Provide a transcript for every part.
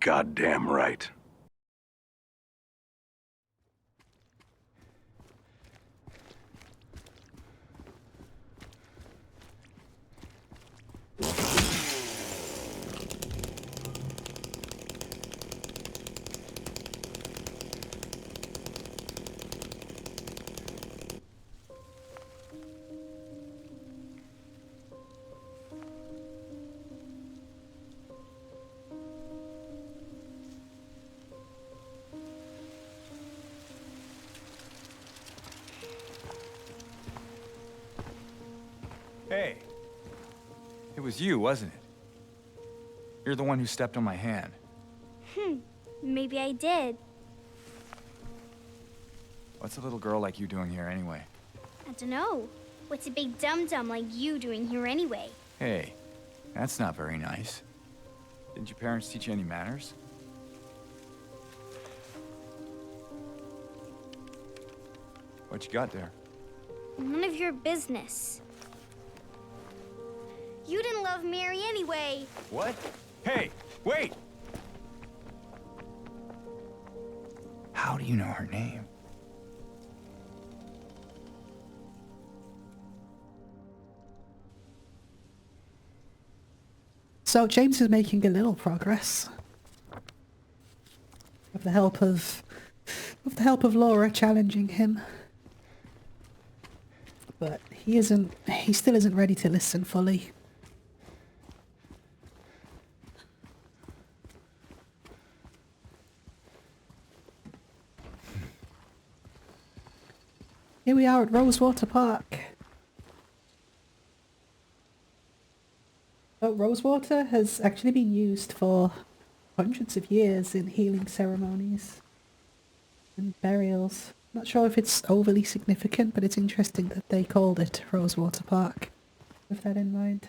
goddamn right. Hey. It was you, wasn't it? You're the one who stepped on my hand. Maybe I did. What's a little girl like you doing here anyway? I don't know. What's a big dum-dum like you doing here anyway? Hey, that's not very nice. Didn't your parents teach you any manners? What you got there? None of your business. You didn't love Mary anyway. What? Hey, wait! How do you know her name? So James is making a little progress. With the help of Laura challenging him. But he still isn't ready to listen fully. Here we are at Rosewater Park. Oh, Rosewater has actually been used for hundreds of years in healing ceremonies and burials. Not sure if it's overly significant, but it's interesting that they called it Rosewater Park with that in mind.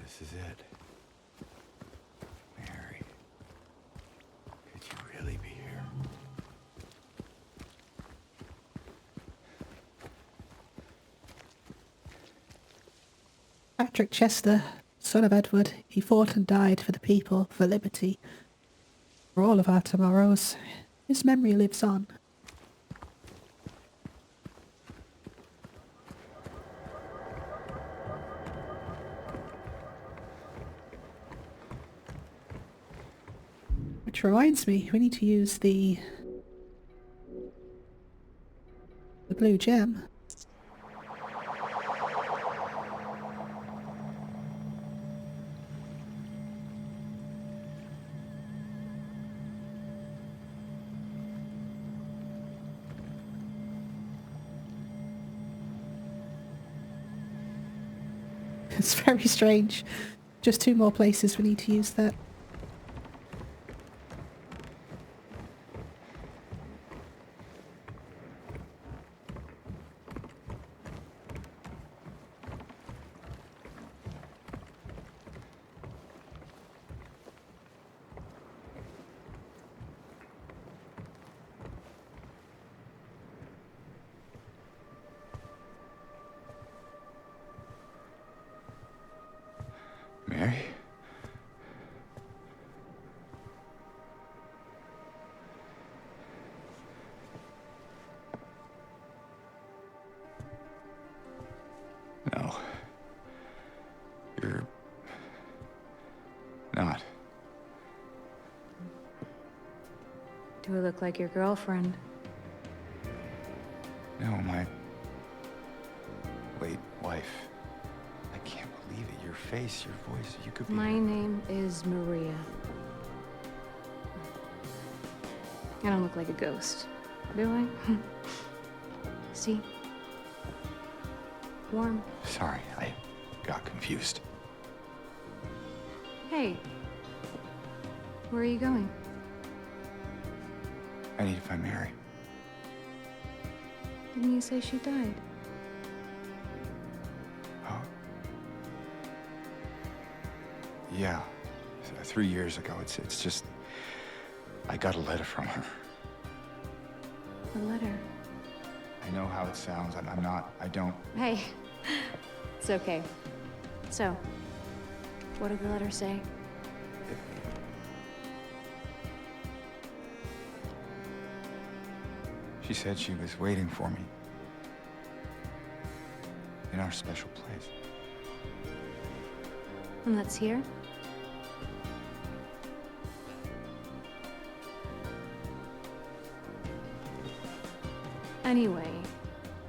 This is it. Mary. Could you really be here? Patrick Chester, son of Edward, he fought and died for the people, for liberty, for all of our tomorrows. His memory lives on. Which reminds me, we need to use the blue gem. It's very strange. Just 2 more places we need to use that. Mary? No. You're not. Do I look like your girlfriend? No, my late wife. I can't believe it. Your face, your voice, you could be... My name is Maria. I don't look like a ghost, do I? See? Warm. Sorry, I got confused. Hey. Where are you going? I need to find Mary. Didn't you say she died? Oh. Yeah. 3 years ago. It's just... I got a letter from her. A letter? I know how it sounds. I'm not... I don't... Hey. It's okay. So, what did the letter say? She said she was waiting for me. In our special place. And that's here? Anyway,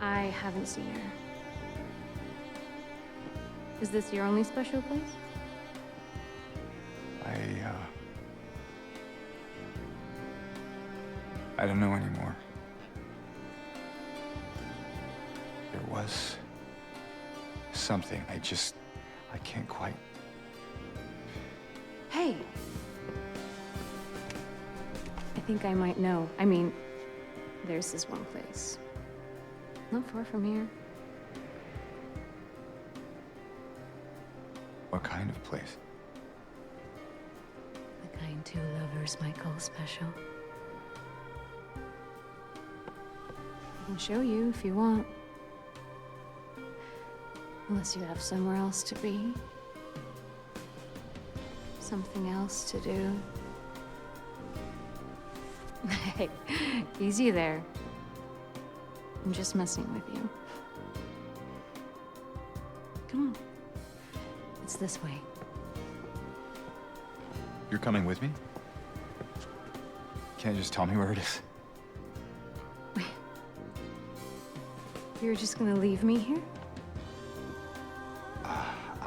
I haven't seen her. Is this your only special place? I don't know anymore. There was something. I can't quite. Hey! I think I might know. I mean, there's this one place. Not far from here. What kind of place? The kind two lovers might call special. I can show you if you want. Unless you have somewhere else to be. Something else to do. Hey, easy there. I'm just messing with you. Come on. It's this way. You're coming with me? Can't you just tell me where it is? You're just gonna leave me here?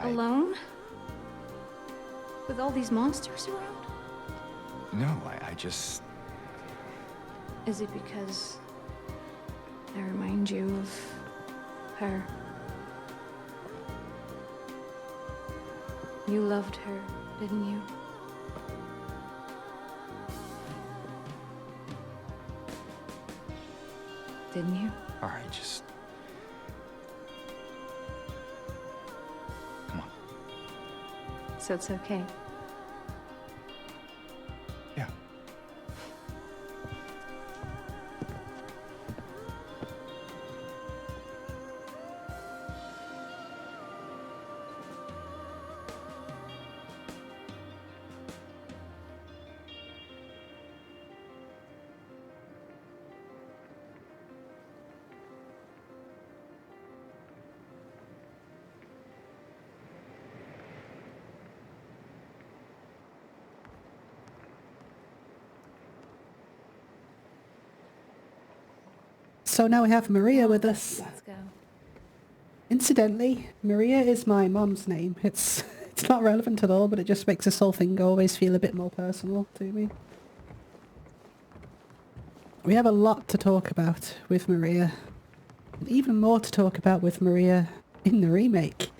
Alone? With all these monsters around? No, I just... Is it because I remind you of her? You loved her, didn't you? Didn't you? All right, just... Come on. So it's okay. Yeah. So now we have Maria with us. Let's go. Incidentally, Maria is my mom's name. It's not relevant at all, but it just makes this whole thing always feel a bit more personal to me. We have a lot to talk about with Maria. And even more to talk about with Maria in the remake.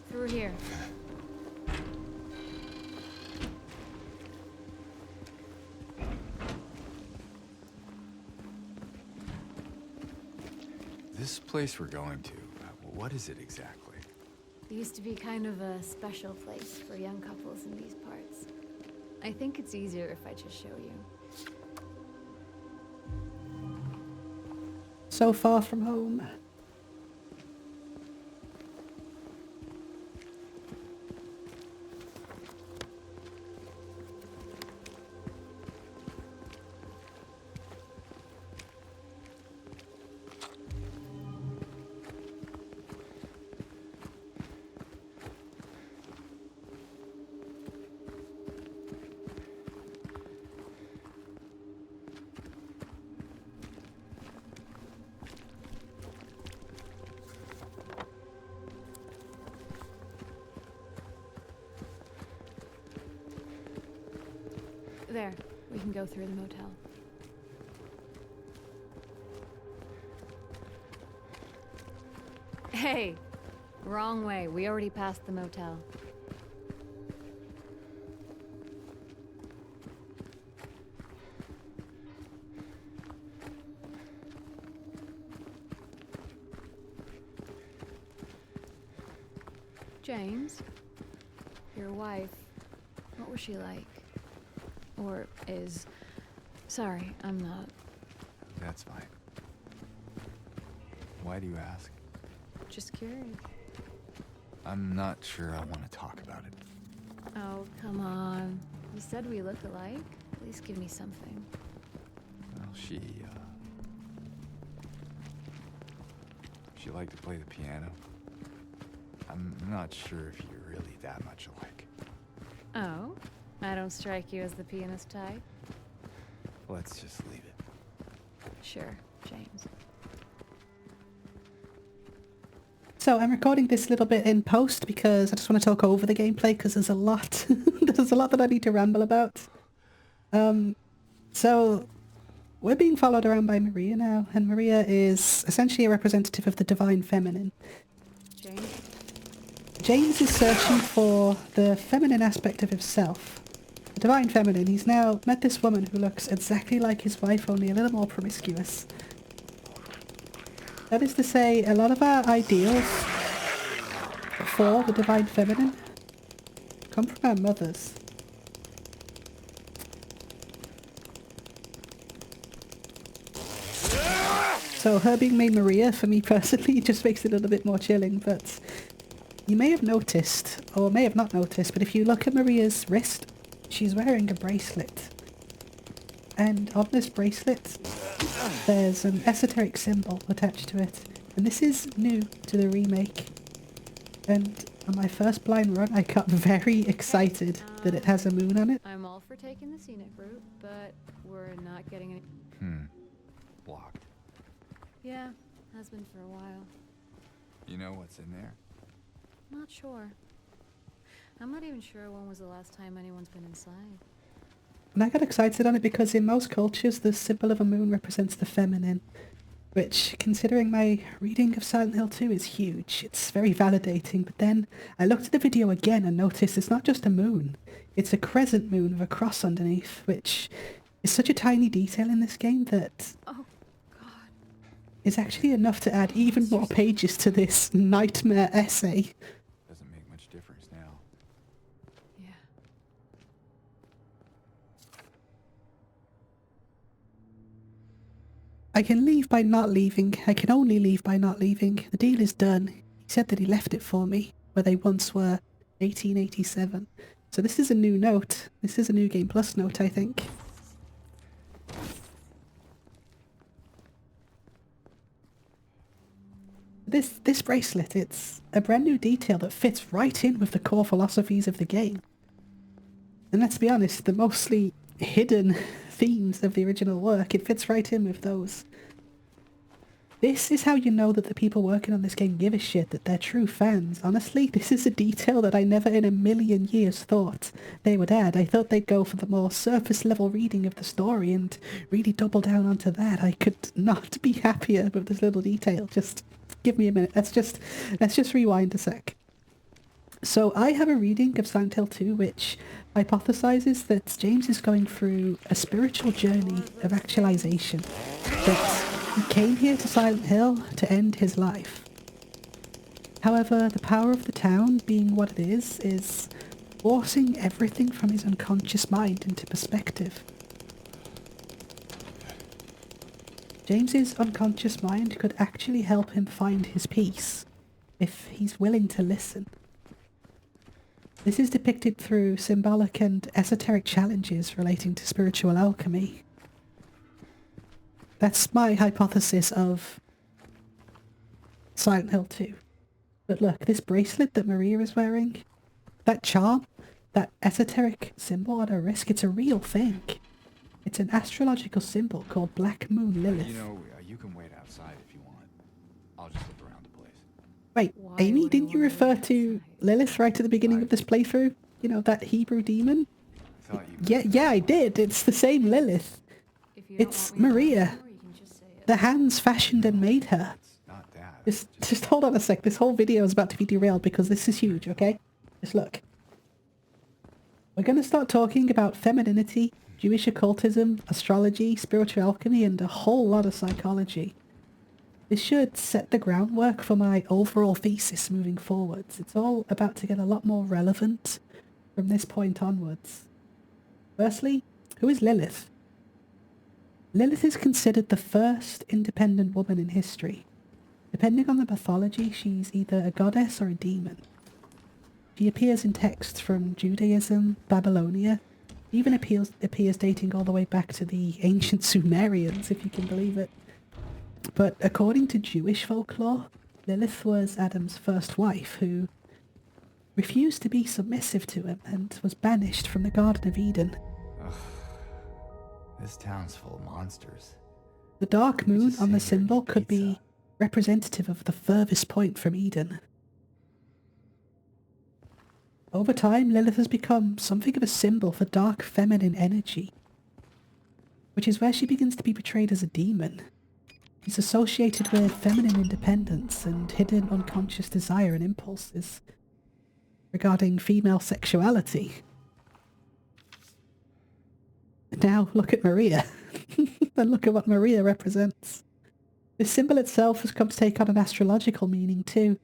Through here. This place we're going to, what is it exactly? It used to be kind of a special place for young couples in these parts. I think it's easier if I just show you. So far from home. There, we can go through the motel. Hey, wrong way. We already passed the motel. James. Your wife. What was she like? Or is... Sorry, I'm not... That's fine. Why do you ask? Just curious. I'm not sure I want to talk about it. Oh, come on. You said we looked alike? At least give me something. Well, she liked to play the piano. I'm not sure if you're really that much alike. Oh? I don't strike you as the pianist type? Let's just leave it. Sure, James. So I'm recording this little bit in post because I just want to talk over the gameplay because there's a lot. There's a lot that I need to ramble about. So we're being followed around by Maria now, and Maria is essentially a representative of the divine feminine. James? James is searching for the feminine aspect of himself. The divine feminine. He's now met this woman who looks exactly like his wife, only a little more promiscuous. That is to say, a lot of our ideals for the divine feminine come from our mothers. So her being named Maria, for me personally, just makes it a little bit more chilling, but you may have noticed, or may have not noticed, but if you look at Maria's wrist, she's wearing a bracelet. And on this bracelet, there's an esoteric symbol attached to it. And this is new to the remake. And on my first blind run, I got very excited that it has a moon on it. I'm all for taking the scenic route, but we're not getting any... Blocked. Yeah, has been for a while. You know what's in there? Not sure. I'm not even sure when was the last time anyone's been inside. And I got excited on it because in most cultures, the symbol of a moon represents the feminine. Which, considering my reading of Silent Hill 2, is huge. It's very validating, but then I looked at the video again and noticed it's not just a moon. It's a crescent moon with a cross underneath, which is such a tiny detail in this game that Oh, God. is actually enough to add even more pages to this nightmare essay. Doesn't make much difference now. Yeah. I can leave by not leaving. I can only leave by not leaving. The deal is done. He said that he left it for me, where they once were, 1887. So this is a new note. This is a New Game Plus note, I think. This bracelet, it's a brand new detail that fits right in with the core philosophies of the game. And let's be honest, the mostly hidden themes of the original work, it fits right in with those. This is how you know that the people working on this game give a shit, that they're true fans. Honestly, this is a detail that I never in a million years thought they would add. I thought they'd go for the more surface level reading of the story and really double down onto that. I could not be happier with this little detail. Just give me a minute. Let's just rewind a sec. So I have a reading of Silent Hill 2 which hypothesizes that James is going through a spiritual journey of actualization, that he came here to Silent Hill to end his life. However, the power of the town, being what it is forcing everything from his unconscious mind into perspective. James's unconscious mind could actually help him find his peace, if he's willing to listen. This is depicted through symbolic and esoteric challenges relating to spiritual alchemy. That's my hypothesis of Silent Hill 2. But look, this bracelet that Maria is wearing, that charm, that esoteric symbol on her wrist, it's a real thing. It's an astrological symbol called Black Moon Lilith. You know, you can wait outside if you want. I'll just look around the place. Wait, Why Amy, would I didn't you wanna refer wait to outside? Lilith right at the beginning of this playthrough? You know, that Hebrew demon? I thought you... Yeah, I did. It's the same Lilith. If you don't It's want me to Maria. know more, you can just say it. The hands fashioned and made her. It's not that. Just hold on a sec. This whole video is about to be derailed because this is huge, okay? Just look. We're going to start talking about femininity, Jewish occultism, astrology, spiritual alchemy, and a whole lot of psychology. This should set the groundwork for my overall thesis moving forwards. It's all about to get a lot more relevant from this point onwards. Firstly, who is Lilith? Lilith is considered the first independent woman in history. Depending on the mythology, she's either a goddess or a demon. She appears in texts from Judaism, Babylonia, even appears dating all the way back to the ancient Sumerians, if you can believe it. But according to Jewish folklore, Lilith was Adam's first wife, who refused to be submissive to him and was banished from the Garden of Eden. Ugh. This town's full of monsters. The dark moon just on the sit here and symbol eat could be pizza. representative of the furthest point from Eden. Over time, Lilith has become something of a symbol for dark feminine energy, which is where she begins to be portrayed as a demon. She's associated with feminine independence and hidden unconscious desire and impulses regarding female sexuality. Now look at Maria, and look at what Maria represents. This symbol itself has come to take on an astrological meaning too,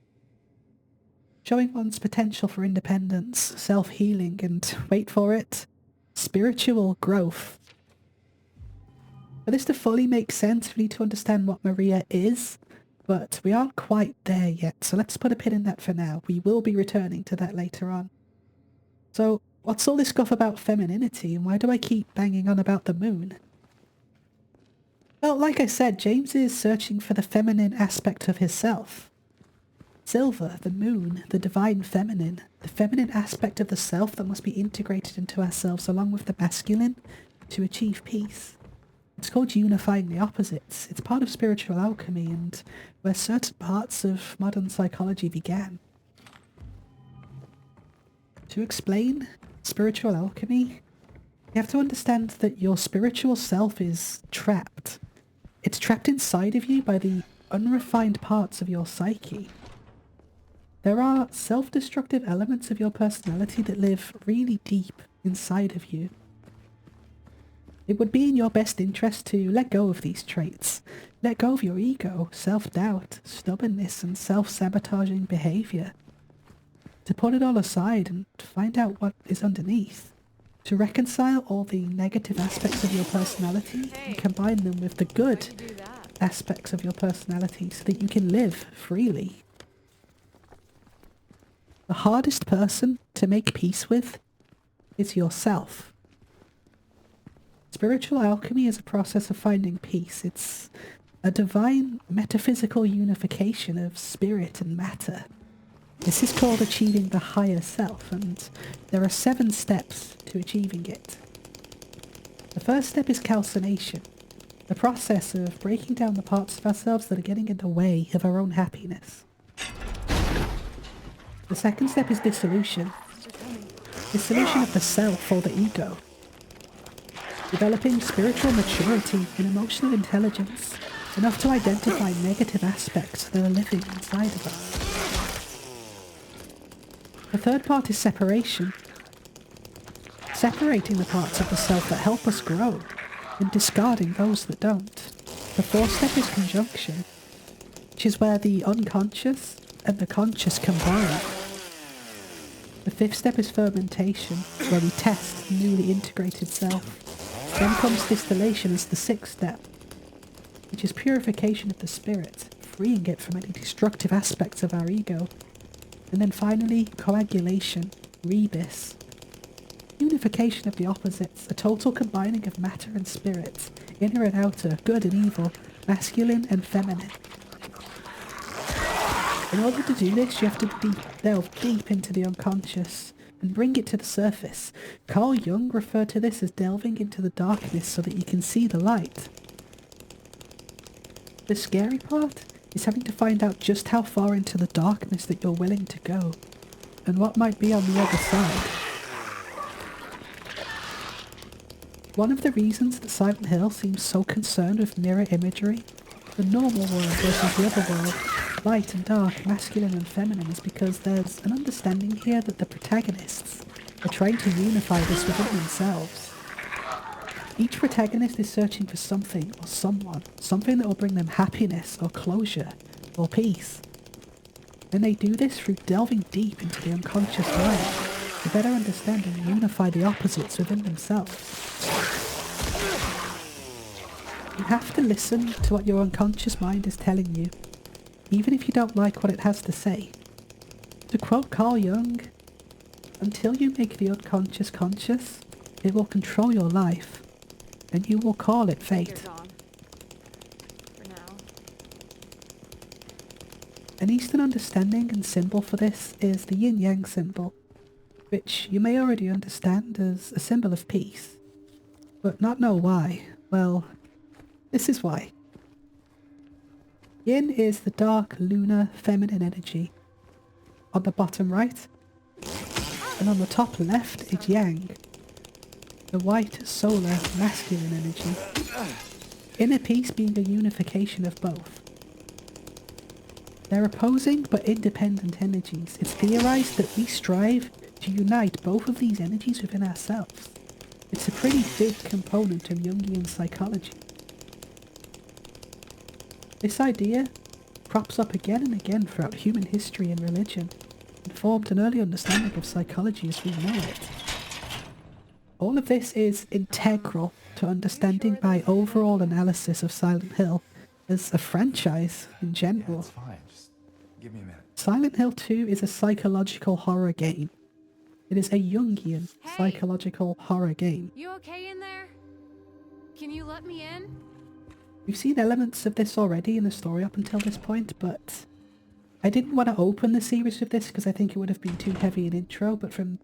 showing one's potential for independence, self-healing, and, wait for it, spiritual growth. For this to fully make sense, we need to understand what Maria is, but we aren't quite there yet, so let's put a pin in that for now. We will be returning to that later on. So, what's all this stuff about femininity, and why do I keep banging on about the moon? Well, like I said, James is searching for the feminine aspect of himself. Silver, the moon, the divine feminine, the feminine aspect of the self that must be integrated into ourselves along with the masculine to achieve peace. It's called unifying the opposites. It's part of spiritual alchemy and where certain parts of modern psychology began. To explain spiritual alchemy, you have to understand that your spiritual self is trapped. It's trapped inside of you by the unrefined parts of your psyche. There are self-destructive elements of your personality that live really deep inside of you. It would be in your best interest to let go of these traits. Let go of your ego, self-doubt, stubbornness, and self-sabotaging behavior. To put it all aside and find out what is underneath. To reconcile all the negative aspects of your personality and combine them with the good aspects of your personality so that you can live freely. The hardest person to make peace with is yourself. Spiritual alchemy is a process of finding peace. It's a divine metaphysical unification of spirit and matter. This is called achieving the higher self, and there are 7 steps to achieving it. The first step is calcination, the process of breaking down the parts of ourselves that are getting in the way of our own happiness. The second step is dissolution. Dissolution of the self or the ego. Developing spiritual maturity and emotional intelligence enough to identify negative aspects that are living inside of us. The third part is separation. Separating the parts of the self that help us grow and discarding those that don't. The fourth step is conjunction, which is where the unconscious and the conscious combine. The fifth step is fermentation, where we test the newly integrated self. Then comes distillation as the 6th step, which is purification of the spirit, freeing it from any destructive aspects of our ego. And then finally, coagulation, rebis. Unification of the opposites, a total combining of matter and spirit, inner and outer, good and evil, masculine and feminine. In order to do this, you have to delve deep into the unconscious and bring it to the surface. Carl Jung referred to this as delving into the darkness so that you can see the light. The scary part is having to find out just how far into the darkness that you're willing to go, and what might be on the other side. One of the reasons that Silent Hill seems so concerned with mirror imagery, the normal world versus the other world, light and dark, masculine and feminine, is because there's an understanding here that the protagonists are trying to unify this within themselves. Each protagonist is searching for something or someone, something that will bring them happiness or closure or peace. And they do this through delving deep into the unconscious mind to better understand and unify the opposites within themselves. You have to listen to what your unconscious mind is telling you, even if you don't like what it has to say. To quote Carl Jung, until you make the unconscious conscious, it will control your life, and you will call it fate. You're gone. For now. An Eastern understanding and symbol for this is the yin-yang symbol, which you may already understand as a symbol of peace, but not know why. Well, this is why. Yin is the dark, lunar, feminine energy. On the bottom right, and on the top left is yang, the white, solar, masculine energy. Inner peace being a unification of both. They're opposing but independent energies. It's theorized that we strive to unite both of these energies within ourselves. It's a pretty big component of Jungian psychology. This idea crops up again and again throughout human history and religion, and formed an early understanding of psychology as we know it. All of this is integral to understanding my overall analysis of Silent Hill as a franchise in Yeah, general. it's fine. Just give me a minute. Silent Hill 2 is a psychological horror game. It is a Jungian psychological horror game. You okay in there? Can you let me in? We've seen elements of this already in the story up until this point, but I didn't want to open the series with this because I think it would have been too heavy an intro, but from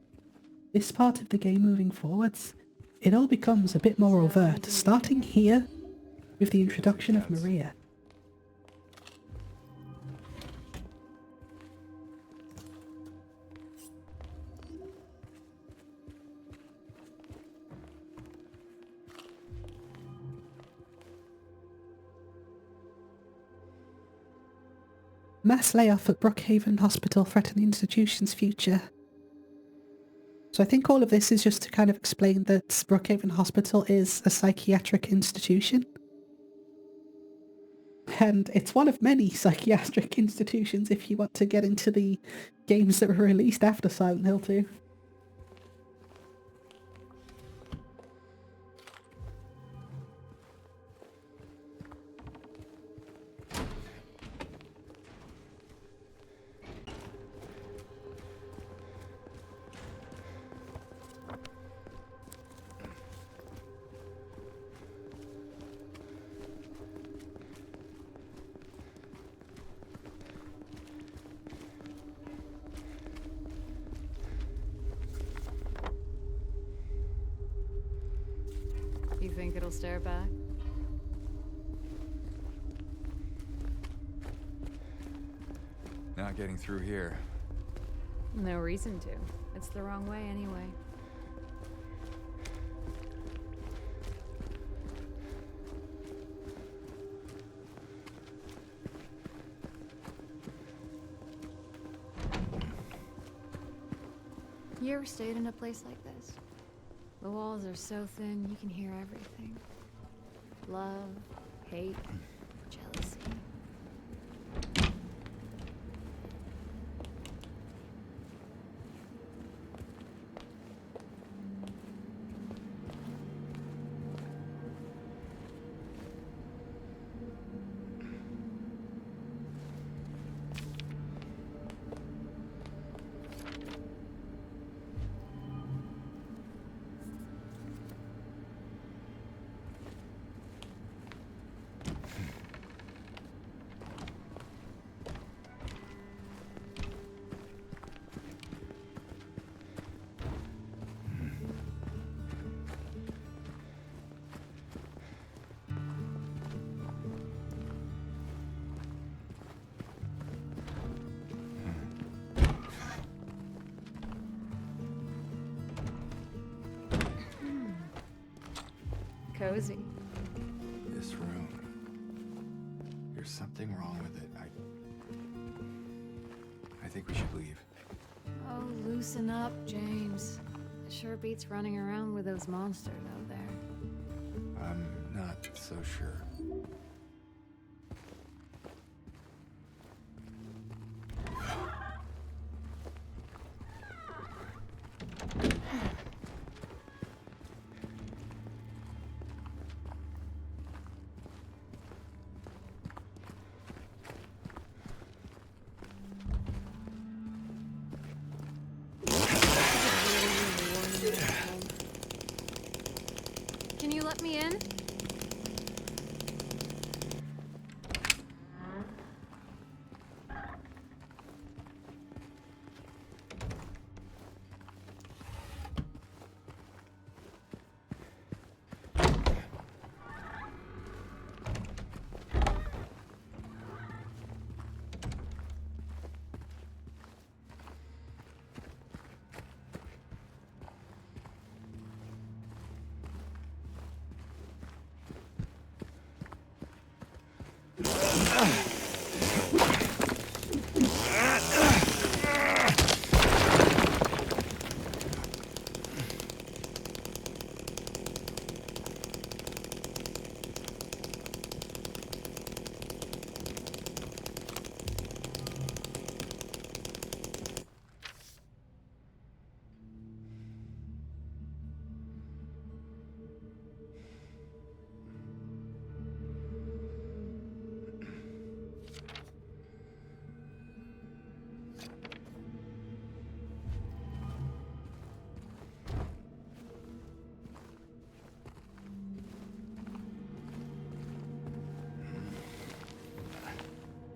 this part of the game moving forwards, it all becomes a bit more overt, starting here with the introduction of Maria. Mass layoff at Brookhaven Hospital threaten the institution's future. So I think all of this is just to kind of explain that Brookhaven Hospital is a psychiatric institution. And it's one of many psychiatric institutions if you want to get into the games that were released after Silent Hill 2. You think it'll stare back? Not getting through here. No reason to. It's the wrong way anyway. You ever stayed in a place like this? The walls are so thin, you can hear everything. Love, hate, jealousy. Cozy. This room. There's something wrong with it. I think we should leave. Oh, loosen up, James. It sure beats running around with those monsters out there. So sure. Can you let me in?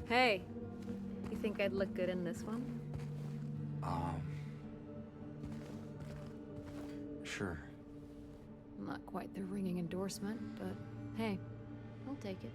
Hey, you think I'd look good in this one? Sure. Not quite the ringing endorsement, but hey, I'll take it.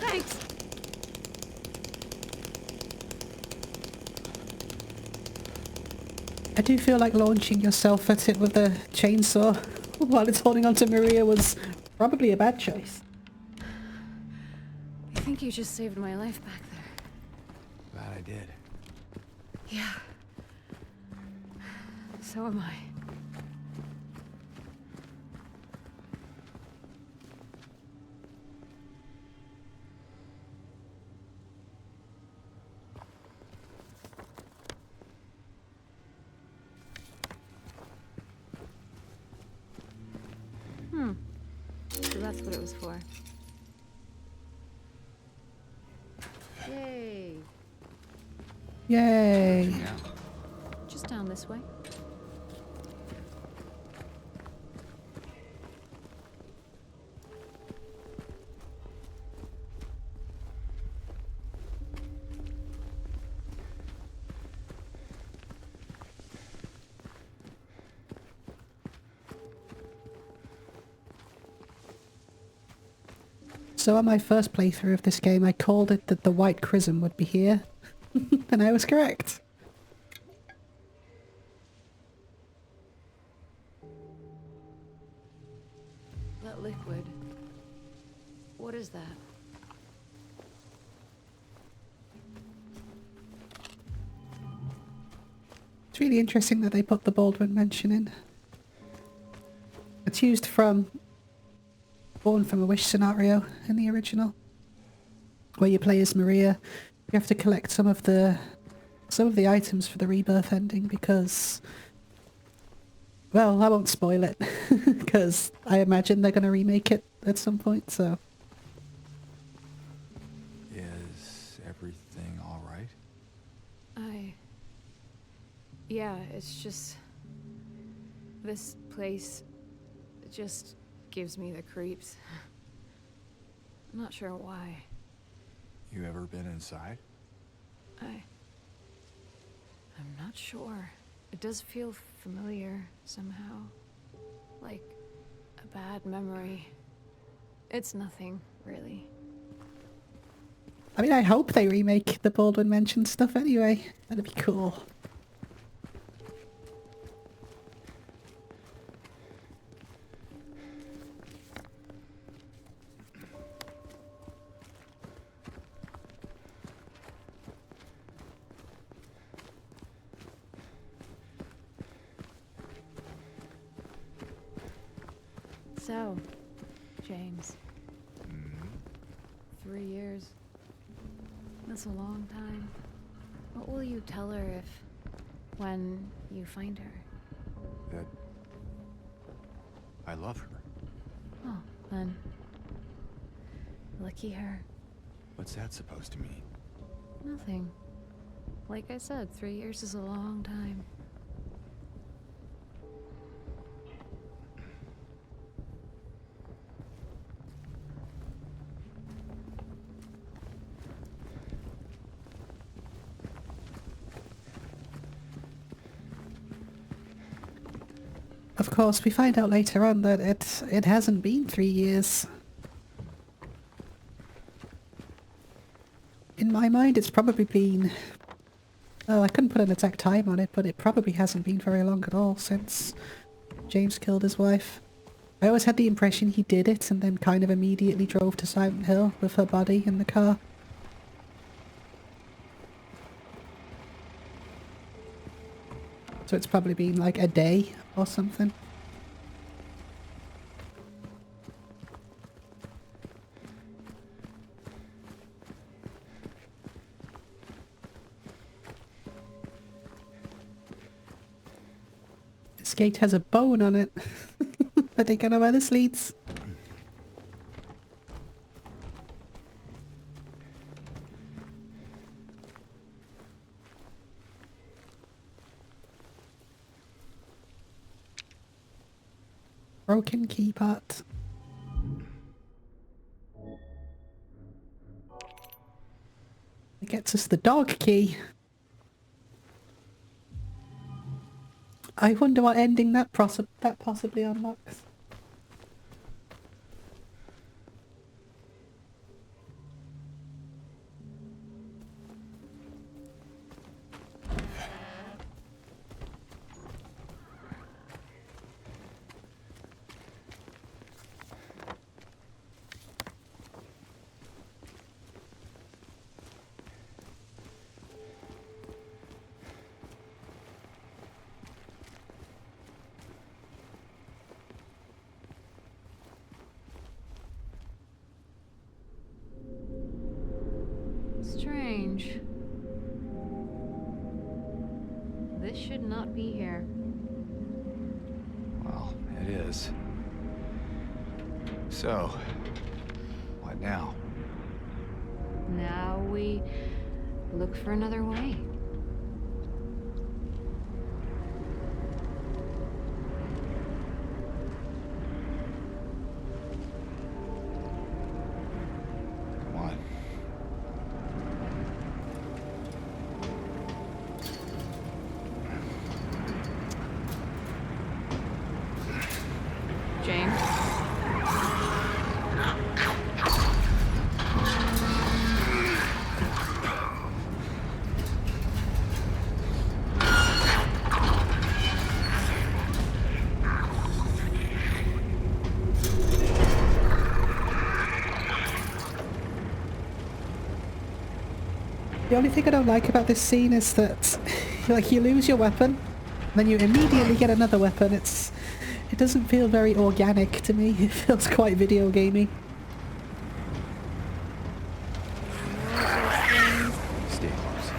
Thanks. I do feel like launching yourself at it with a chainsaw while it's holding onto Maria was probably a bad choice. I think you just saved my life back there. Glad I did. Yeah. So am I. So that's what it was for. Yay. Yay. Yeah. Just down this way. So on my first playthrough of this game, I called it that the white chrism would be here. And I was correct. That liquid. What is that? It's really interesting that they put the Baldwin mention in. It's used from Born from a Wish scenario in the original, where you play as Maria. You have to collect some of the items for the rebirth ending because, well, I won't spoil it because I imagine they're going to remake it at some point. So Is everything all right? I Yeah, it's just... This place just gives me the creeps. I'm not sure why. You ever been inside? I'm not sure. It does feel familiar somehow. Like a bad memory. It's nothing, really. I mean, I hope they remake the Baldwin Mansion stuff anyway. That'd be cool. So, James. 3 years. That's a long time. What will you tell her when you find her? That I love her. Oh, then. Lucky her. What's that supposed to mean? Nothing. Like I said, 3 years is a long time. Of course, we find out later on that it hasn't been 3 years. In my mind, it's probably been... Oh, I couldn't put an exact time on it, but it probably hasn't been very long at all since James killed his wife. I always had the impression he did it and then kind of immediately drove to Silent Hill with her body in the car. So it's probably been like a day or something. This gate has a bone on it. I think I know where this leads. Broken key part. It gets us the dog key. I wonder what ending that possibly unlocks. Strange. This should not be here. Well, it is. So, what now? Now we look for another way. Come on. James? The only thing I don't like about this scene is that, like, you lose your weapon, then you immediately get another weapon. It doesn't feel very organic to me. It feels quite video gamey. Stay close.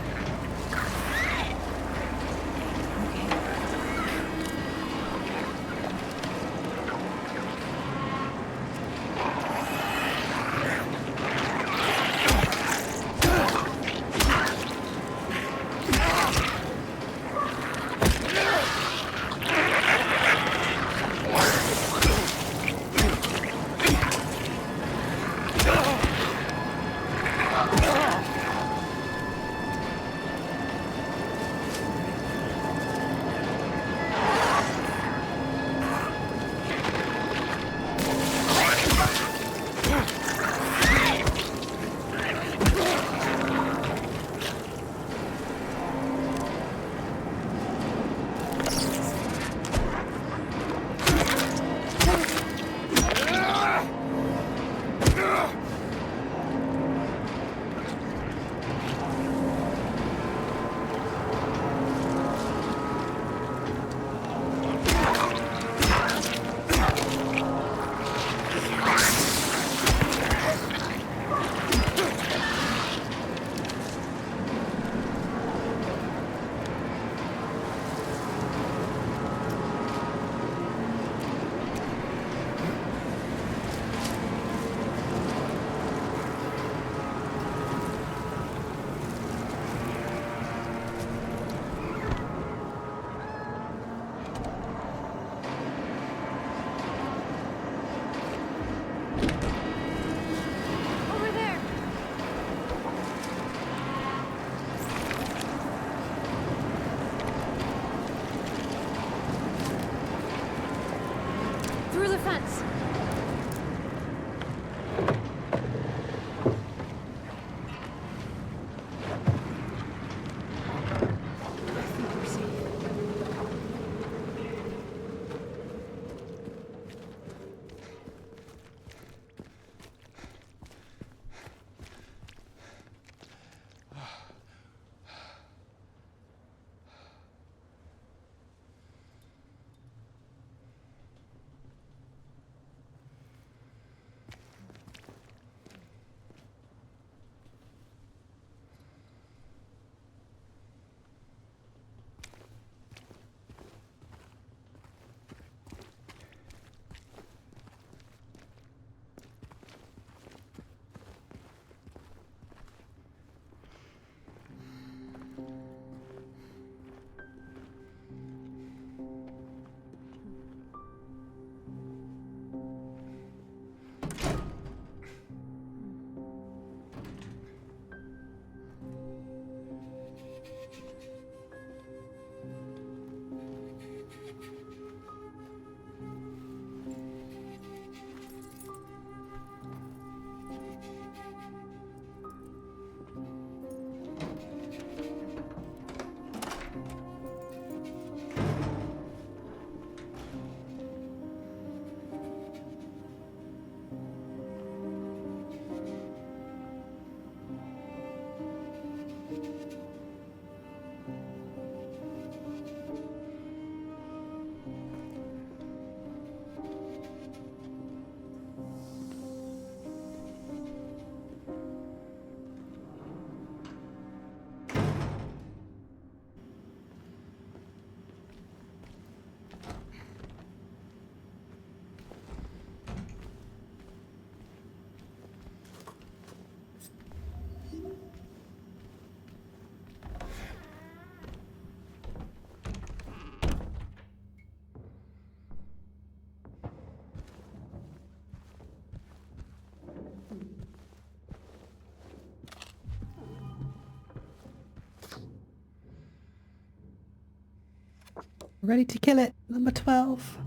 Ready to kill it. Number 12.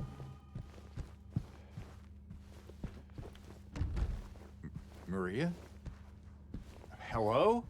Maria? Hello?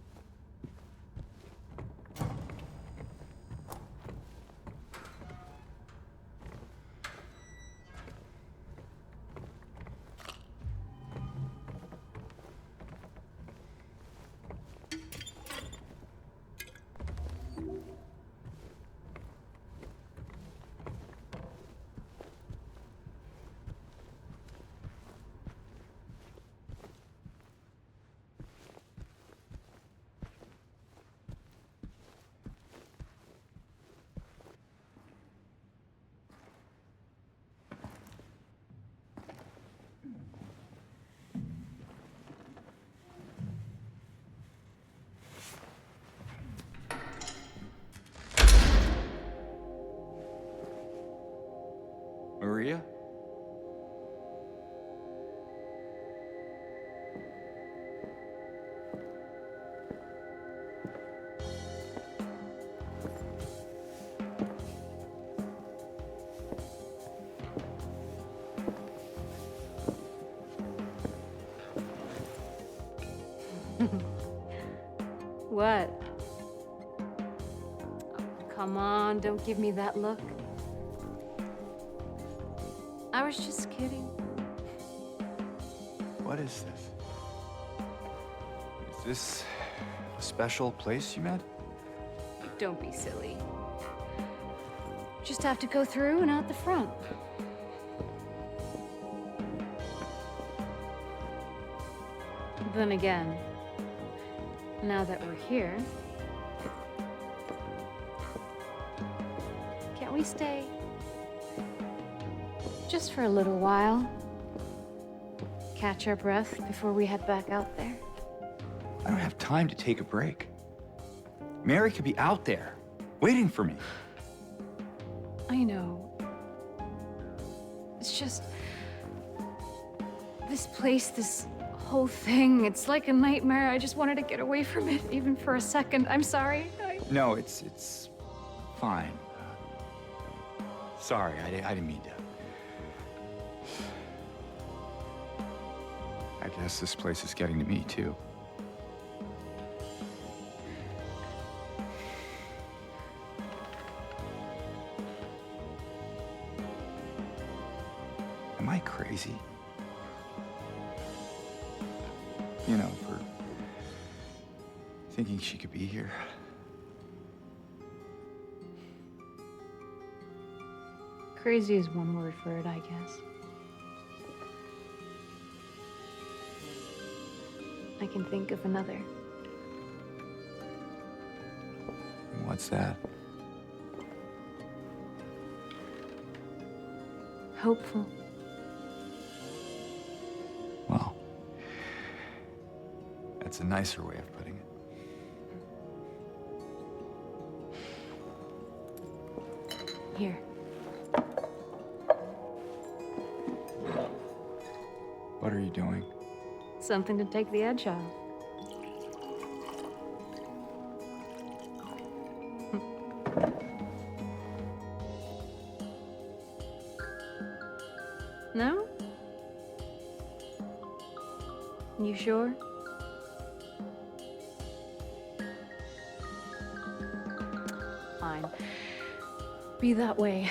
Maria? What? Oh, come on, don't give me that look. I was just kidding. What is this? Is this a special place you met? Don't be silly. Just have to go through and out the front. Then again, now that we're here, can't we stay? Just for a little while. Catch our breath before we head back out there. I don't have time to take a break. Mary could be out there, waiting for me. I know. It's just... this place, this whole thing, it's like a nightmare. I just wanted to get away from it, even for a second. I'm sorry. No, it's fine. Sorry, I didn't mean to. I guess this place is getting to me, too. Am I crazy? You know, for thinking she could be here. Crazy is one word for it, I guess. I can think of another. What's that? Hopeful. Well, that's a nicer way of putting it. Here. What are you doing? Something to take the edge off. No? You sure? Fine. Be that way.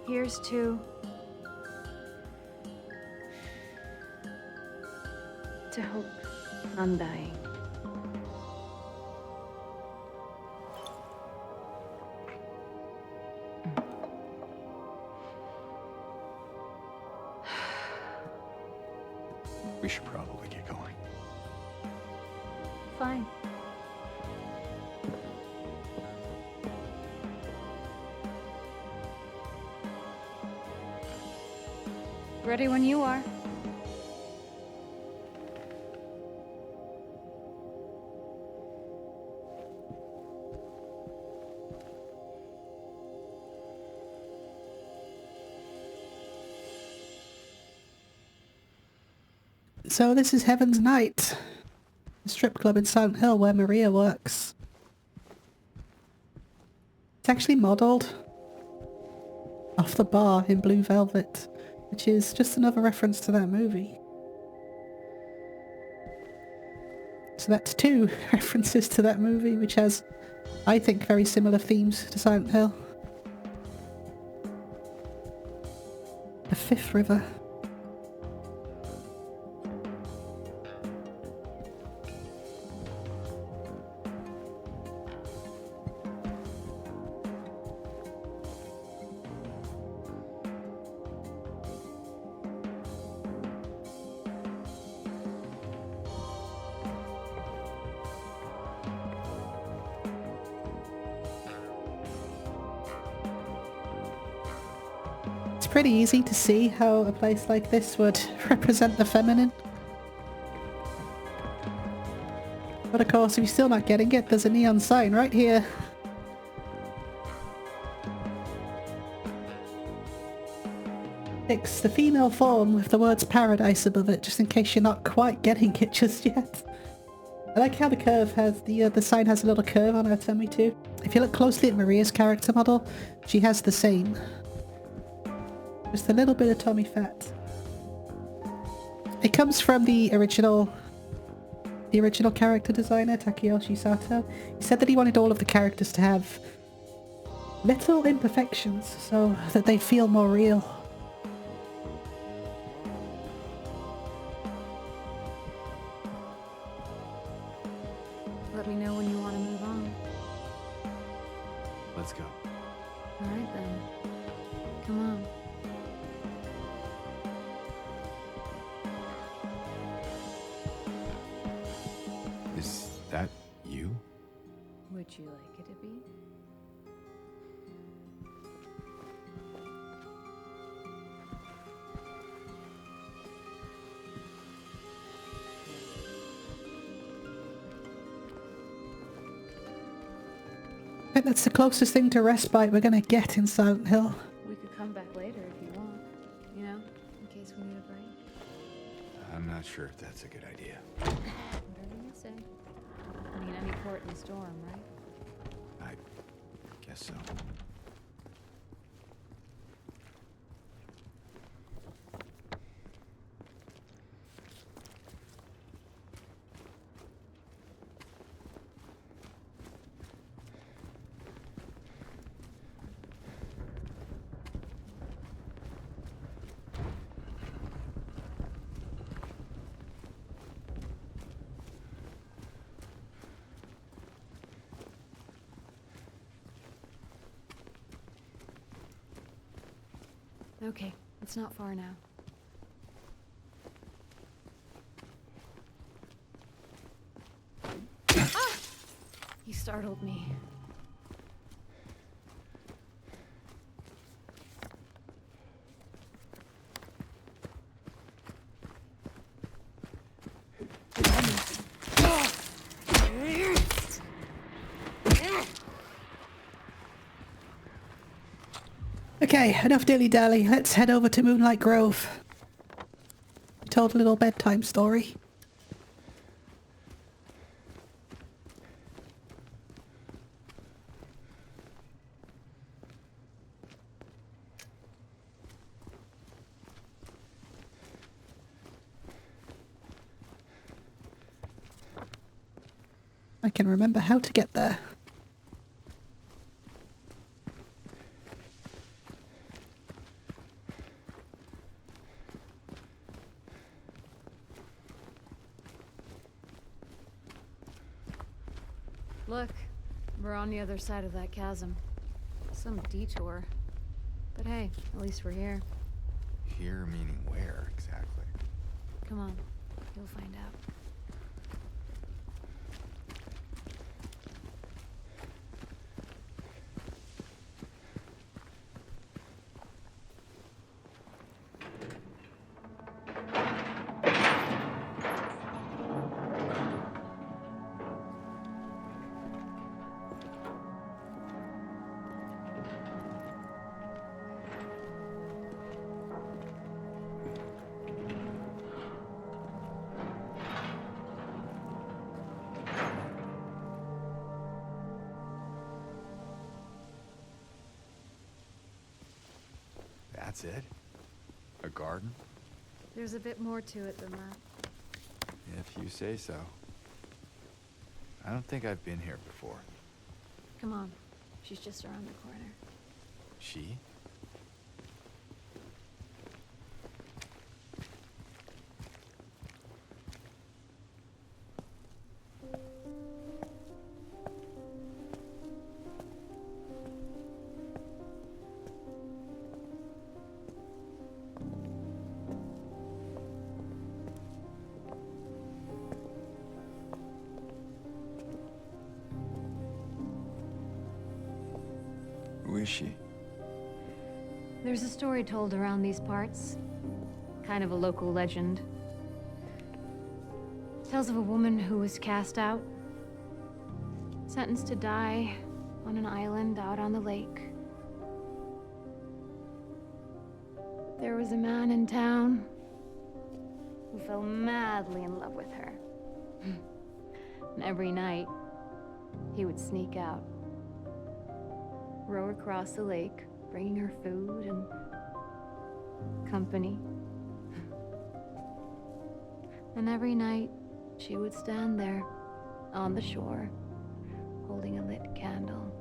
Here's to hope, undying. We should probably get going. Fine. Ready when you are. So this is Heaven's Night, the strip club in Silent Hill where Maria works. It's actually modelled off the bar in Blue Velvet, which is just another reference to that movie. So that's 2 references to that movie, which has, I think, very similar themes to Silent Hill. The Fifth River. Pretty easy to see how a place like this would represent the feminine. But of course, if you're still not getting it, there's a neon sign right here. It's the female form with the words paradise above it, just in case you're not quite getting it just yet. I like how the curve has, the sign has a little curve on her tummy too. If you look closely at Maria's character model, she has the same. Just a little bit of tummy fat. It comes from the original character designer, Takeyoshi Sato. He said that he wanted all of the characters to have little imperfections so that they feel more real. Let me know when you want to move on. Let's go. Alright then. Come on. Is that you? Would you like it to be? I think that's the closest thing to respite we're gonna get in Silent Hill. We could come back later if you want. You know, in case we need a break. I'm not sure if that's a good idea. Whatever you say. I mean, any port in the storm, right? I guess so. Okay, it's not far now. Ah! You startled me. Okay, enough dilly-dally. Let's head over to Moonlight Grove. We told a little bedtime story. I can remember how to get there. Look, we're on the other side of that chasm. Some detour. But hey, at least we're here. Here meaning where exactly? Come on, you'll find out. That's it? A garden? There's a bit more to it than that. If you say so. I don't think I've been here before. Come on. She's just around the corner. She? Who is she? There's a story told around these parts. Kind of a local legend. Tells of a woman who was cast out. Sentenced to die on an island out on the lake. There was a man in town who fell madly in love with her. And every night, he would sneak out, row across the lake, bringing her food and company. And every night, she would stand there on the shore, holding a lit candle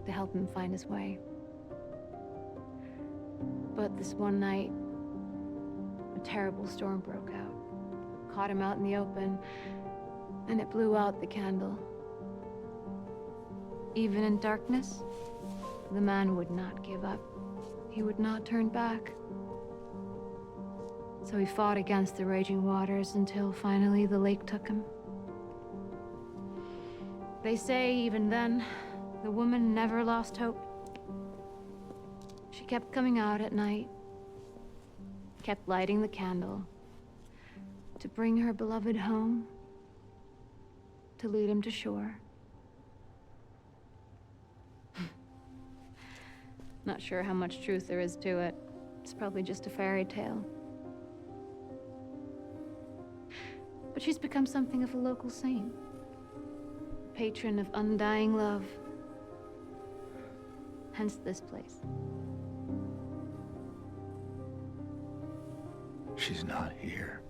to help him find his way. But this one night, a terrible storm broke out, caught him out in the open, and it blew out the candle. Even in darkness, the man would not give up. He would not turn back. So he fought against the raging waters until finally the lake took him. They say even then, the woman never lost hope. She kept coming out at night, kept lighting the candle to bring her beloved home, to lead him to shore. Not sure how much truth there is to it. It's probably just a fairy tale. But she's become something of a local saint, patron of undying love. Hence this place. She's not here.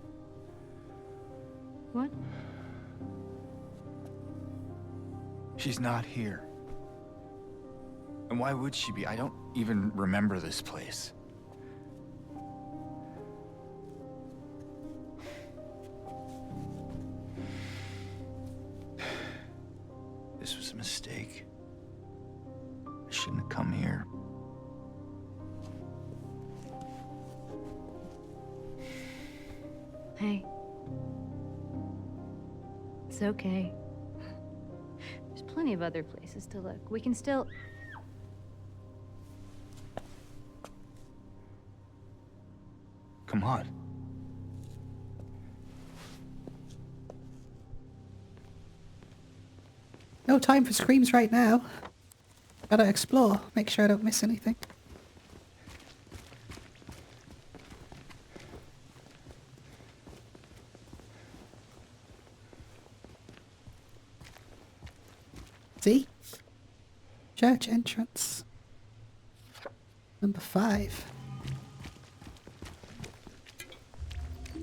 What? She's not here. And why would she be? I don't even remember this place. This was a mistake. I shouldn't have come here. Hey. It's okay. There's plenty of other places to look. We can still... Come on. No time for screams right now. Gotta explore, make sure I don't miss anything. See? Church entrance. Number 5.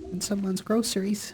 And someone's groceries.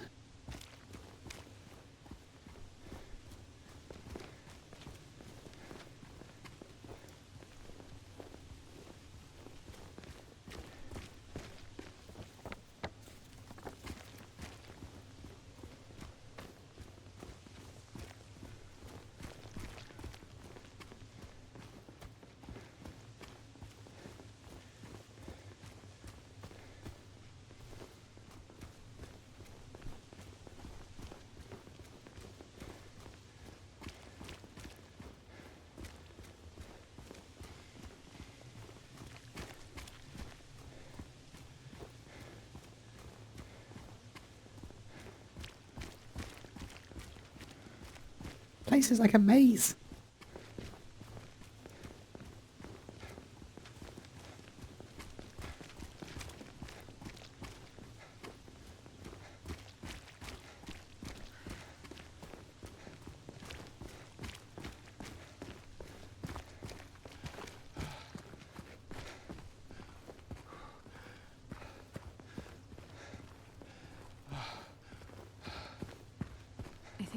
Place is like a maze.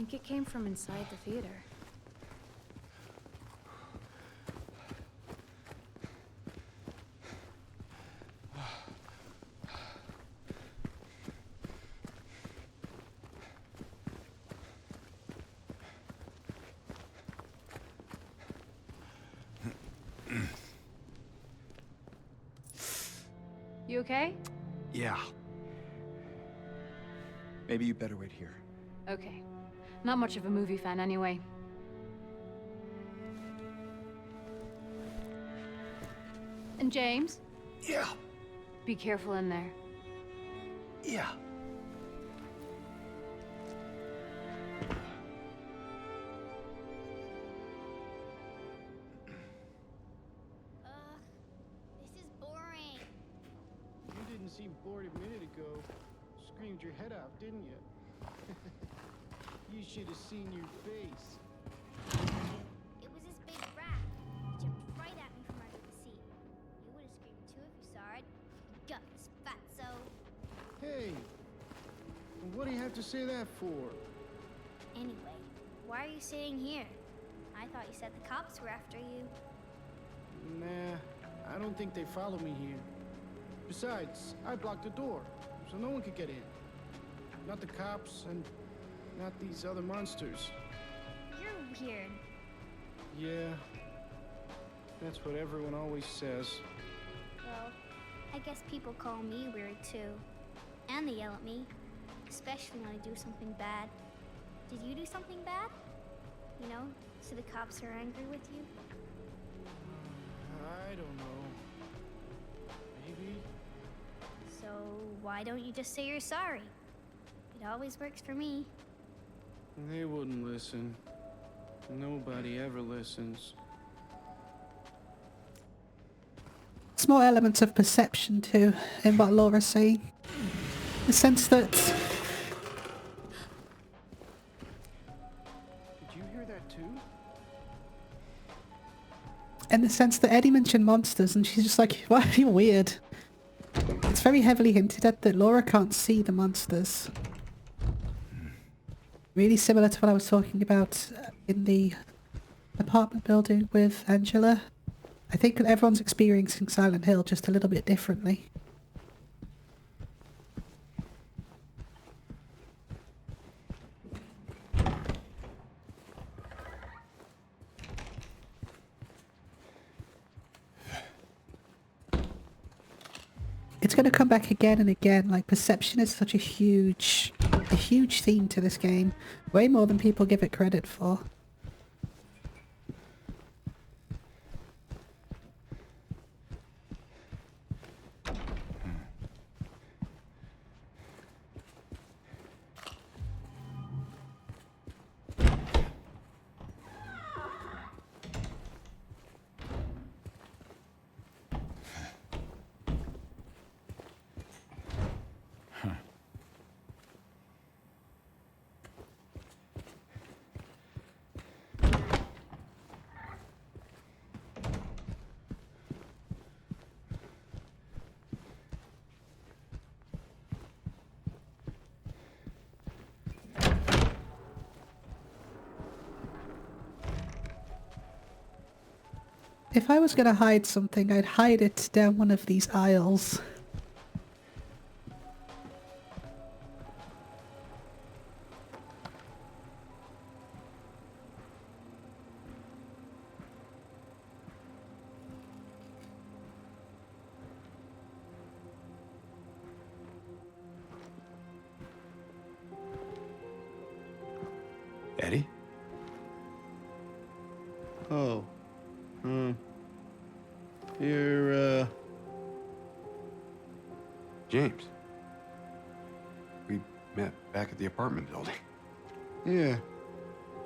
think it came from inside the theater. You okay? Yeah. Maybe you better wait here. Okay. Not much of a movie fan anyway. And James, Yeah. be careful in there. Yeah. Ugh, this is boring. You didn't seem bored a minute ago. Screamed your head off, didn't you? You should have seen your face. It was this big rat. It jumped right at me from under the seat. You would have screamed too if you saw it. Guts, fatso. Hey, what do you have to say that for? Anyway, why are you sitting here? I thought you said the cops were after you. Nah, I don't think they follow me here. Besides, I blocked the door, so no one could get in. Not the cops, and not these other monsters. You're weird. Yeah, that's what everyone always says. Well, I guess people call me weird too. And they yell at me. Especially when I do something bad. Did you do something bad? You know, so the cops are angry with you? I don't know. Maybe? So why don't you just say you're sorry? It always works for me. They wouldn't listen. Nobody ever listens. Small elements of perception too in what Laura's saying. The sense that Did you hear that too? Eddie mentioned monsters and she's just like, why are you weird? It's very heavily hinted at that Laura can't see the monsters. Really similar to what I was talking about in the apartment building with Angela. I think that everyone's experiencing Silent Hill just a little bit differently. It's going to come back again and again. Like, perception is such a huge theme to this game. Way more than people give it credit for. If I was going to hide something, I'd hide it down one of these aisles. Eddie? Oh. You're, James. We met back at the apartment building. yeah,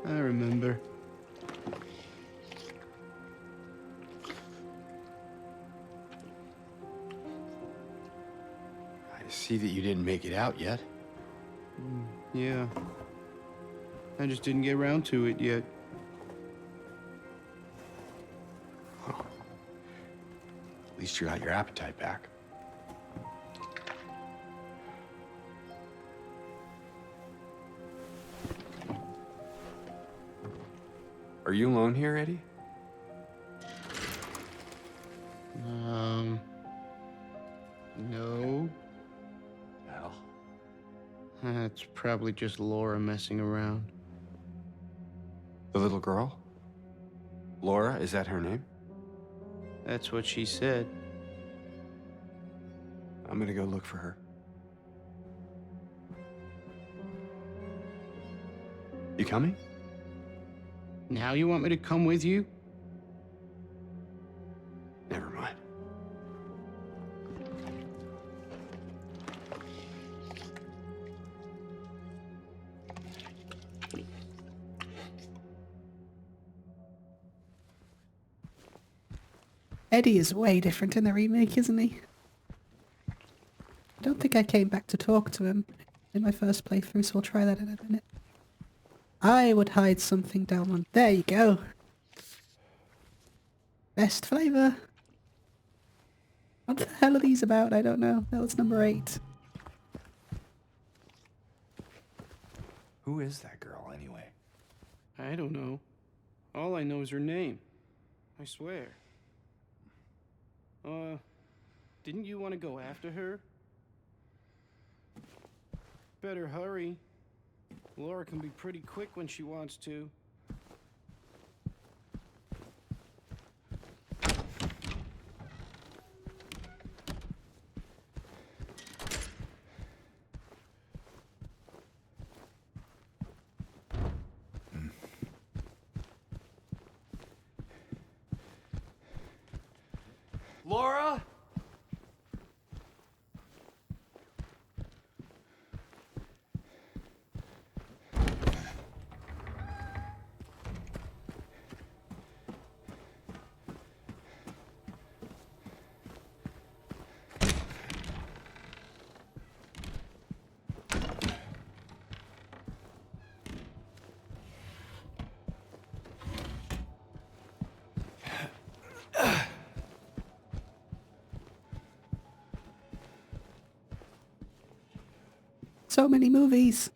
I remember. I see that you didn't make it out yet. Yeah. I just didn't get around to it yet. At least you got your appetite back. Are you alone here, Eddie? No. Hell. It's probably just Laura messing around. The little girl? Laura, is that her name? That's what she said. I'm gonna go look for her. You coming? Now you want me to come with you? Never mind. Eddie is way different in the remake, isn't he? I don't think I came back to talk to him in my first playthrough, so we'll try that in a minute. I would hide something down one. There you go. Best flavour. What the hell are these about? I don't know. That was number 8. Who is that girl, anyway? I don't know. All I know is her name. I swear. Didn't you want to go after her? Better hurry. Laura can be pretty quick when she wants to. Laura? So many movies.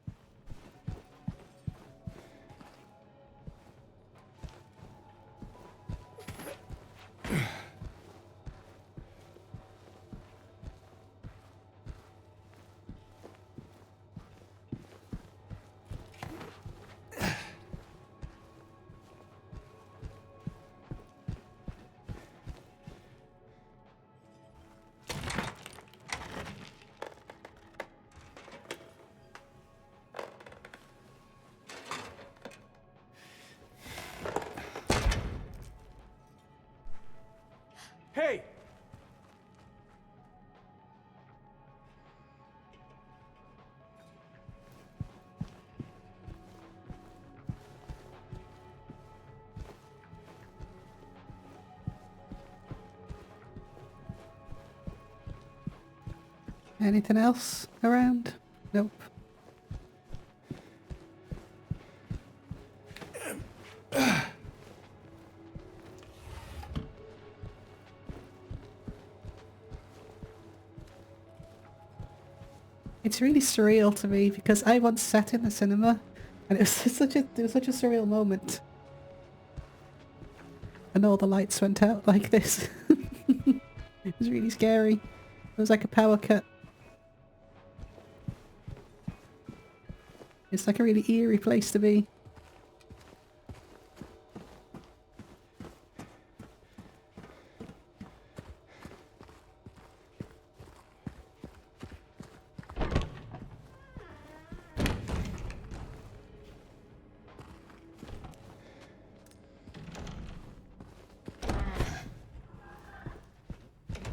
Hey! Anything else around? Nope. It's really surreal to me because I once sat in the cinema and it was such a surreal moment. And all the lights went out like this. It was really scary. It was like a power cut. It's like a really eerie place to be.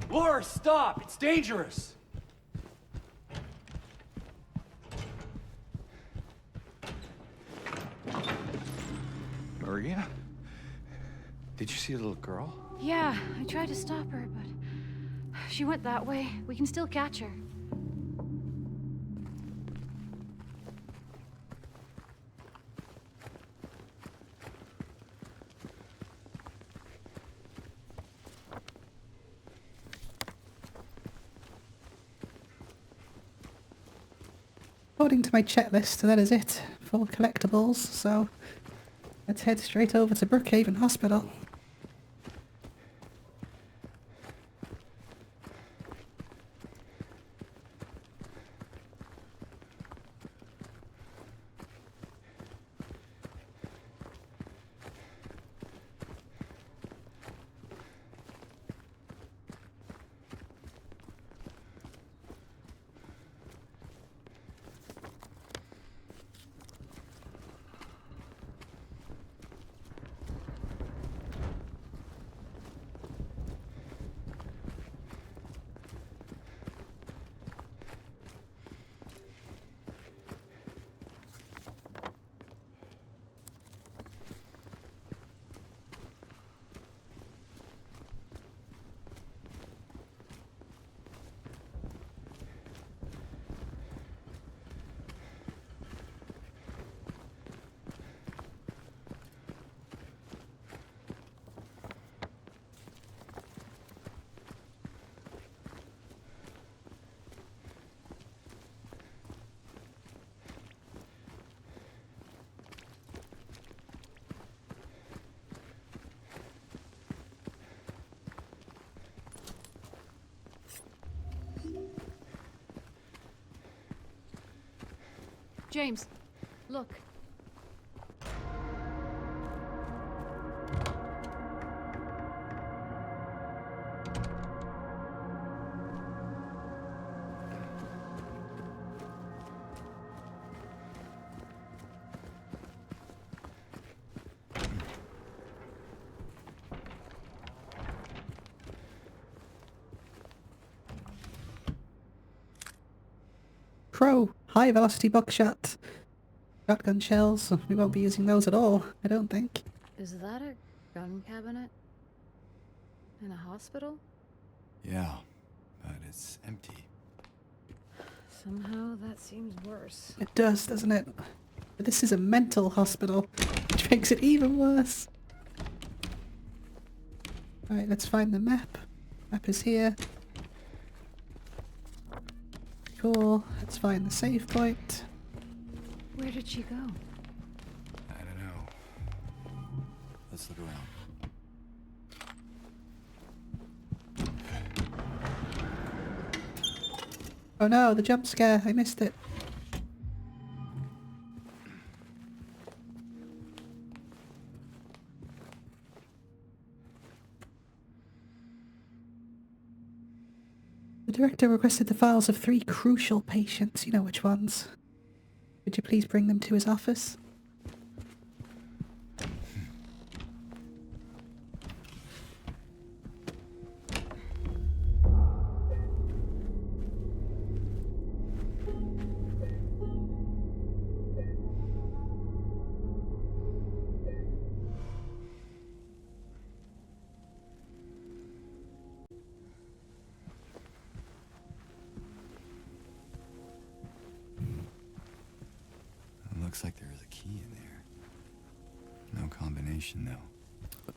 Laura, stop! It's dangerous! Maria? Did you see the little girl? Yeah, I tried to stop her, but she went that way. We can still catch her. According to my checklist, that is it for collectibles, so Let's head straight over to Brookhaven Hospital. James, look. Crow, high velocity buckshot. Shotgun shells. We won't be using those at all, I don't think. Is that a gun cabinet? In a hospital? Yeah, but it's empty. Somehow that seems worse. It does, doesn't it? But this is a mental hospital, which makes it even worse. Alright, let's find the map. Map is here. Cool, let's find the save point. Where did she go? I don't know. Let's look around. Oh no, the jump scare, I missed it. The director requested the files of 3 crucial patients. You know which ones. Would you please bring them to his office? Looks like there is a key in there. No combination, though.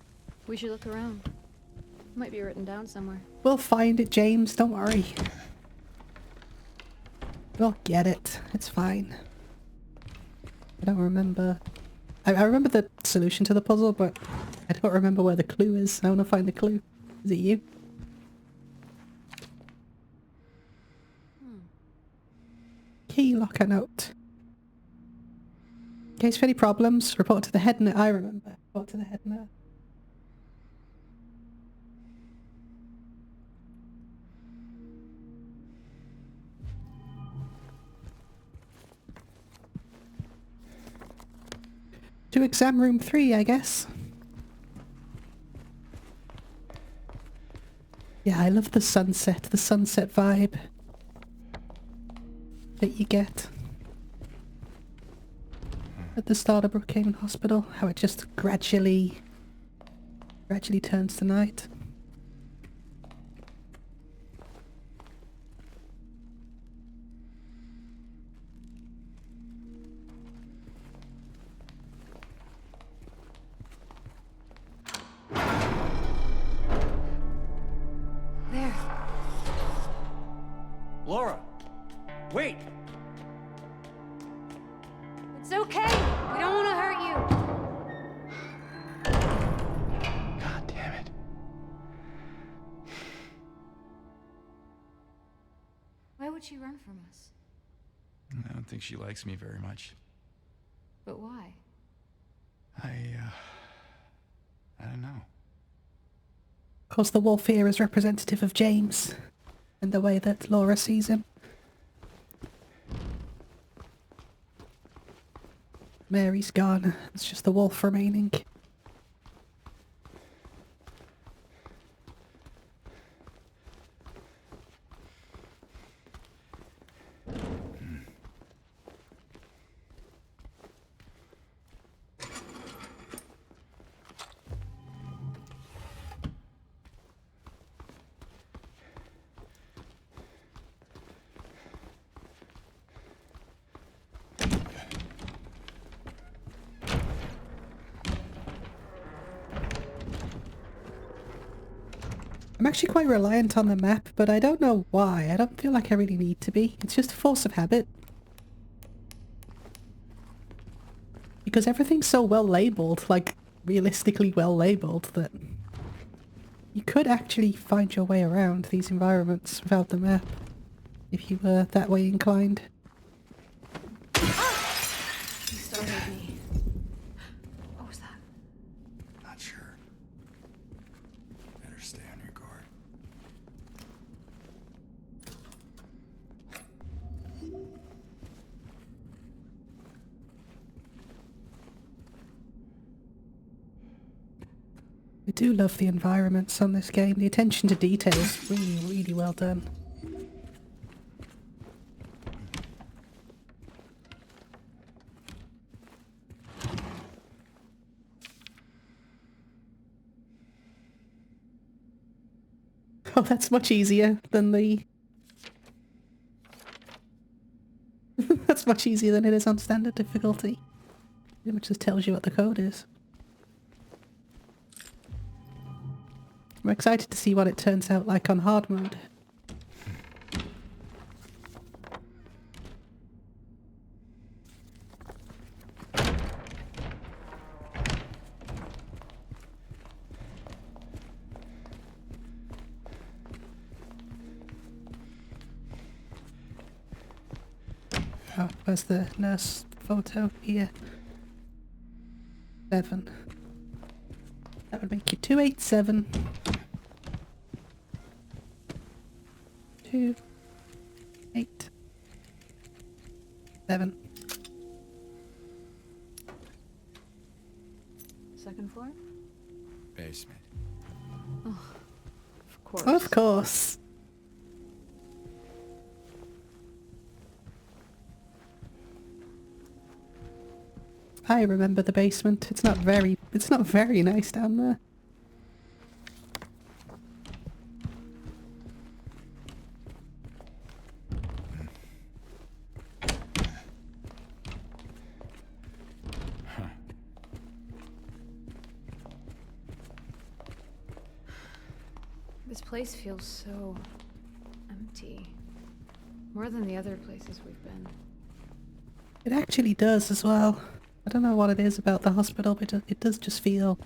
We should look around. Might be written down somewhere. We'll find it, James, don't worry. We'll get it. It's fine. I don't remember... I remember the solution to the puzzle, but I don't remember where the clue is. I want to find the clue. Is it you? Key locker note. In case of any problems, report to the head nurse. I remember. Report to the head nurse. To exam room 3, I guess. Yeah, I love the sunset vibe that you get at the start of Brookhaven Hospital, how it just gradually turns to night. There. Laura! Wait! It's okay. We don't want to hurt you. did she run from us? I don't think she likes me very much. But why? I don't know. Of course, the wolf here is representative of James and the way that Laura sees him. Mary's gone. It's just the wolf remaining. I'm actually quite reliant on the map, but I don't know why. I don't feel like I really need to be. It's just a force of habit. Because everything's so well labelled, like realistically well labelled, that you could actually find your way around these environments without the map, if you were that way inclined. You startled me. What was that? Not sure. Better stay on your guard. I do love the environments on this game. The attention to detail is really, really well done. Oh, that's much easier than the... That's much easier than it is on standard difficulty. It just tells you what the code is. I'm excited to see what it turns out like on hard mode. Oh, where's the nurse photo? Here. 7. That would make you 287. 2, 8, 7. Second floor? Basement. Oh, of course. Of course. I remember the basement. It's not very nice down there. This place feels so empty. More than the other places we've been. It actually does as well. I don't know what it is about the hospital, but it does just feel...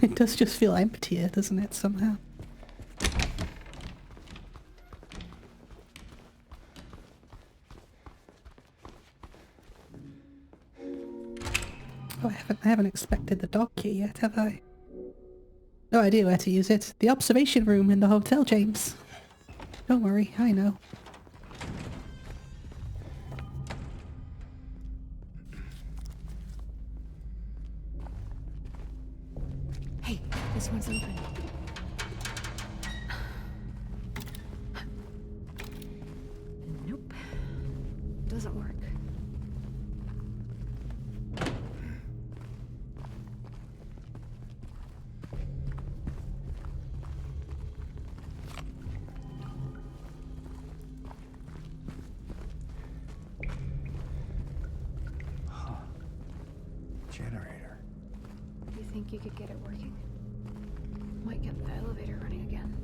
It does just feel emptier, doesn't it, somehow? Oh, I haven't expected the dog key yet, have I? No idea where to use it. The observation room in the hotel, James. Don't worry, I know. Hey, this one's open. Nope. Doesn't work. Generator. You think you could get it working? Might get the elevator running again.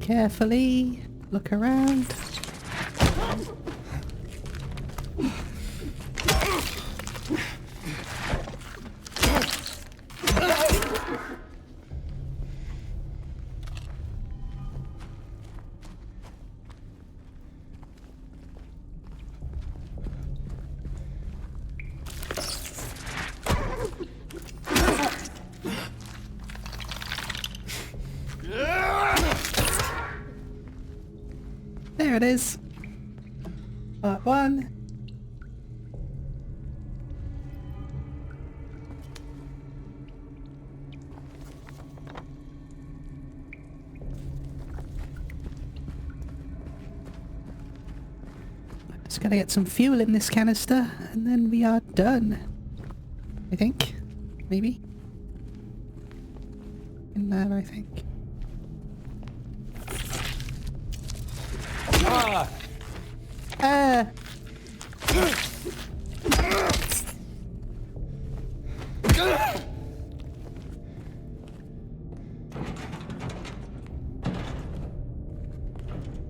Carefully. look around. There it is. Part 1. Just gotta get some fuel in this canister and then we are done. I think. Maybe. In there, I think.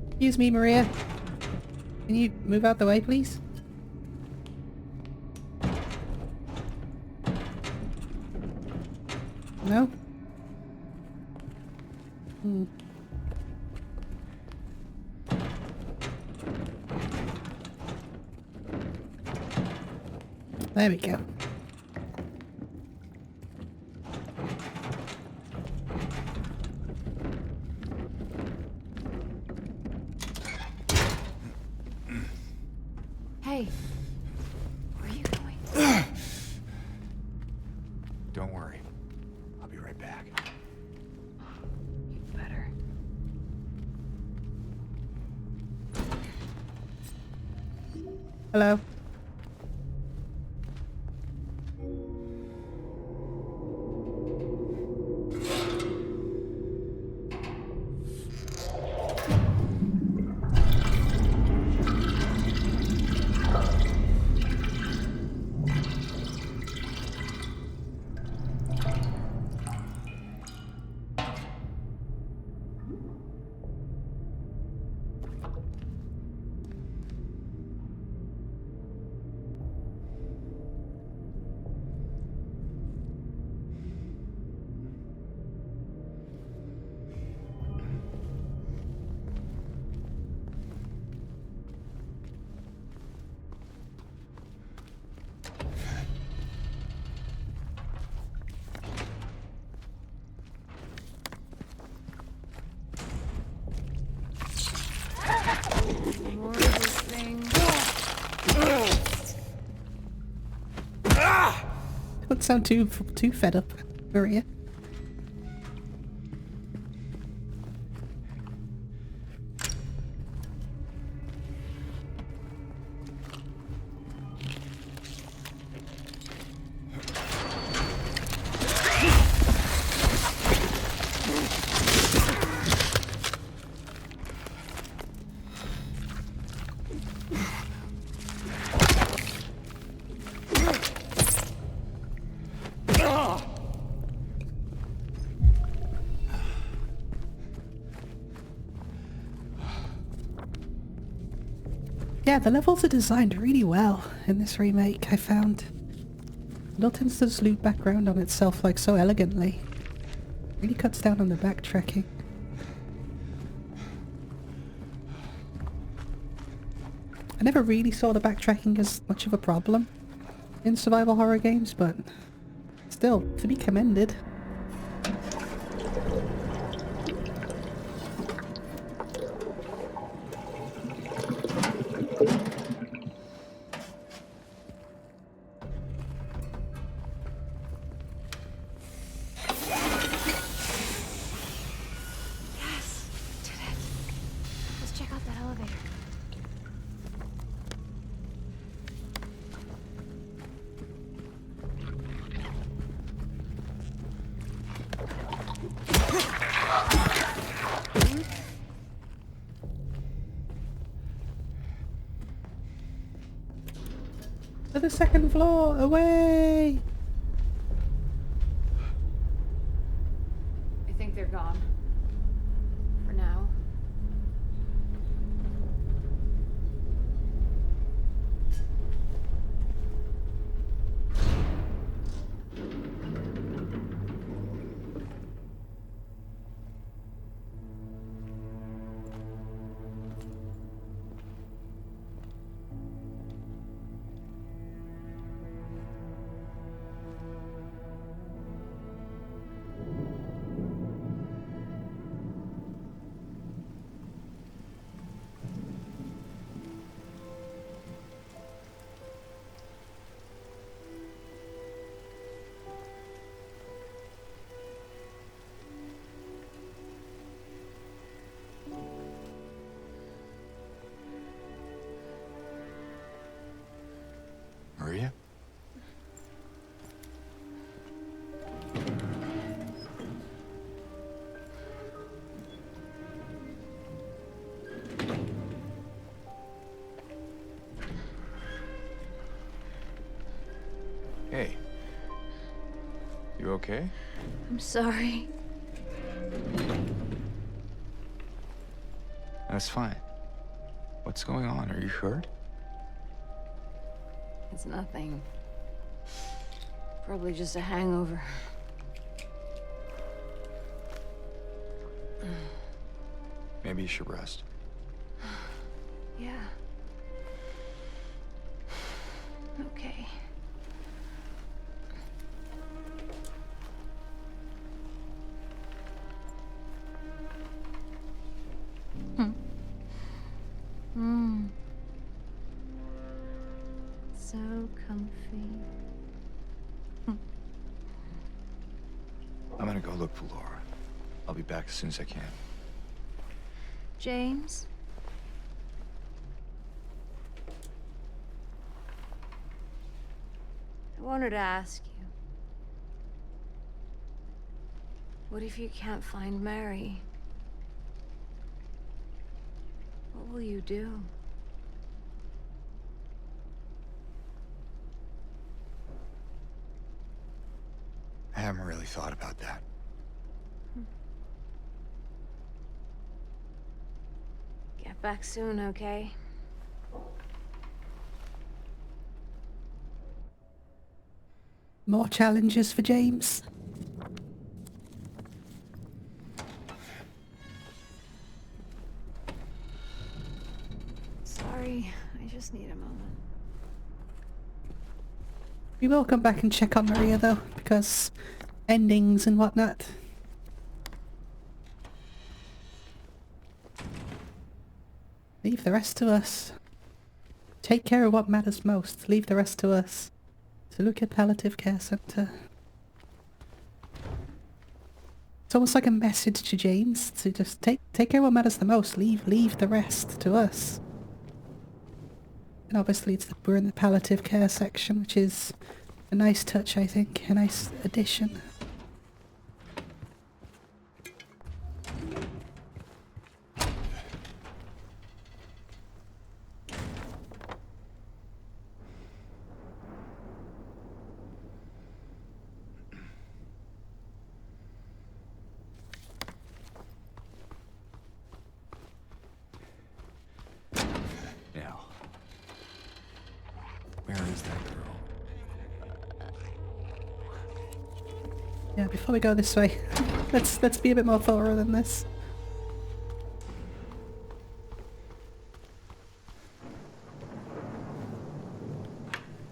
Excuse me, Maria. Can you move out the way, please? No? There we go. Hey, where are you going? Don't worry. I'll be right back. You better. Hello. More of this thing. Don't sound too fed up, Maria. Yeah, the levels are designed really well in this remake, I found. It all tends to just loop background on itself like so elegantly. Really cuts down on the backtracking. I never really saw the backtracking as much of a problem in survival horror games, but still, to be commended. To the second floor, away! I think they're gone. For now. okay? I'm sorry. That's fine. What's going on? Are you hurt? It's nothing. Probably just a hangover. Maybe you should rest. Yeah. Okay. So comfy. I'm gonna go look for Laura. I'll be back as soon as I can. James? I wanted to ask you. What if you can't find Mary? What will you do? I haven't really thought about that. Get back soon, okay? More challenges for James. Sorry, I just need a moment. We will come back and check on Maria though, because endings and whatnot. Leave the rest to us. Take care of what matters most. Leave the rest to us. To look at palliative care centre. It's almost like a message to James to just take care of what matters the most. Leave the rest to us. And obviously we're in the palliative care section, which is a nice touch, I think. A nice addition. Now, where is that girl? Yeah, before we go this way, let's be a bit more thorough than this.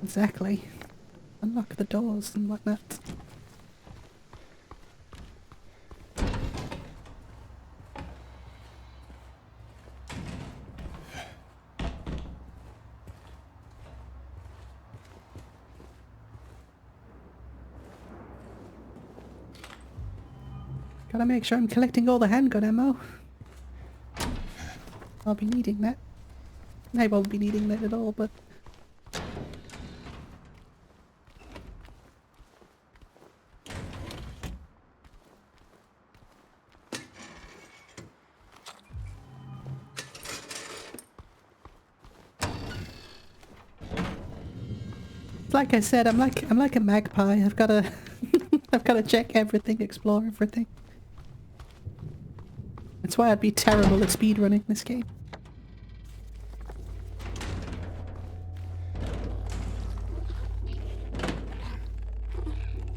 Exactly. Unlock the doors and whatnot. Gotta make sure I'm collecting all the handgun ammo. I'll be needing that. I won't be needing that at all, but... like I said, I'm like a magpie. I've gotta I've gotta check everything, explore everything. That's why I'd be terrible at speedrunning this game.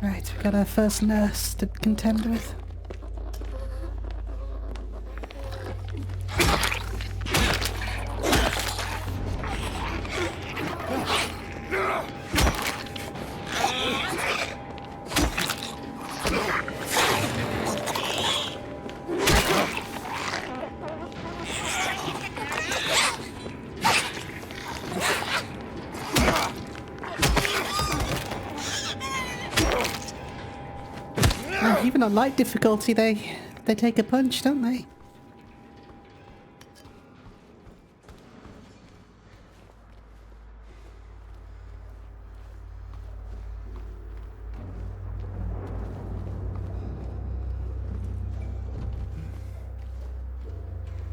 Right, we got our first nurse to contend with. Even on light difficulty, they take a punch, don't they?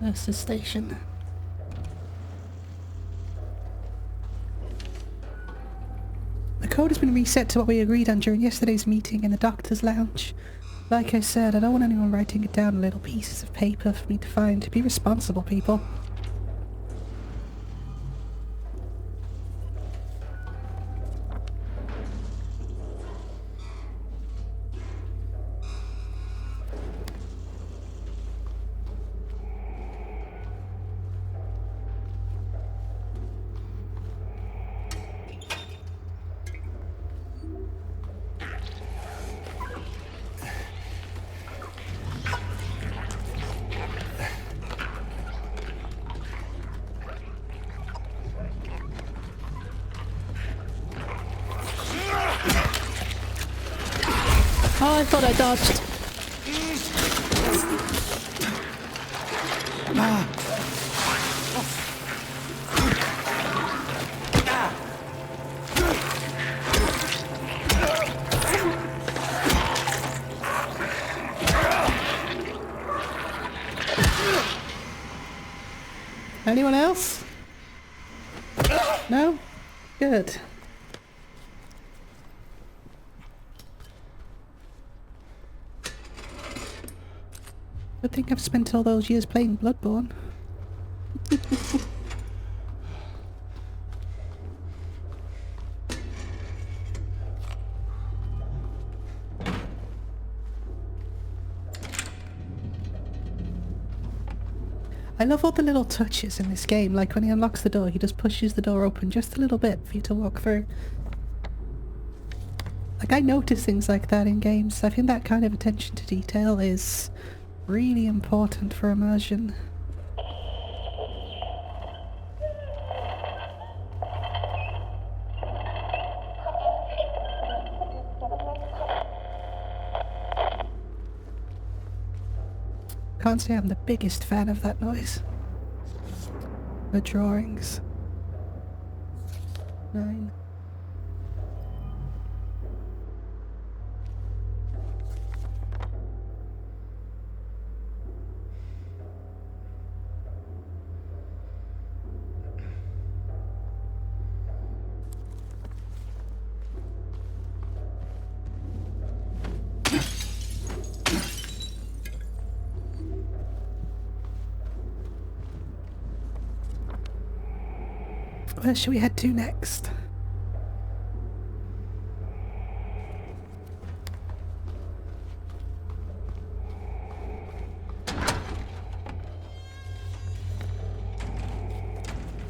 Nurse's station. The code has been reset to what we agreed on during yesterday's meeting in the doctor's lounge. Like I said, I don't want anyone writing it down on little pieces of paper for me to find. Be responsible, people. Oh, I thought I dodged. Anyone else? No? Good. I think I've spent all those years playing Bloodborne. I love all the little touches in this game, like when he unlocks the door, he just pushes the door open just a little bit for you to walk through. Like, I notice things like that in games. I think that kind of attention to detail is really important for immersion. Can't say I'm the biggest fan of that noise. The drawings. 9. Where should we head to next?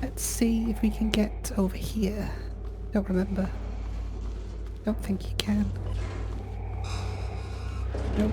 Let's see if we can get over here. Don't remember. Don't think you can. Nope.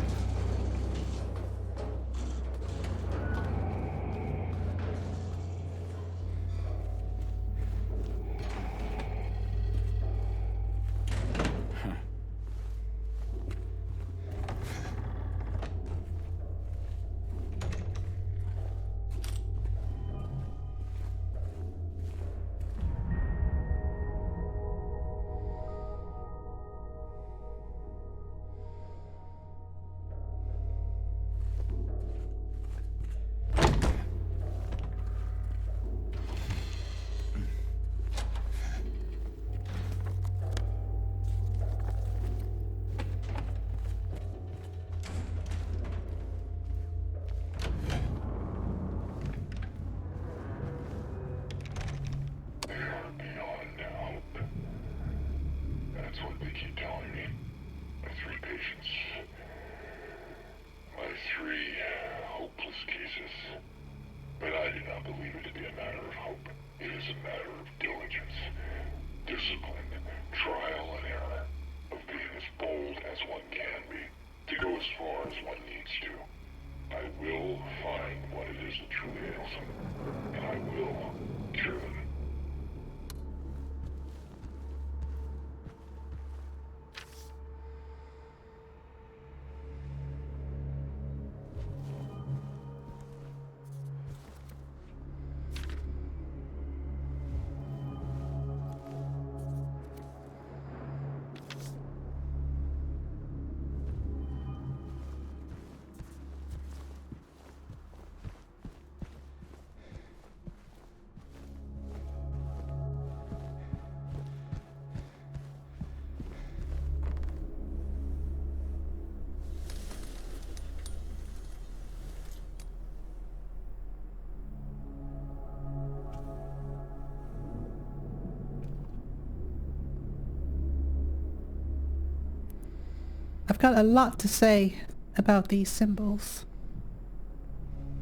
I've got a lot to say about these symbols.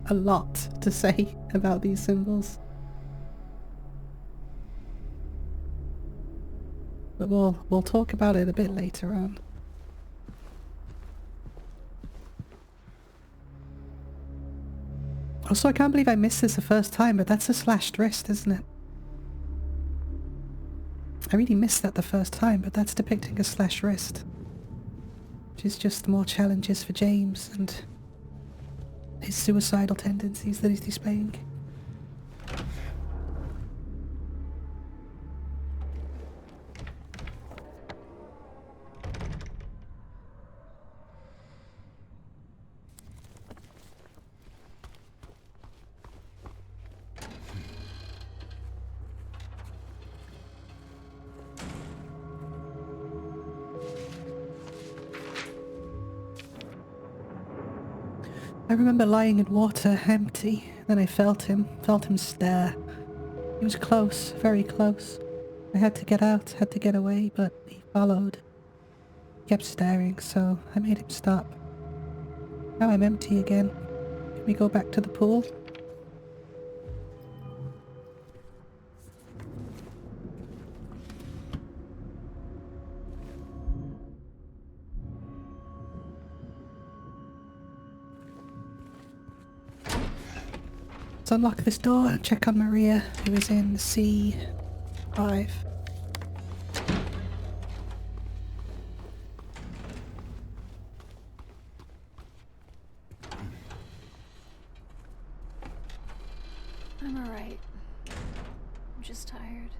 A lot to say about these symbols. But we'll talk about it a bit later on. Also, I can't believe I missed this the first time, but that's a slashed wrist, isn't it? I really missed that the first time, but that's depicting a slashed wrist. Which is just more challenges for James and his suicidal tendencies that he's displaying. I remember lying in water, empty. Then I felt him stare. He was close, very close. I had to get out, had to get away, but he followed. He kept staring, so I made him stop. Now I'm empty again. Can we go back to the pool? Let's unlock this door and check on Maria, who is in C5. I'm alright. I'm just tired.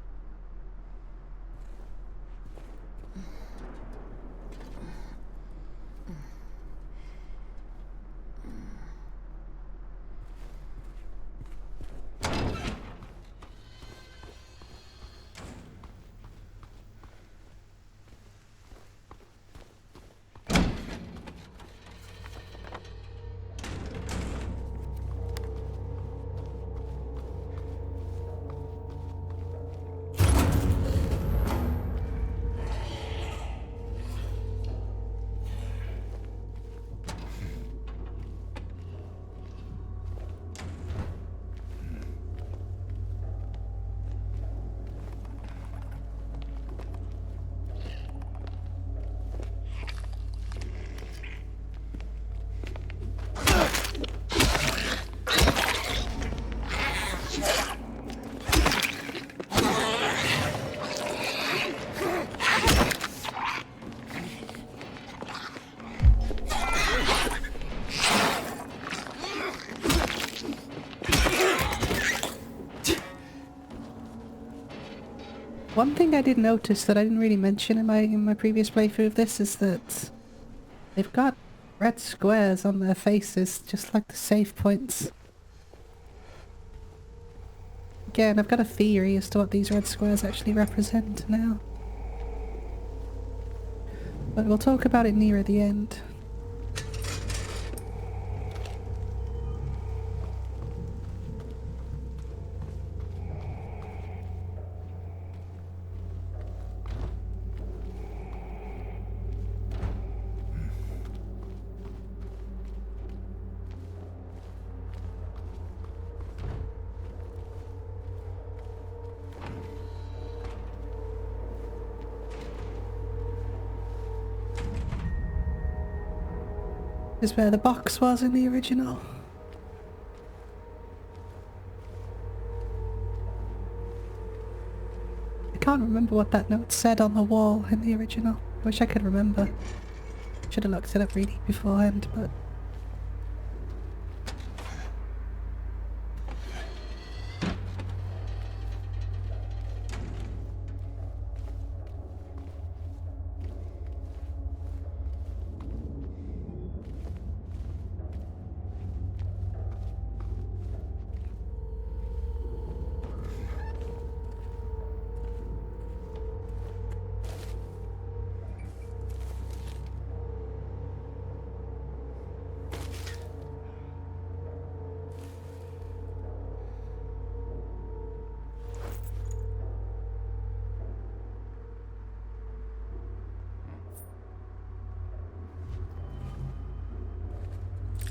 One thing I did notice that I didn't really mention in my previous playthrough of this is that they've got red squares on their faces, just like the save points. Again, I've got a theory as to what these red squares actually represent now. But we'll talk about it nearer the end. Is where the box was in the original. I can't remember what that note said on the wall in the original. I wish I could remember. Should have looked it up really beforehand, but...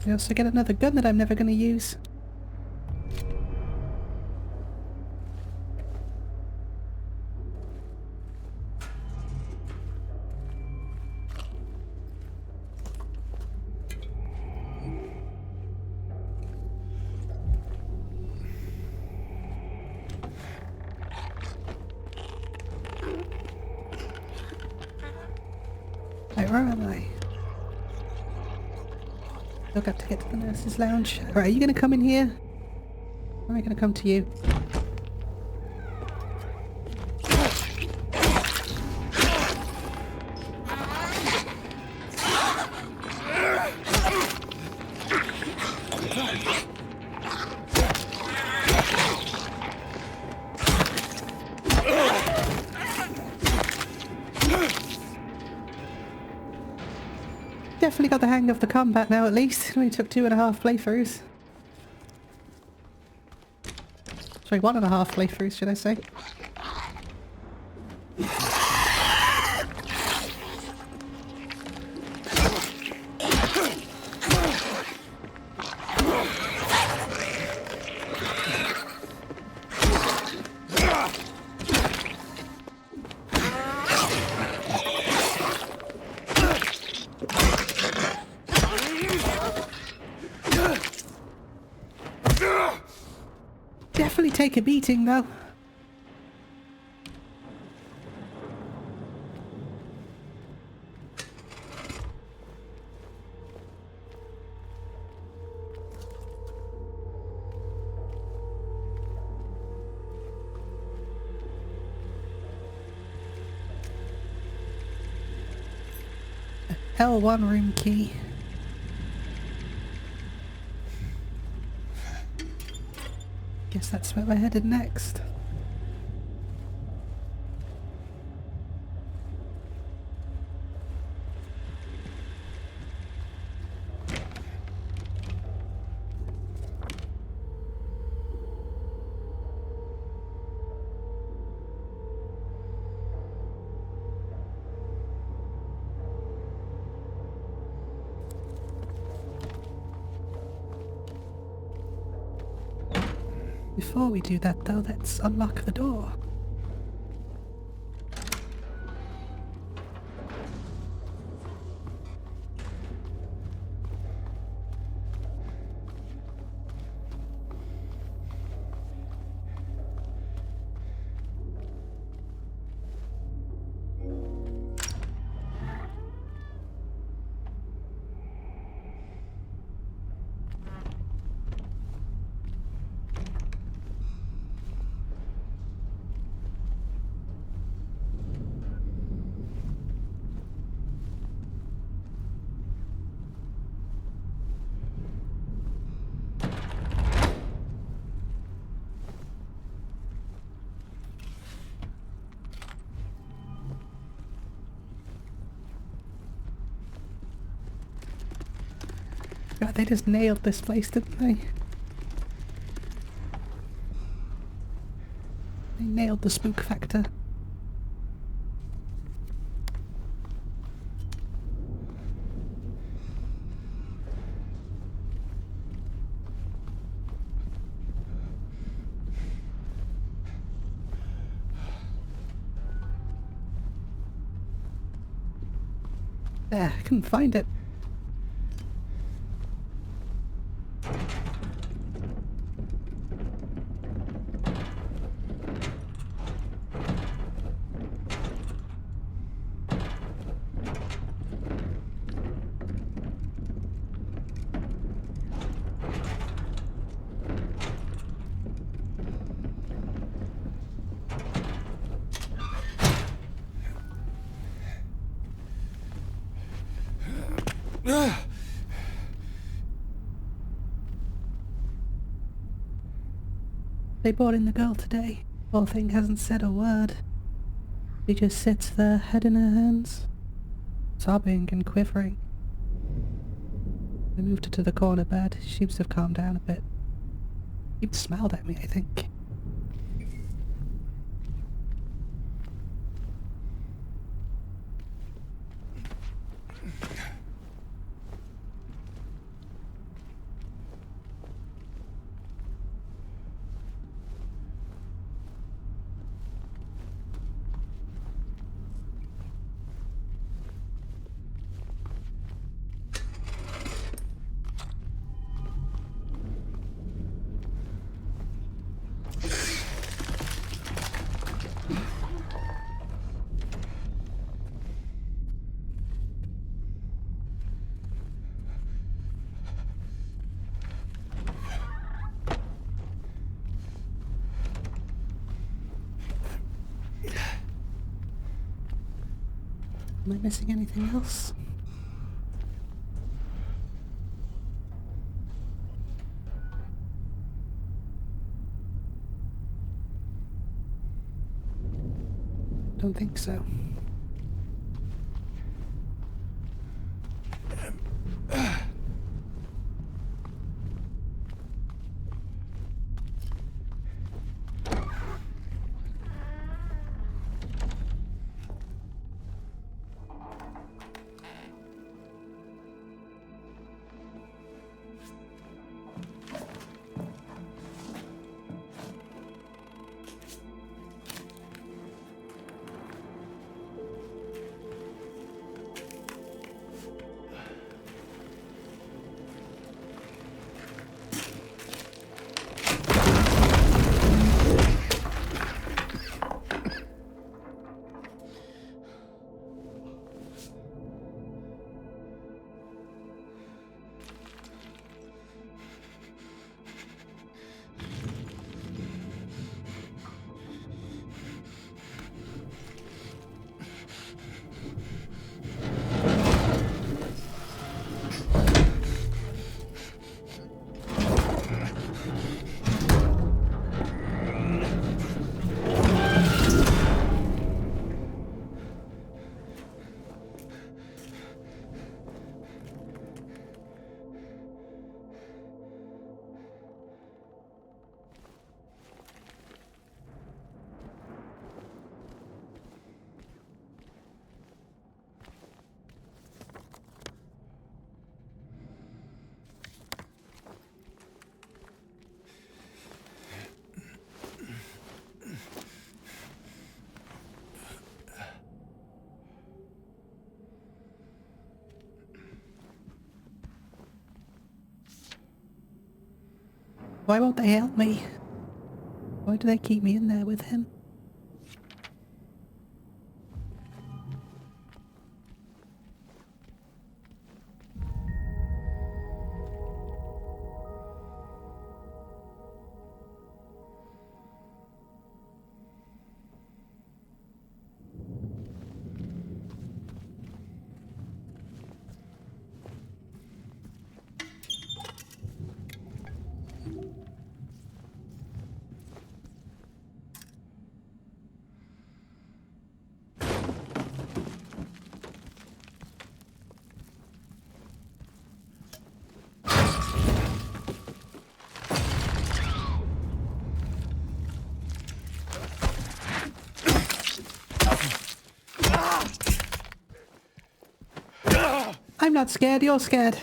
I also get another gun that I'm never going to use. Right, where am I? Still got to get to the nurse's lounge. Alright, are you going to come in here? Or am I going to come to you? Definitely got the hang of the combat now, at least. It only took 2.5 playthroughs. Sorry, 1.5 playthroughs, should I say. Definitely take a beating, though. L1 room key. Guess that's where we're headed next. Before we do that though, let's unlock the door. God, they just nailed this place, didn't they? They nailed the spook factor. There, I couldn't find it. They brought in the girl today. Poor thing hasn't said a word. She just sits there, head in her hands, sobbing and quivering. I moved her to the corner bed. She seems to have calmed down a bit. She even smiled at me, I think. Am I missing anything else? Don't think so. Why won't they help me? Why do they keep me in there with him? I'm not scared, you're scared.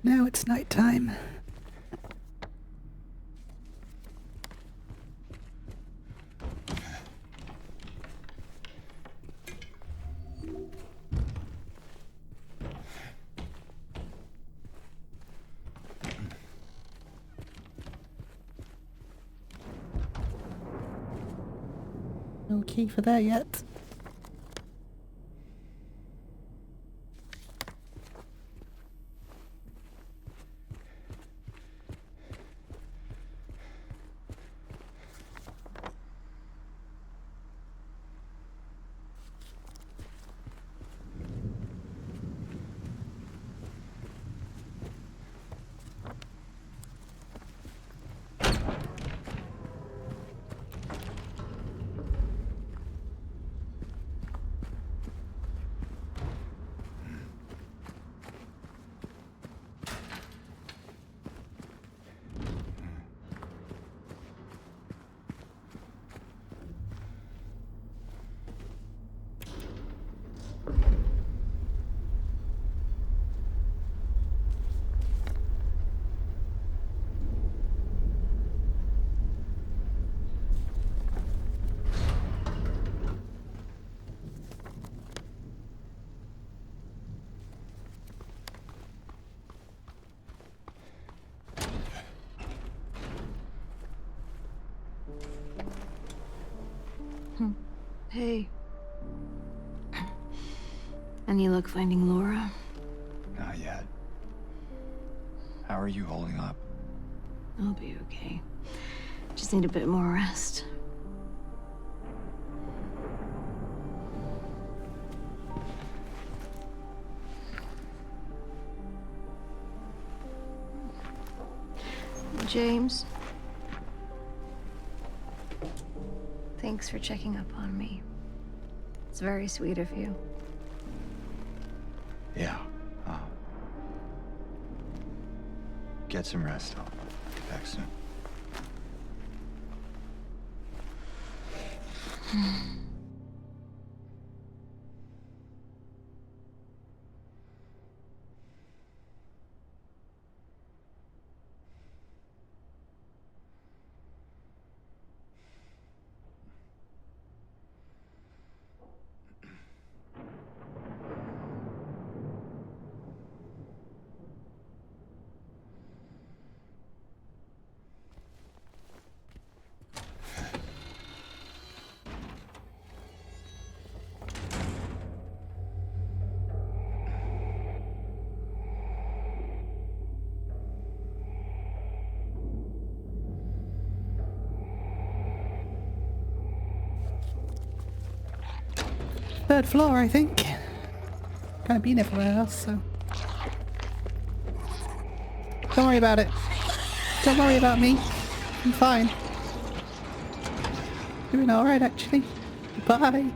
Now it's night time. No key for that yet. Hey. Any luck finding Laura? Not yet. How are you holding up? I'll be okay. Just need a bit more rest. James. Thanks for checking up on me. It's very sweet of you. Yeah. Get some rest. I'll get back soon. Third floor, I think. Kind of been everywhere else, so. Don't worry about it. Don't worry about me. I'm fine. Doing alright, actually. Bye.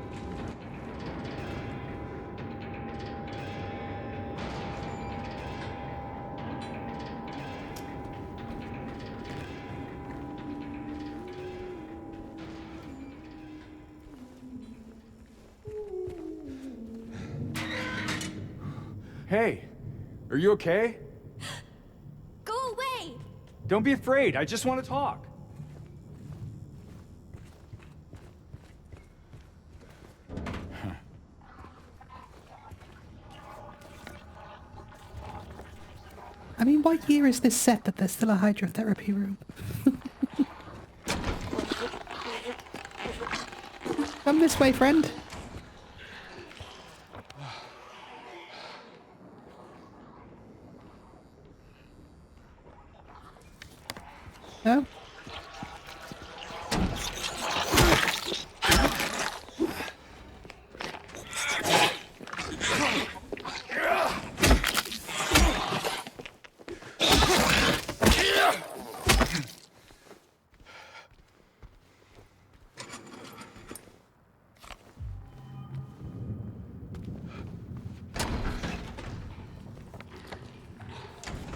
Hey, are you okay? Go away! Don't be afraid. I just want to talk. I mean, what year is this set that there's still a hydrotherapy room? Come this way, friend. No?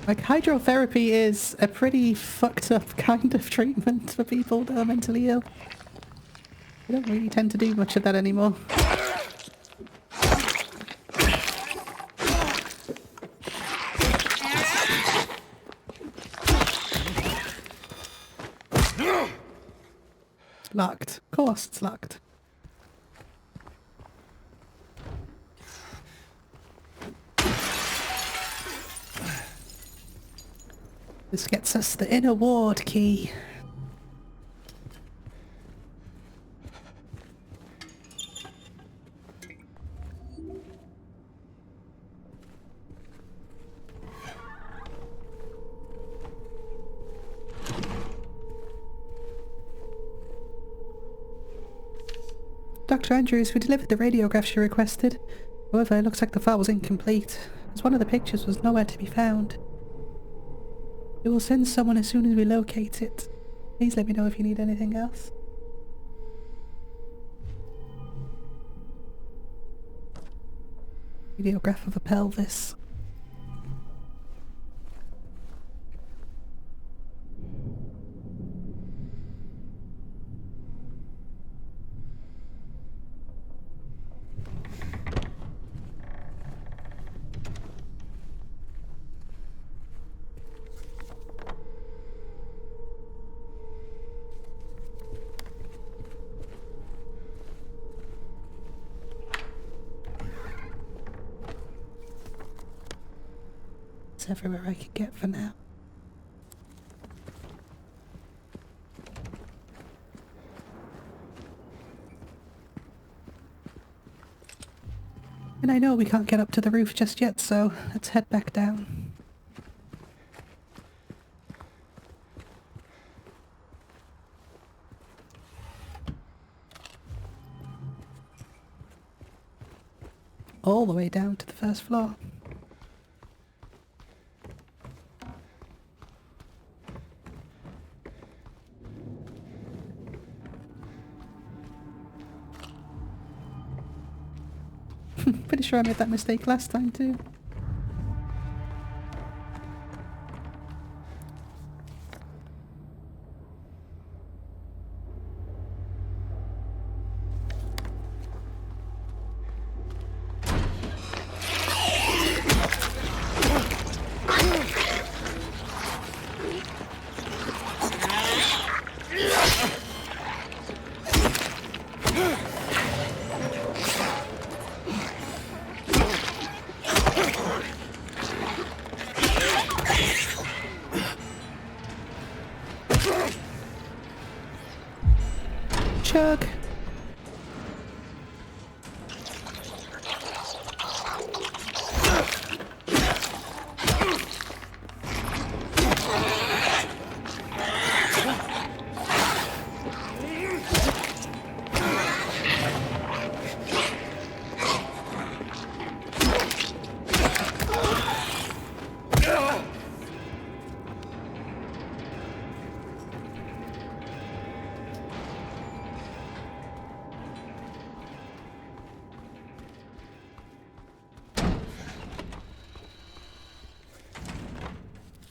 Like, hydrotherapy is a pretty fucked up kind of treatment for people that are mentally ill. We don't really tend to do much of that anymore. Locked. Of course it's locked. This gets us the inner ward key. Dr. Andrews, we delivered the radiographs you requested. However, it looks like the file was incomplete, as one of the pictures was nowhere to be found. We will send someone as soon as we locate it. Please let me know if you need anything else. Radiograph of a pelvis. Everywhere I could get for now. And I know we can't get up to the roof just yet, so let's head back down. All the way down to the first floor. Pretty sure I made that mistake last time too. Chug.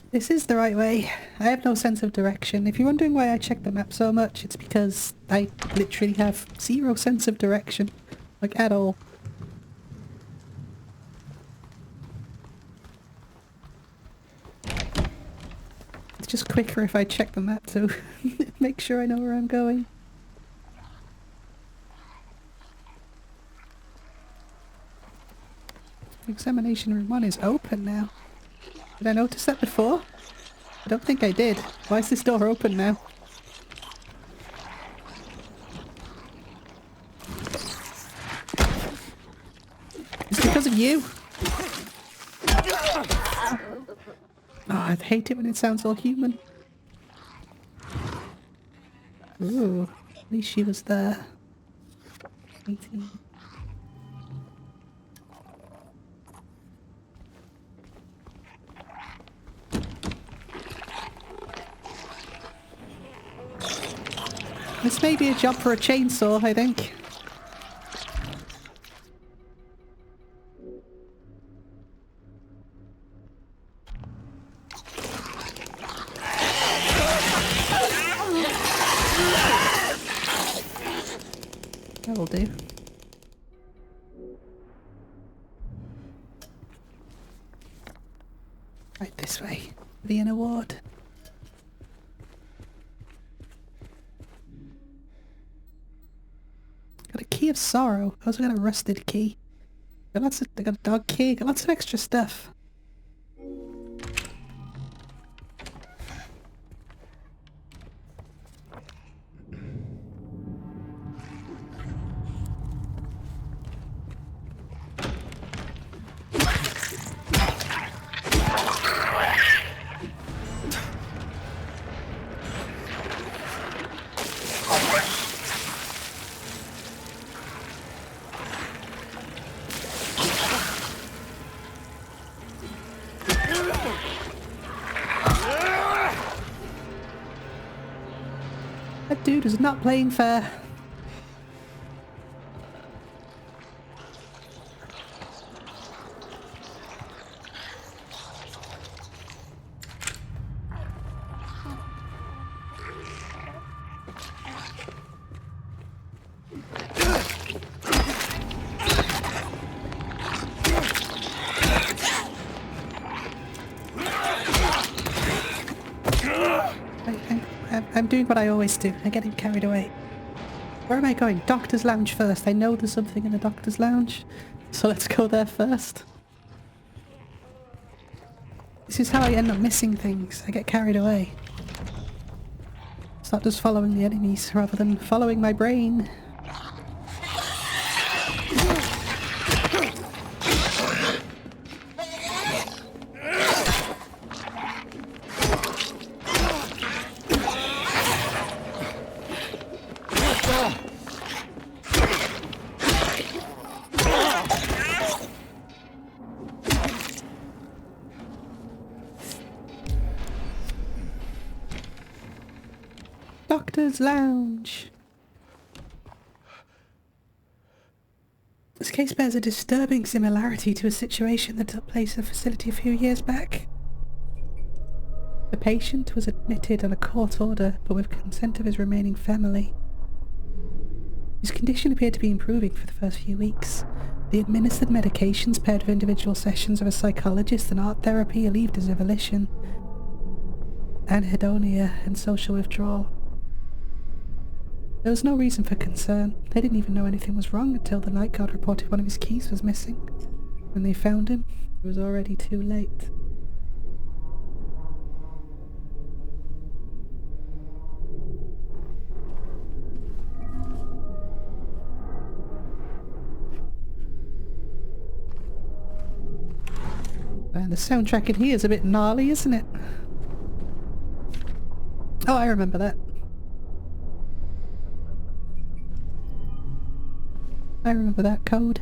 This is the right way. I have no sense of direction. If you're wondering why I check the map so much, it's because I literally have zero sense of direction. Like, at all. It's just quicker if I check the map to make sure I know where I'm going. Examination room 1 is open now. Did I notice that before? I don't think I did. Why is this door open now? It's because of you! Oh, I hate it when it sounds all human. Ooh, at least she was there. 18. This may be a job for a chainsaw, I think. That'll do. Right, this way. The inner ward. Got a key of sorrow. I also got a rusted key. I got a dog key. Got lots of extra stuff. That dude is not playing fair. I'm doing what I always do. I'm getting carried away. Where am I going? Doctor's Lounge first. I know there's something in the Doctor's Lounge. So let's go there first. This is how I end up missing things. I get carried away. Start just following the enemies rather than following my brain. Doctor's Lounge. This case bears a disturbing similarity to a situation that took place at a facility a few years back. The patient was admitted on a court order, but with consent of his remaining family. His condition appeared to be improving for the first few weeks. The administered medications paired with individual sessions of a psychologist and art therapy relieved his volition, anhedonia, and social withdrawal. There was no reason for concern. They didn't even know anything was wrong until the night guard reported one of his keys was missing. When they found him, it was already too late. And the soundtrack in here is a bit gnarly, isn't it? Oh, I remember that. I remember that code.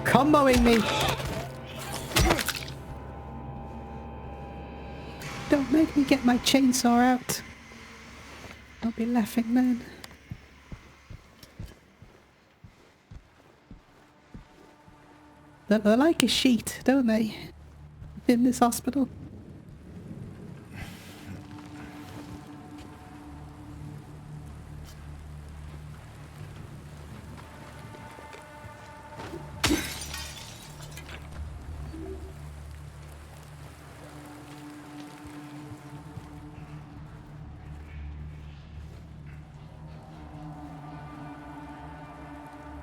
Comboing me! Don't make me get my chainsaw out. I'll be laughing then. They're like a sheet, don't they? In this hospital.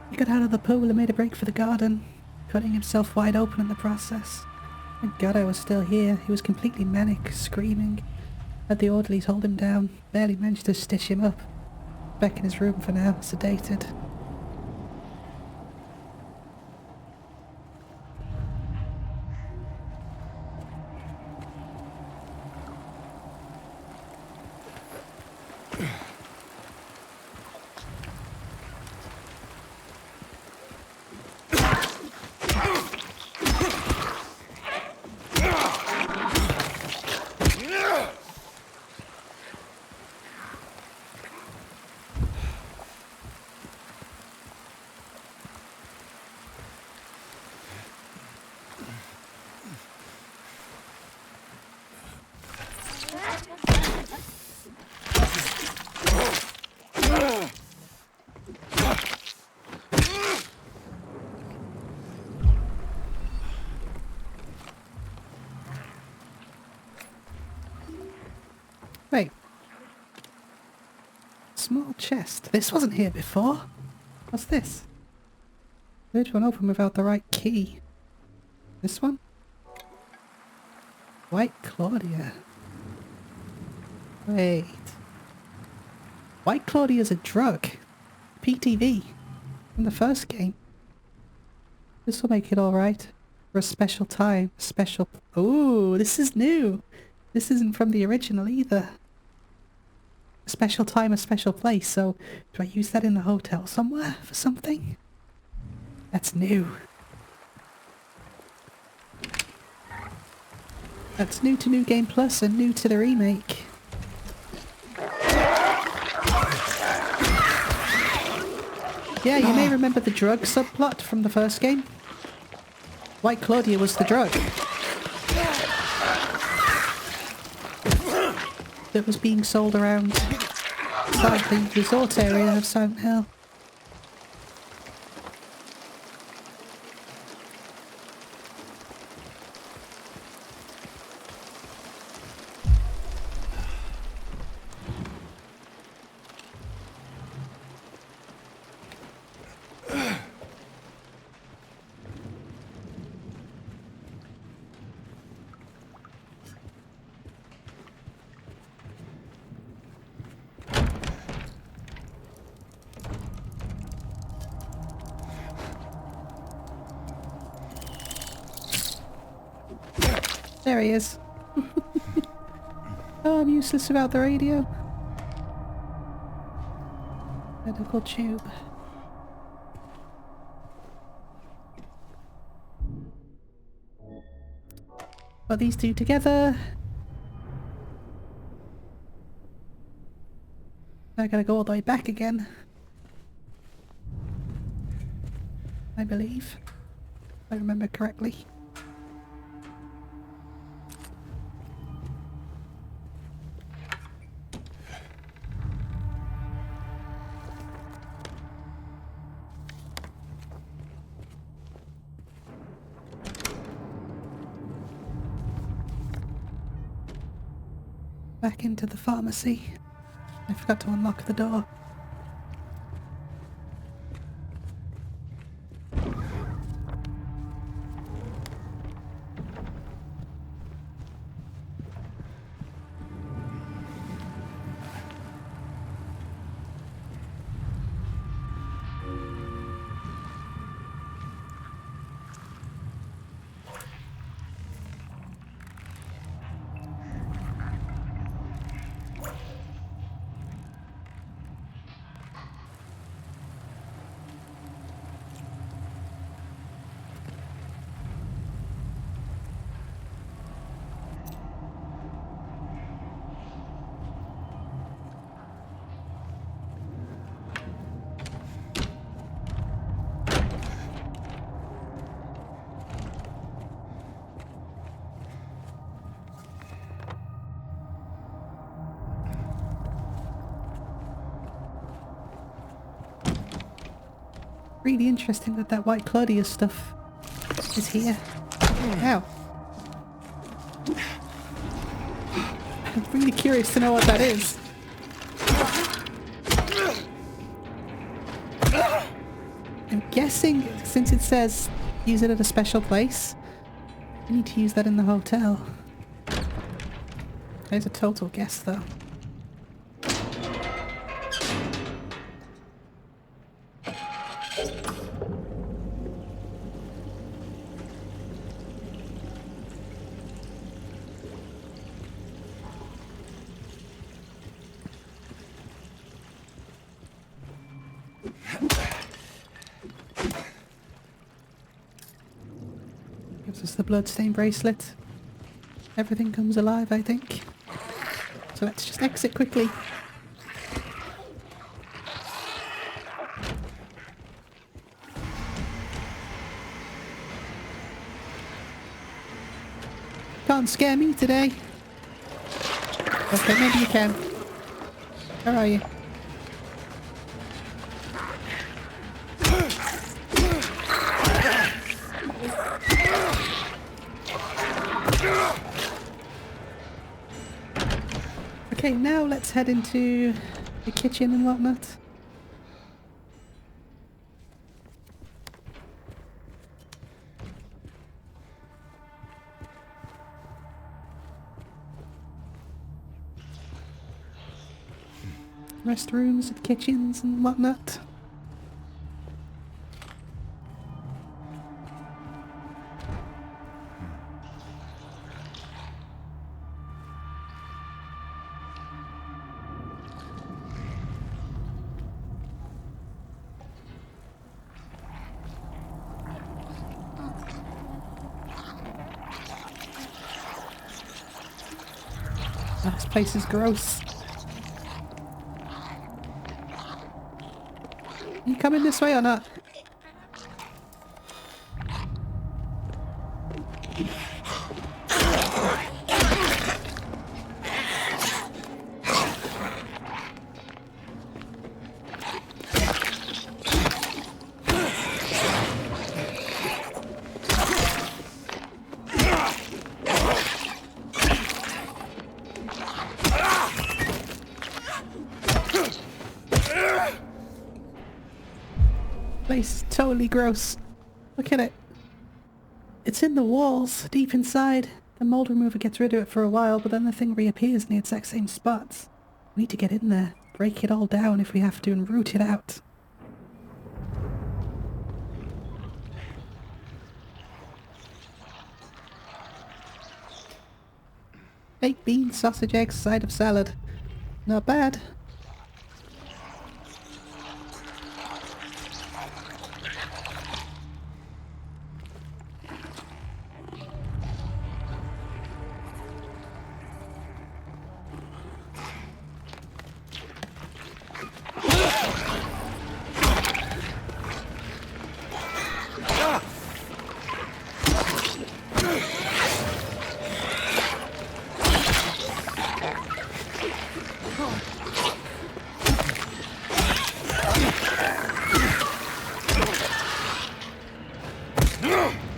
He got out of the pool and made a break for the garden, cutting himself wide open in the process. Thank God I was still here. He was completely manic, screaming. Had the orderlies hold him down, barely managed to stitch him up. Back in his room for now, sedated. Wait. Small chest. This wasn't here before. What's this? Which one open without the right key? This one? White Claudia. Wait. White Claudia's a drug. PTV. From the first game. This will make it alright. For a special time. Special... Ooh, this is new. This isn't from the original either. A special time, a special place, so do I use that in the hotel somewhere for something? That's new. That's new to New Game Plus and new to the remake. Yeah, you may remember the drug subplot from the first game. White Claudia was the drug that was being sold around inside the resort area of Silent Hill. There he is. Oh, I'm useless without the radio. Medical tube. Put these two together. I gotta go all the way back again. I believe. If I remember correctly. Back into the pharmacy. I forgot to unlock the door. Really interesting that White Claudia stuff is here. Ow. I'm really curious to know what that is. I'm guessing, since it says use it at a special place, I need to use that in the hotel. There's a total guess though. Gives us the bloodstained bracelet. Everything comes alive, I think. So let's just exit quickly. Can't scare me today. Okay, maybe you can. Where are you? Okay, now let's head into the kitchen and whatnot. Restrooms and kitchens and whatnot. Oh, this place is gross. You coming this way or not? Place is totally gross. Look at it. It's in the walls, deep inside. The mold remover gets rid of it for a while, but then the thing reappears in the exact same spots. We need to get in there, break it all down if we have to, and root it out. Baked beans, sausage, eggs, side of salad. Not bad.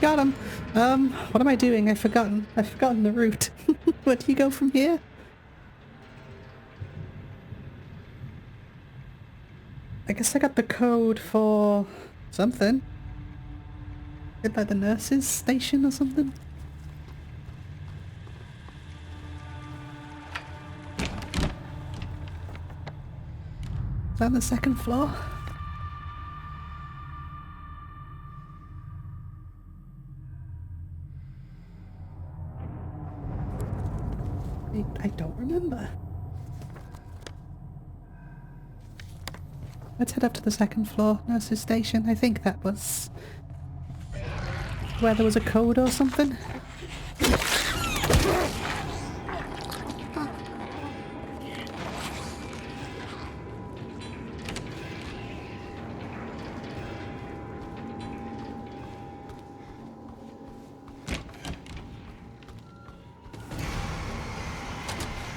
Got him. What am I doing? I've forgotten the route. Where do you go from here? I guess I got the code for something. Is it like the nurse's station or something? Is that on the second floor? I don't remember. Let's head up to the second floor, nurse's station. I think that was where there was a code or something.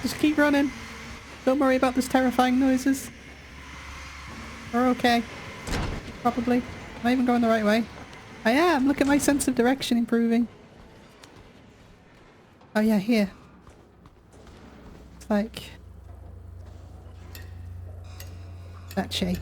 Just keep running. Don't worry about those terrifying noises. We're okay. Probably. Am I even going the right way? I am! Look at my sense of direction improving. Oh yeah, here. It's like... that shape.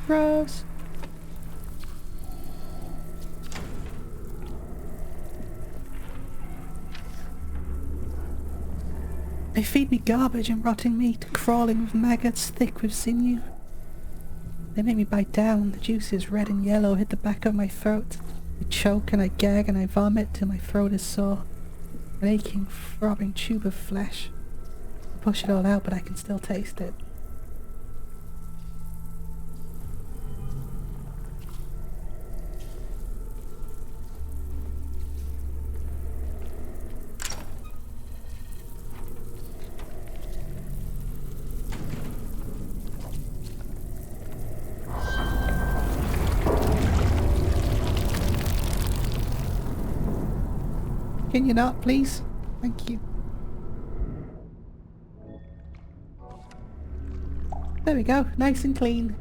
Gross. They feed me garbage and rotting meat, crawling with maggots, thick with sinew. They make me bite down. The juices, red and yellow, hit the back of my throat. I choke and I gag and I vomit till my throat is sore. An aching, throbbing tube of flesh. I push it all out, but I can still taste it. Can you not, please? Thank you. There we go, nice and clean.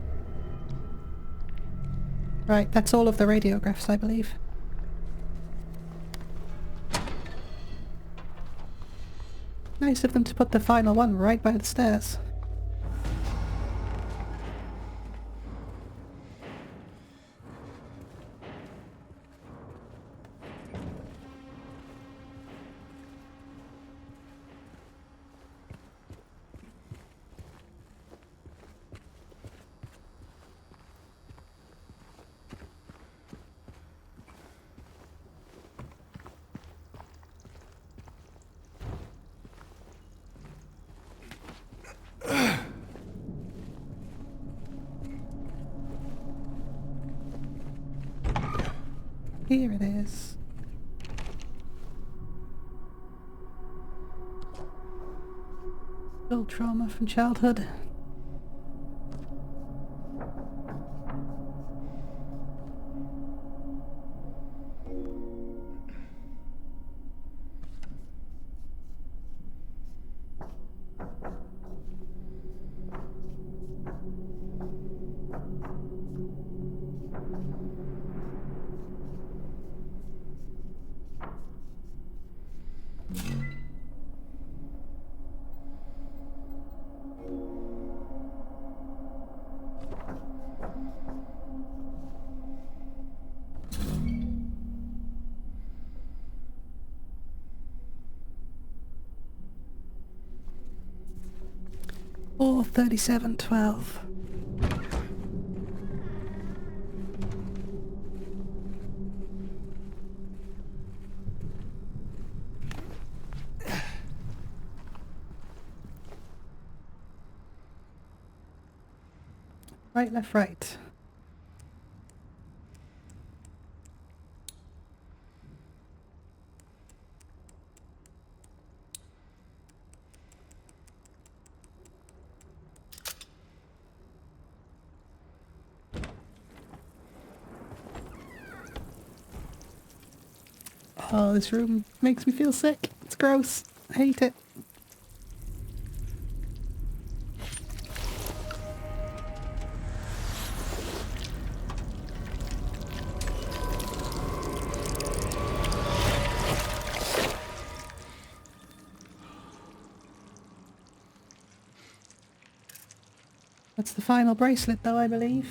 Right, that's all of the radiographs, I believe. Nice of them to put the final one right by the stairs. Here it is. Old trauma from childhood. Or 3712. Right, left, right. Oh, this room makes me feel sick. It's gross. I hate it. That's the final bracelet though, I believe.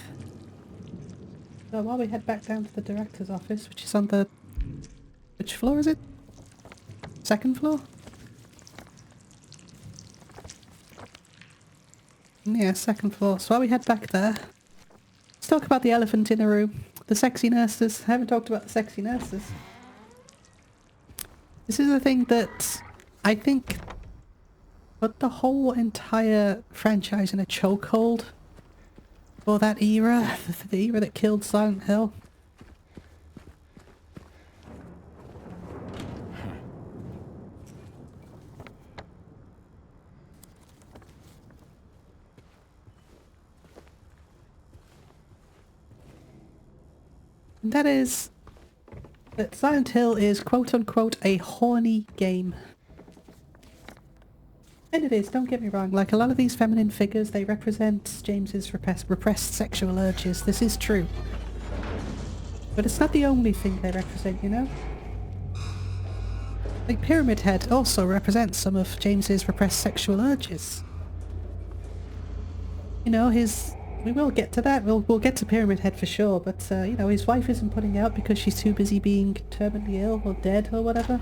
So while we head back down to the director's office, which is on the... which floor is it? Second floor? Yeah, second floor. So while we head back there, let's talk about the elephant in the room. The sexy nurses. I haven't talked about the sexy nurses. This is the thing that I think put the whole entire franchise in a chokehold for that era. The era that killed Silent Hill. And that is that Silent Hill is quote-unquote a horny game. And it is, don't get me wrong, like a lot of these feminine figures, they represent James's repressed sexual urges. This is true. But it's not the only thing they represent, you know? Like Pyramid Head also represents some of James's repressed sexual urges. You know, his... we will get to that, we'll get to Pyramid Head for sure, but, you know, his wife isn't putting out because she's too busy being terminally ill or dead or whatever.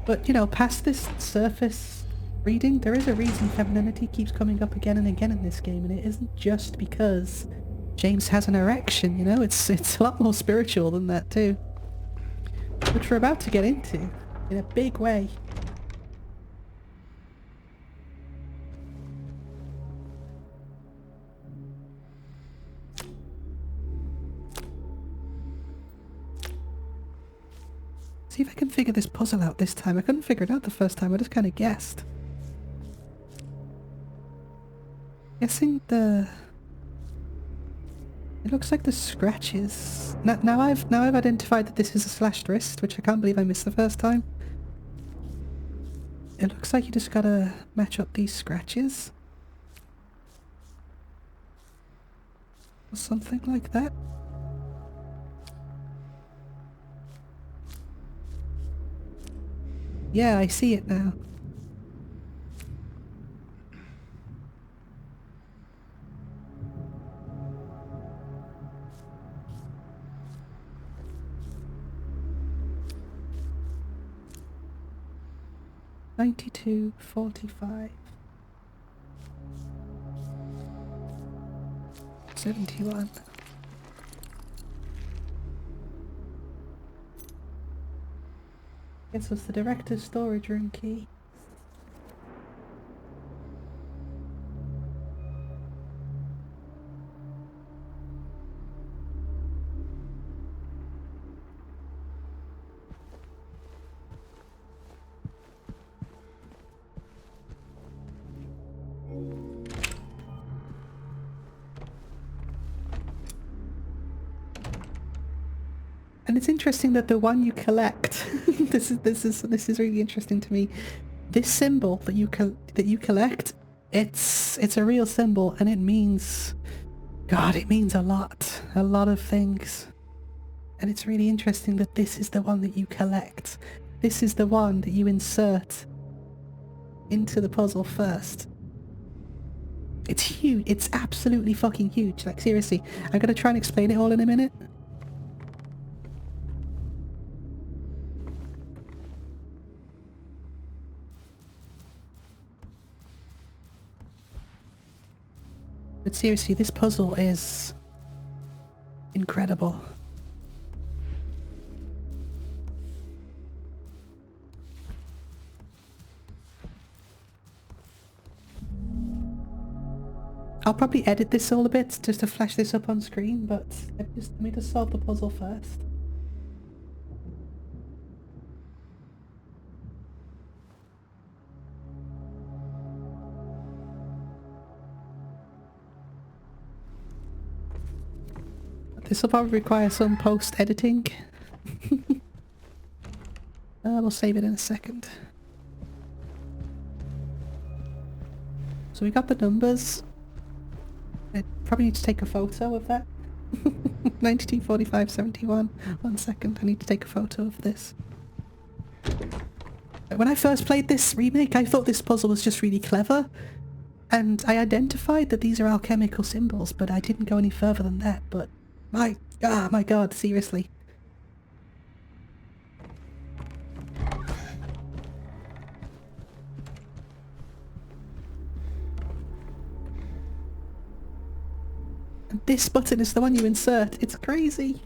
But, you know, past this surface reading, there is a reason femininity keeps coming up again and again in this game, and it isn't just because James has an erection, you know? It's a lot more spiritual than that too. Which we're about to get into, in a big way. See if I can figure this puzzle out this time. I couldn't figure it out the first time, I just kind of guessed. Guessing the... it looks like the scratches. Now I've identified that this is a slashed wrist, which I can't believe I missed the first time. It looks like you just gotta match up these scratches. Or something like that. Yeah, I see it now. $92.45. 71. Guess what's the director's storage room key? And it's interesting that the one you collect, this is really interesting to me. This symbol that you collect, it's a real symbol, and it means, God, it means a lot of things. And it's really interesting that this is the one that you collect. This is the one that you insert into the puzzle first. It's huge. It's absolutely fucking huge. Like, seriously, I'm gonna try and explain it all in a minute. But seriously, this puzzle is incredible. I'll probably edit this all a bit just to flash this up on screen, but let me just solve the puzzle first. This will probably require some post-editing. We'll save it in a second. So we got the numbers. I probably need to take a photo of that. 92, 45, 71. 1 second, I need to take a photo of this. When I first played this remake, I thought this puzzle was just really clever. And I identified that these are alchemical symbols, but I didn't go any further than that. But my god, seriously. And this button is the one you insert. It's crazy.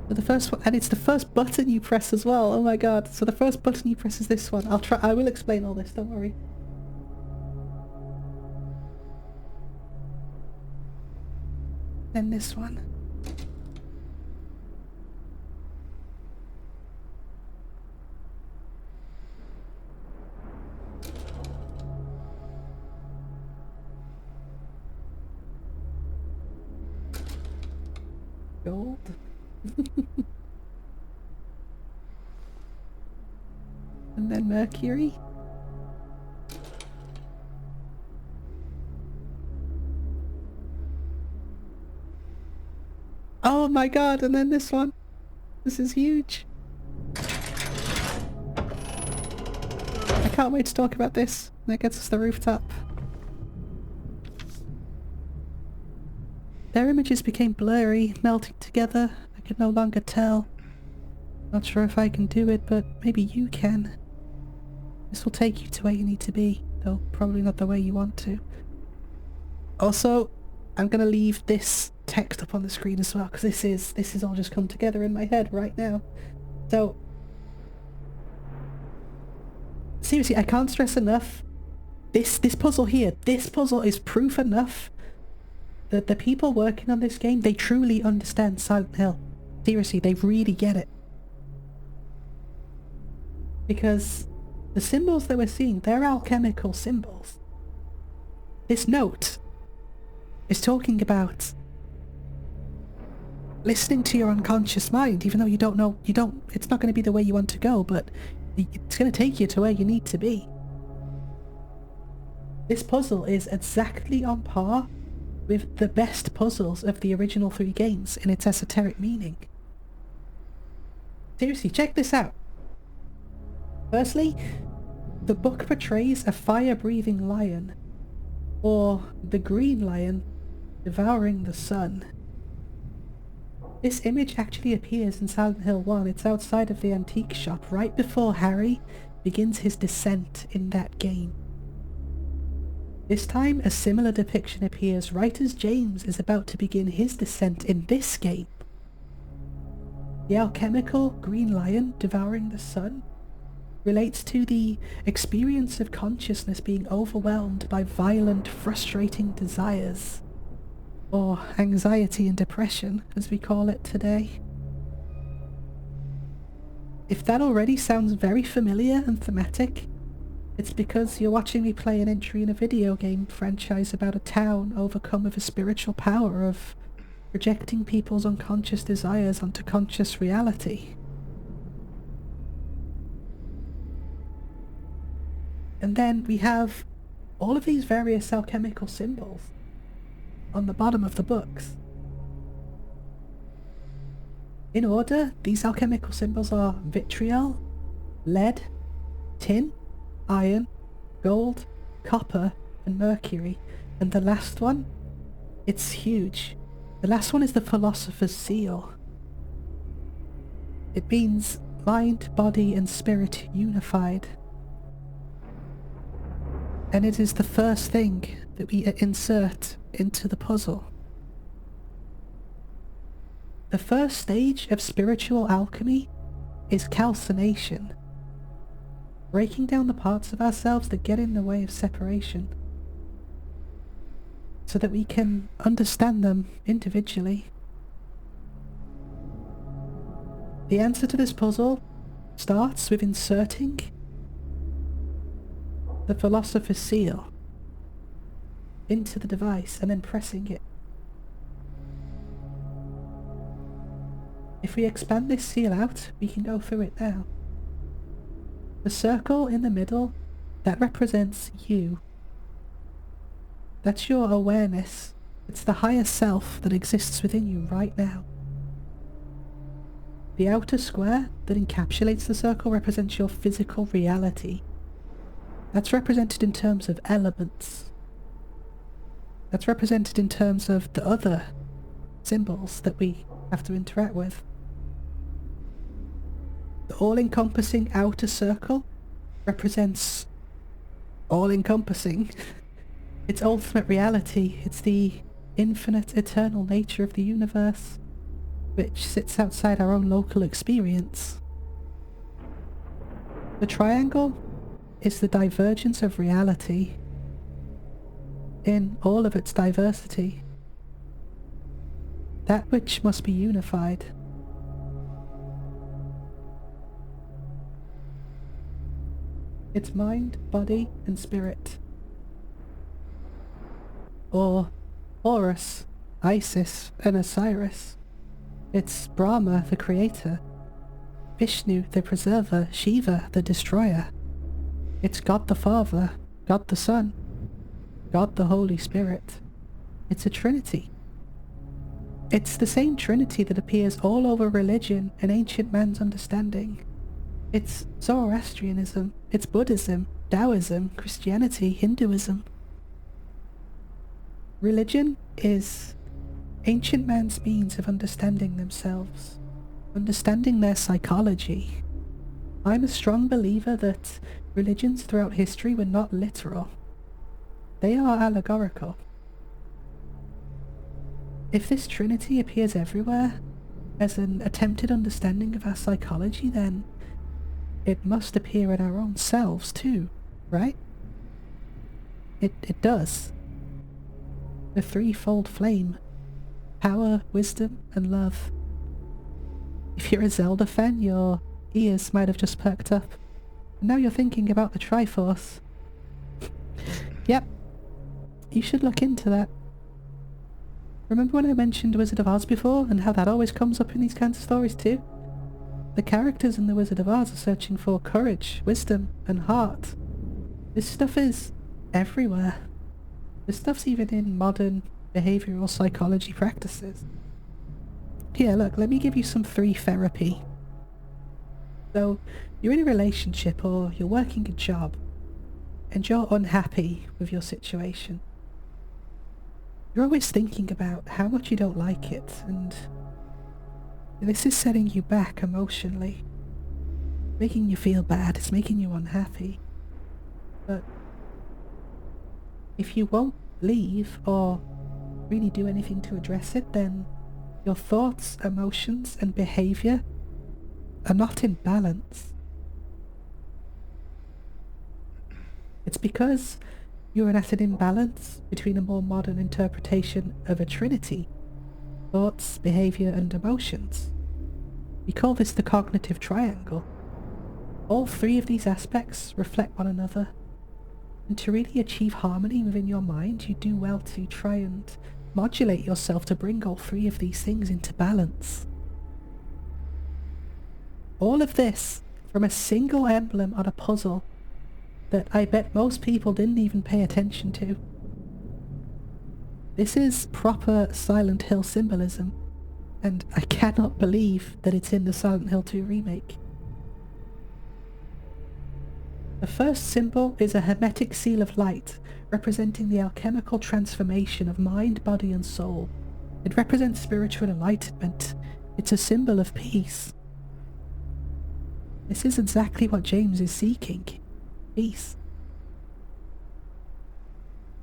So the first one, and it's the first button you press as well. Oh my god. So the first button you press is this one. I will explain all this, don't worry. Then this one. Gold. And then Mercury. Oh my god, and then this one. This is huge. I can't wait to talk about this. That gets us the rooftop. Their images became blurry, melting together. I could no longer tell. Not sure if I can do it, but maybe you can. This will take you to where you need to be, though probably not the way you want to. Also, I'm gonna leave this text up on the screen as well, because this is all just come together in my head right now. So seriously, I can't stress enough, this puzzle here, this puzzle is proof enough that the people working on this game, they truly understand Silent Hill. Seriously, they really get it. Because the symbols that we're seeing, they're alchemical symbols. This note is talking about listening to your unconscious mind, even though it's not going to be the way you want to go, but it's going to take you to where you need to be. This puzzle is exactly on par with the best puzzles of the original 3 games in its esoteric meaning. Seriously, check this out. Firstly, the book portrays a fire-breathing lion, or the green lion devouring the sun. This image actually appears in Silent Hill 1. It's outside of the antique shop right before Harry begins his descent in that game. This time, a similar depiction appears right as James is about to begin his descent in this game. The alchemical green lion devouring the sun relates to the experience of consciousness being overwhelmed by violent, frustrating desires, or anxiety and depression, as we call it today. If that already sounds very familiar and thematic, it's because you're watching me play an entry in a video game franchise about a town overcome with a spiritual power of projecting people's unconscious desires onto conscious reality. And then we have all of these various alchemical symbols on the bottom of the books. In order, these alchemical symbols are vitriol, lead, tin, iron, gold, copper, and mercury. And the last one, it's huge. The last one is the Philosopher's Seal. It means mind, body, and spirit unified. And it is the first thing that we insert into the puzzle. The first stage of spiritual alchemy is calcination, breaking down the parts of ourselves that get in the way of separation, so that we can understand them individually. The answer to this puzzle starts with inserting the Philosopher's Seal into the device and then pressing it. If we expand this seal out, we can go through it now. The circle in the middle, that represents you. That's your awareness. It's the higher self that exists within you right now. The outer square that encapsulates the circle represents your physical reality. That's represented in terms of elements. That's represented in terms of the other symbols that we have to interact with. The all-encompassing outer circle represents all-encompassing. It's ultimate reality. It's the infinite, eternal nature of the universe, which sits outside our own local experience. The triangle is the divergence of reality in all of its diversity. That which must be unified. It's mind, body, and spirit. Or Horus, Isis, and Osiris. It's Brahma, the creator. Vishnu, the preserver. Shiva, the destroyer. It's God the Father, God the Son, God the Holy Spirit. It's a trinity. It's the same trinity that appears all over religion and ancient man's understanding. It's Zoroastrianism, it's Buddhism, Taoism, Christianity, Hinduism. Religion is ancient man's means of understanding themselves, understanding their psychology. I'm a strong believer that religions throughout history were not literal. They are allegorical. If this trinity appears everywhere as an attempted understanding of our psychology, then it must appear in our own selves too, right? It does. The threefold flame: power, wisdom, and love. If you're a Zelda fan, your ears might have just perked up. And now you're thinking about the Triforce. Yep. You should look into that. Remember when I mentioned Wizard of Oz before, and how that always comes up in these kinds of stories too? The characters in the Wizard of Oz are searching for courage, wisdom, and heart. This stuff is everywhere. This stuff's even in modern behavioral psychology practices. Here, look, let me give you some 3 therapy. So, you're in a relationship or you're working a job, and you're unhappy with your situation. You're always thinking about how much you don't like it, and this is setting you back emotionally, making you feel bad, it's making you unhappy. But if you won't leave or really do anything to address it, then your thoughts, emotions, and behavior are not in balance. It's because you're at an imbalance between a more modern interpretation of a trinity: thoughts, behavior, and emotions. We call this the cognitive triangle. All 3 of these aspects reflect one another, and to really achieve harmony within your mind, you do well to try and modulate yourself to bring all three of these things into balance. All of this from a single emblem on a puzzle that I bet most people didn't even pay attention to. This is proper Silent Hill symbolism, and I cannot believe that it's in the Silent Hill 2 remake. The first symbol is a hermetic seal of light, representing the alchemical transformation of mind, body and soul. It represents spiritual enlightenment. It's a symbol of peace. This is exactly what James is seeking. Peace.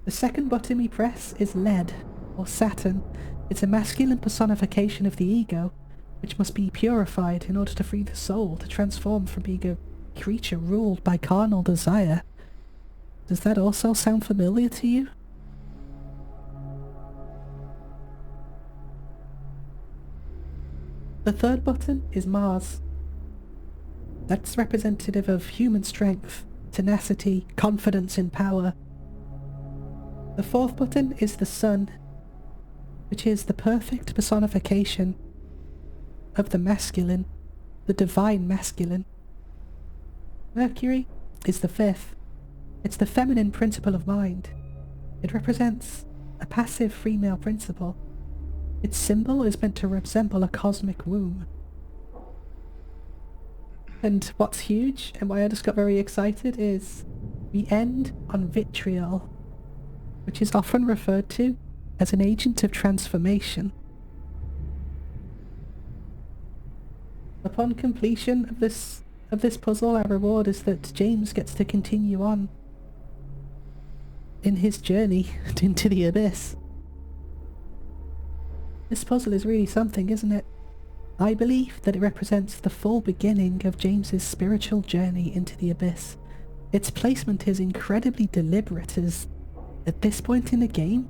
The second button we press is lead, or Saturn. It's a masculine personification of the ego, which must be purified in order to free the soul to transform from being a creature ruled by carnal desire. Does that also sound familiar to you? The third button is Mars. That's representative of human strength, tenacity, confidence in power. The fourth button is the Sun, which is the perfect personification of the masculine, the divine masculine. Mercury is the fifth. It's the feminine principle of mind. It represents a passive female principle. Its symbol is meant to resemble a cosmic womb. And what's huge, and why I just got very excited, is we end on vitriol, which is often referred to as an agent of transformation. Upon completion of this puzzle, our reward is that James gets to continue on in his journey into the abyss. This puzzle is really something, isn't it? I believe that it represents the full beginning of James's spiritual journey into the abyss. Its placement is incredibly deliberate, as at this point in the game,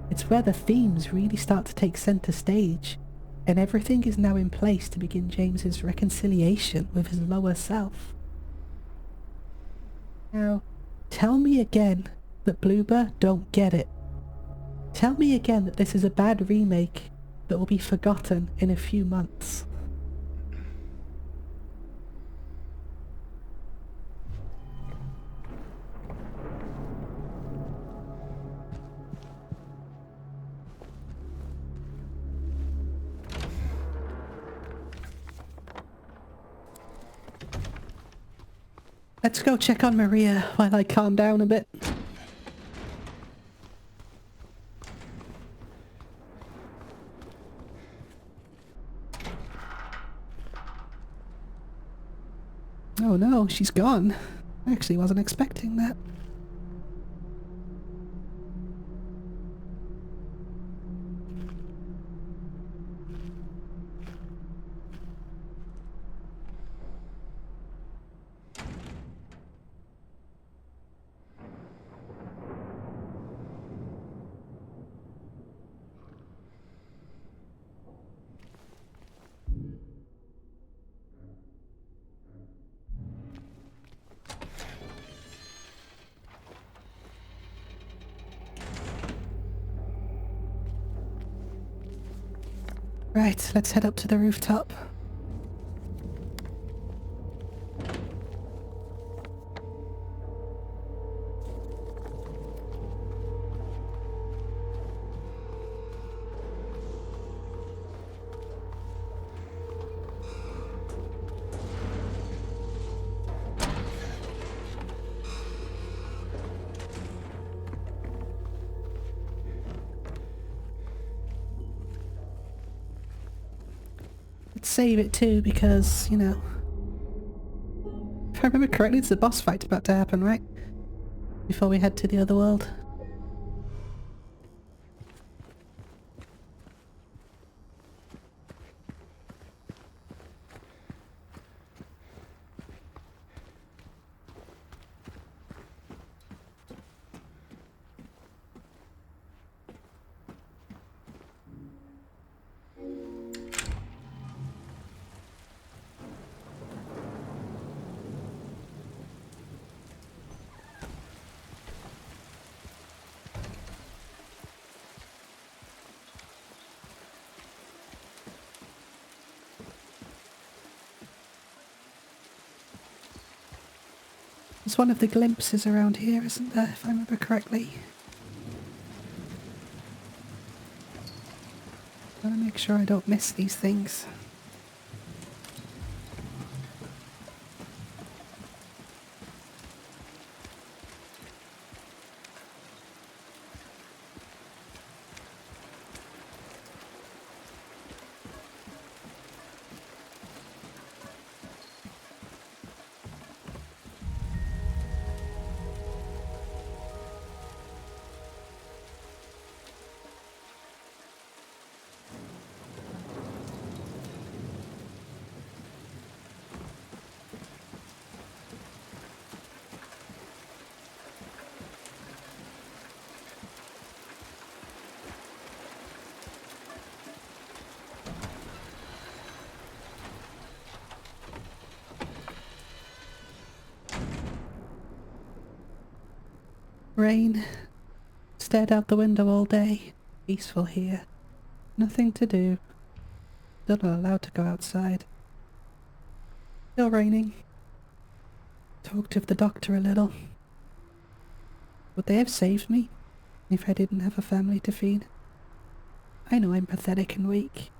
it's where the themes really start to take centre stage, and everything is now in place to begin James's reconciliation with his lower self. Now, tell me again that Bloober don't get it. Tell me again that this is a bad remake that will be forgotten in a few months. Let's go check on Maria while I calm down a bit. Oh no, she's gone. I actually wasn't expecting that. Right, let's head up to the rooftop. Save it too, because, you know, if I remember correctly, it's a boss fight about to happen, right? Before we head to the other world. There's one of the glimpses around here, isn't there, if I remember correctly? Gotta make sure I don't miss these things. Rain. Stared out the window all day. Peaceful here. Nothing to do. Still not allowed to go outside. Still raining. Talked with the doctor a little. Would they have saved me if I didn't have a family to feed? I know I'm pathetic and weak.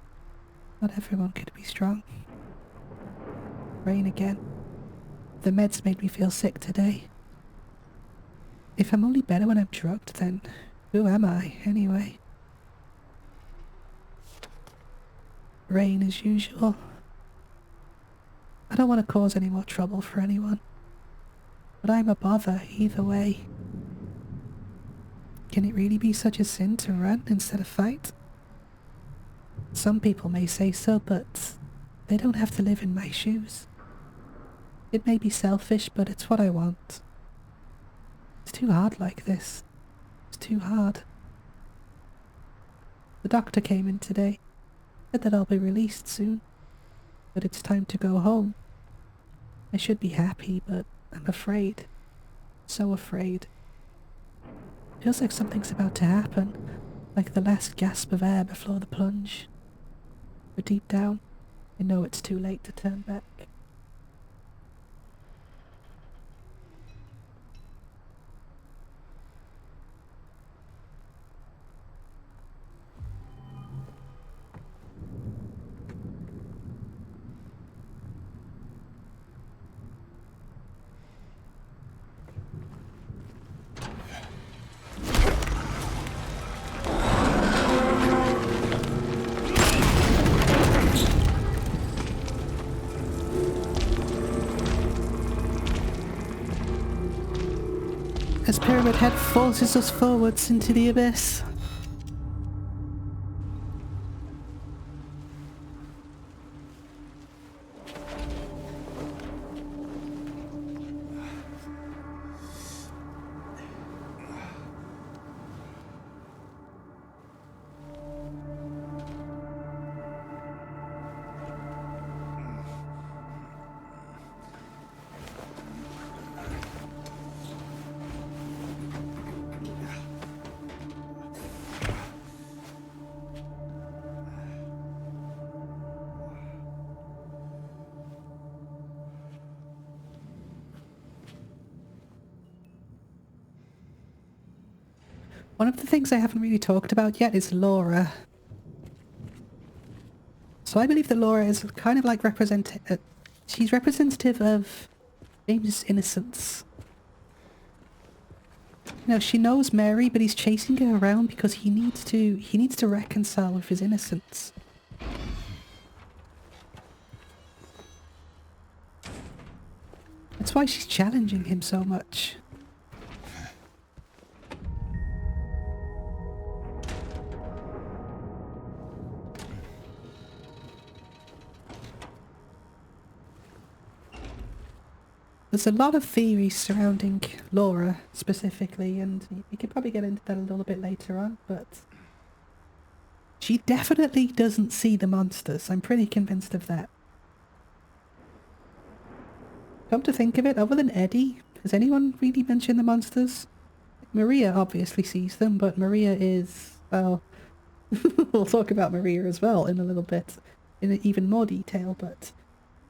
Not everyone could be strong. Rain again. The meds made me feel sick today. If I'm only better when I'm drugged, then who am I, anyway? Rain as usual. I don't want to cause any more trouble for anyone, but I'm a bother either way. Can it really be such a sin to run instead of fight? Some people may say so, but they don't have to live in my shoes. It may be selfish, but it's what I want. It's too hard like this. It's too hard. The doctor came in today. Said that I'll be released soon. But it's time to go home. I should be happy, but I'm afraid. So afraid. Feels like something's about to happen. Like the last gasp of air before the plunge. But deep down, I know it's too late to turn back. As Pyramid Head forces us forwards into the abyss. One of the things I haven't really talked about yet is Laura. So I believe that Laura is kind of like she's representative of James's innocence. You know, she knows Mary, but he's chasing her around because he needs to reconcile with his innocence. That's why she's challenging him so much. There's a lot of theories surrounding Laura, specifically, and we could probably get into that a little bit later on, but she definitely doesn't see the monsters. I'm pretty convinced of that. Come to think of it, other than Eddie, has anyone really mentioned the monsters? Maria obviously sees them, but Maria is, well, we'll talk about Maria as well in a little bit, in even more detail, but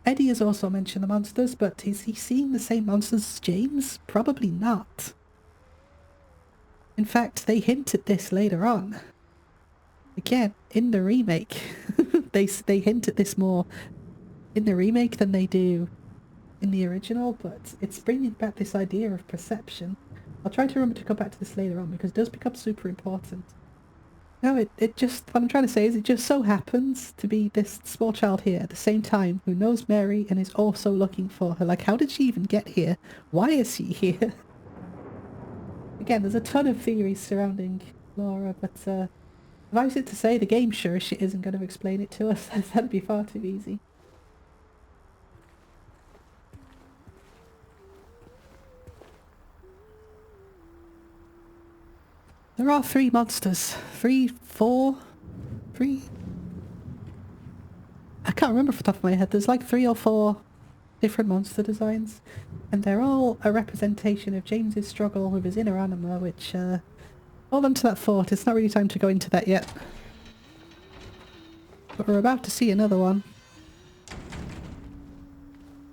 Eddie has also mentioned the monsters, but is he seeing the same monsters as James? Probably not. In fact, they hint at this later on. Again, in the remake, they hint at this more in the remake than they do in the original, but it's bringing back this idea of perception. I'll try to remember to come back to this later on because it does become super important. No, it just, what I'm trying to say is it just so happens to be this small child here at the same time who knows Mary and is also looking for her. Like, how did she even get here? Why is she here? Again, there's a ton of theories surrounding Laura, but if I was it to say, the game sure as shit isn't going to explain it to us. That'd be far too easy. There are 3 monsters. 3, 4, 3? I can't remember off the top of my head. There's like 3 or 4 different monster designs. And they're all a representation of James's struggle with his inner anima, which, hold on to that thought. It's not really time to go into that yet. But we're about to see another one.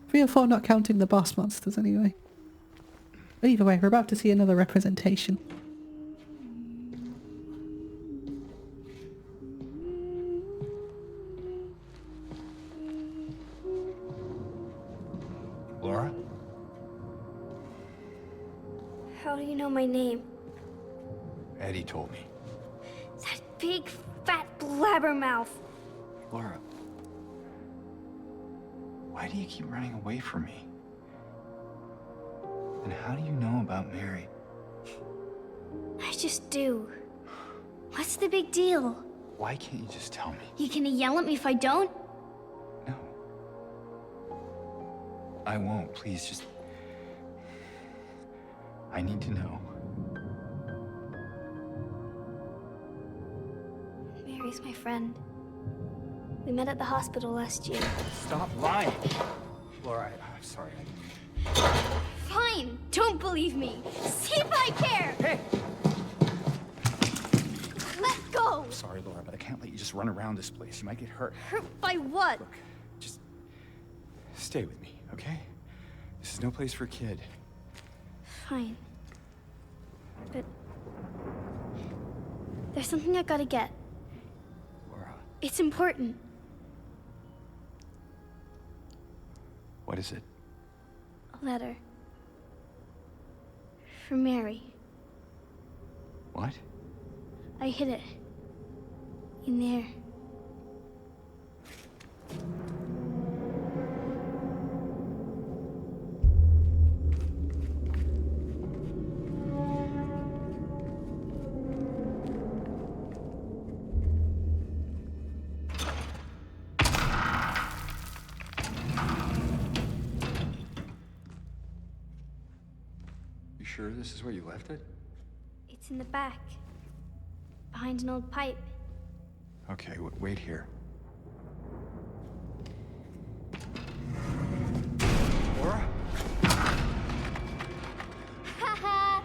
3 or 4 not counting the boss monsters anyway. But either way, we're about to see another representation. Laura? How do you know my name? Eddie told me. That big, fat blabbermouth. Laura, why do you keep running away from me? And how do you know about Mary? I just do. What's the big deal? Why can't you just tell me? You gonna yell at me if I don't? No. I won't. Please, just... I need to know. Mary's my friend. We met at the hospital last year. Stop lying! Laura, I'm sorry. Fine! Don't believe me! See if I care! Hey! Let go! I'm sorry, Laura, but I can't let you just run around this place. You might get hurt. Hurt by what? Look, just stay with me, okay? This is no place for a kid. Fine. But... there's something I gotta get. Laura. It's important. What is it? A letter. For Mary. What? I hid it. In there. You sure this is where you left it? It's in the back. Behind an old pipe. Okay, wait here. Laura? Haha!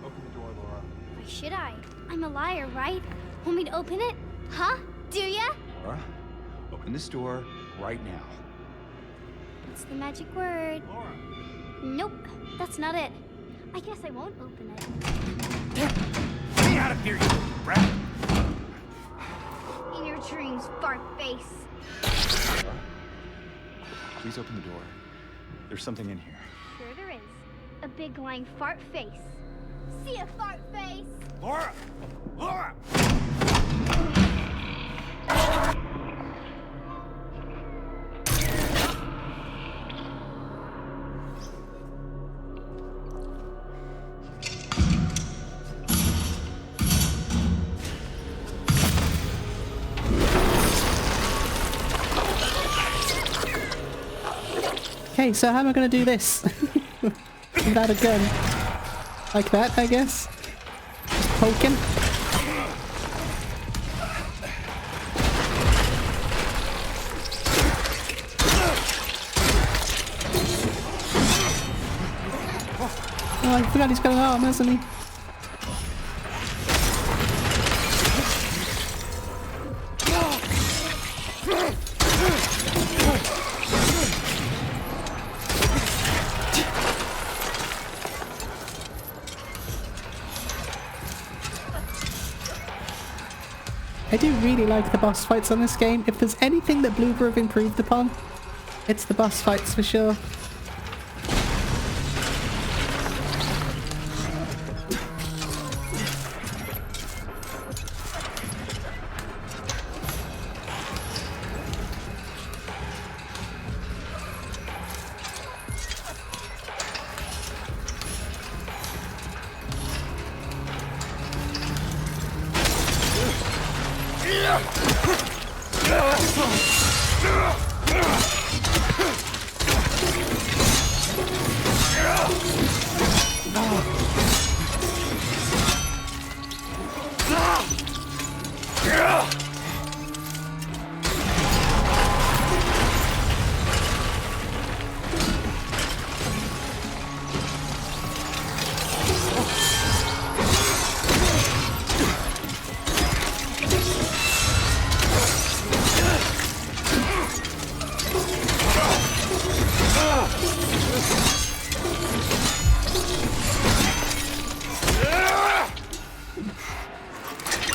Open the door, Laura. Why should I? I'm a liar, right? Want me to open it? Huh? Do ya? Laura, open this door right now. What's the magic word? Laura! Nope, that's not it. I guess I won't open it. Get me out of here, you brat! In your dreams, fart face. Please open the door. There's something in here. Sure there is. A big lying fart face. See ya, fart face! Laura! Laura! Okay, so how am I going to do this? Without a gun. Like that, I guess? Just poking. Oh, I forgot he's got an arm, hasn't he? I do really like the boss fights on this game. If there's anything that Bloober have improved upon, it's the boss fights for sure.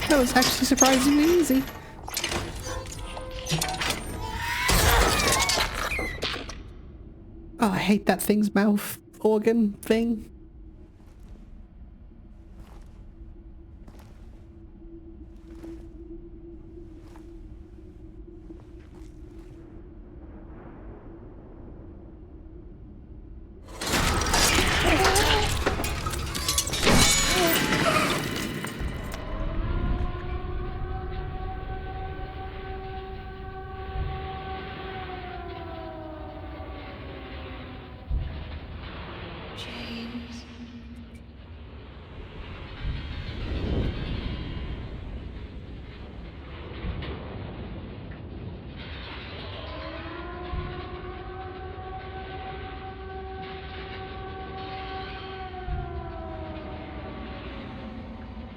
That was actually surprisingly easy. Oh, I hate that thing's mouth organ thing.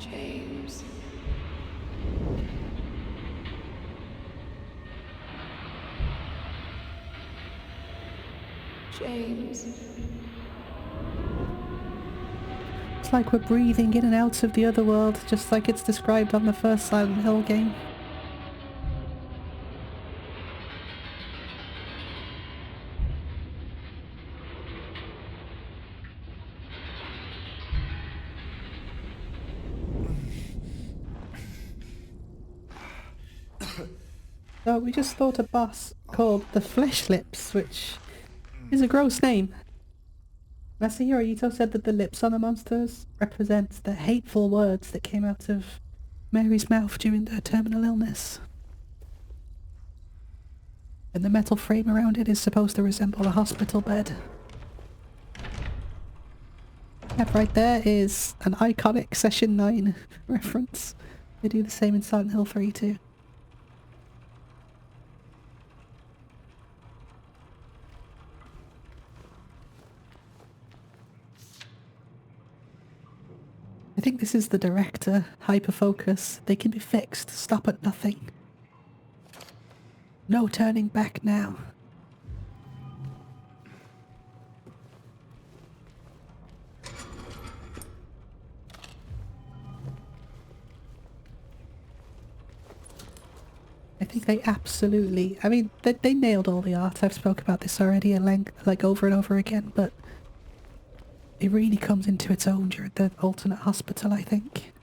James. James. It's like we're breathing in and out of the other world, just like it's described on the first Silent Hill game. So we just fought a boss called the Flesh Lips, which is a gross name. Master Hirohito said that the lips on the monsters represent the hateful words that came out of Mary's mouth during her terminal illness. And the metal frame around it is supposed to resemble a hospital bed. That right there is an iconic Session 9 reference. They do the same in Silent Hill 3 too. I think this is the director, hyperfocus. They can be fixed, stop at nothing. No turning back now. I think they absolutely... I mean, they nailed all the art. I've spoke about this already at length, like over and over again, but it really comes into its own during the alternate hospital, I think.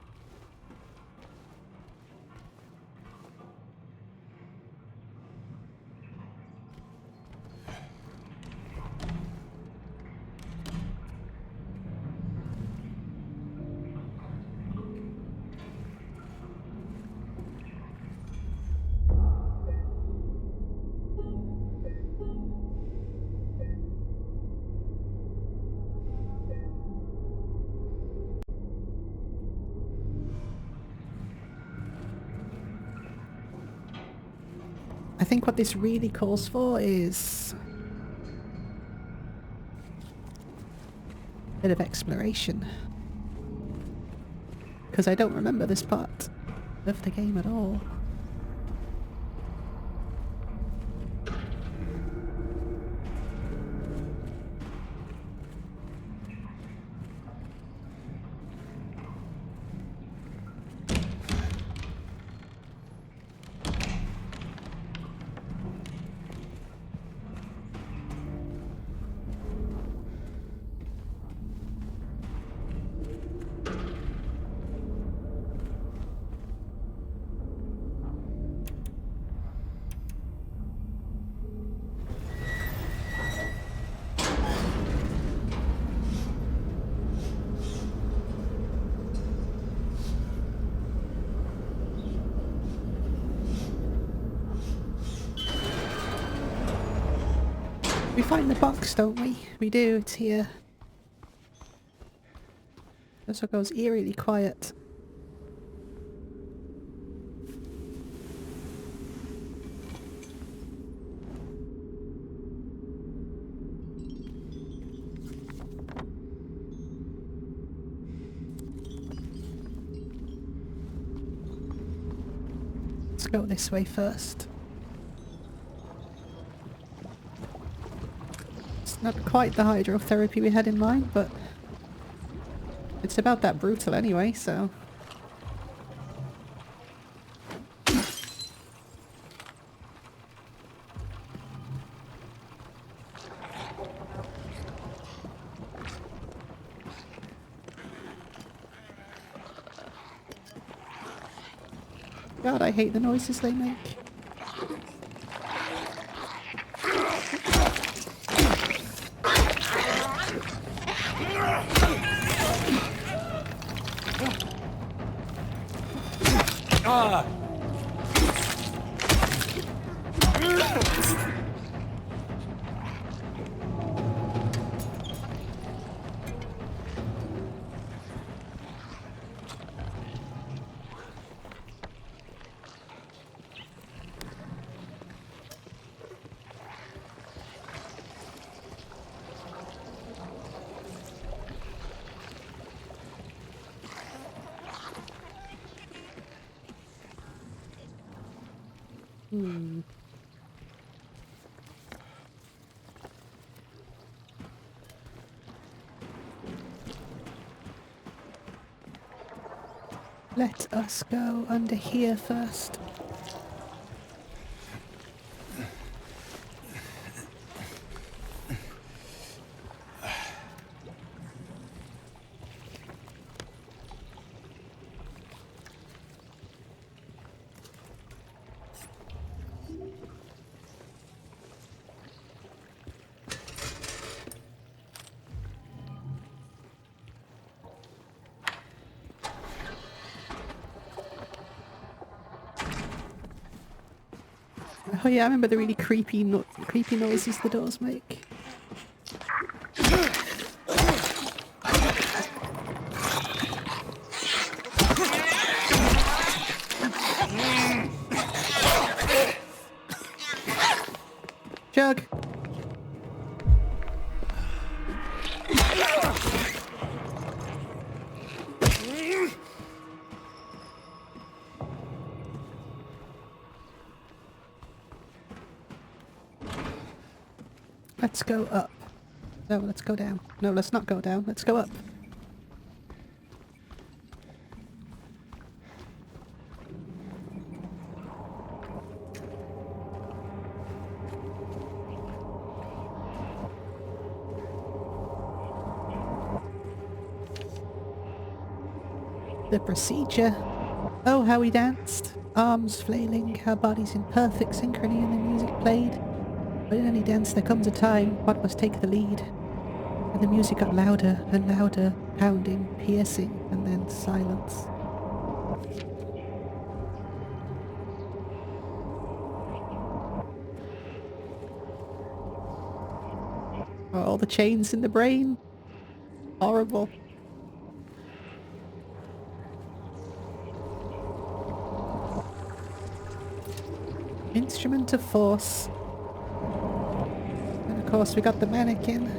I think what this really calls for is a bit of exploration. Because I don't remember this part of the game at all. We find the box, don't we? We do, it's here. This one goes eerily quiet. Let's go this way first. It's not quite the hydrotherapy we had in mind, but it's about that brutal anyway, so... God, I hate the noises they make. Let us go under here first. Oh yeah, I remember the really creepy noises the doors make. Jug! Let's go up. No, let's go down. No, let's not go down. Let's go up. The procedure. Oh, how we danced. Arms flailing, our bodies in perfect synchrony, and the music played. But in any dance there comes a time one must take the lead. And the music got louder and louder, pounding, piercing, and then silence. Oh, all the chains in the brain. Horrible. Instrument of force. And of course we got the mannequin.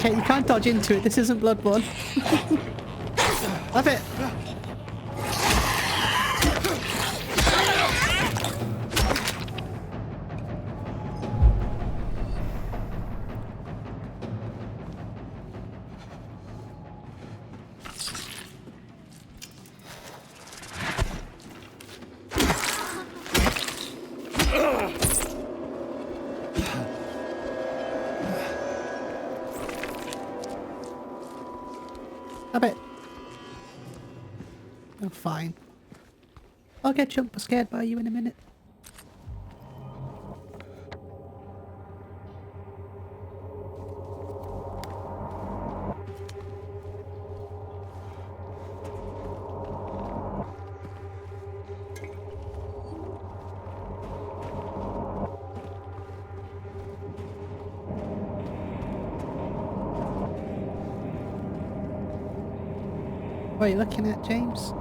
okay, you can't dodge into it. This isn't Bloodborne. Love it. Love it. Oh, fine. I'll get jump scared by you in a minute. What are you looking at, James?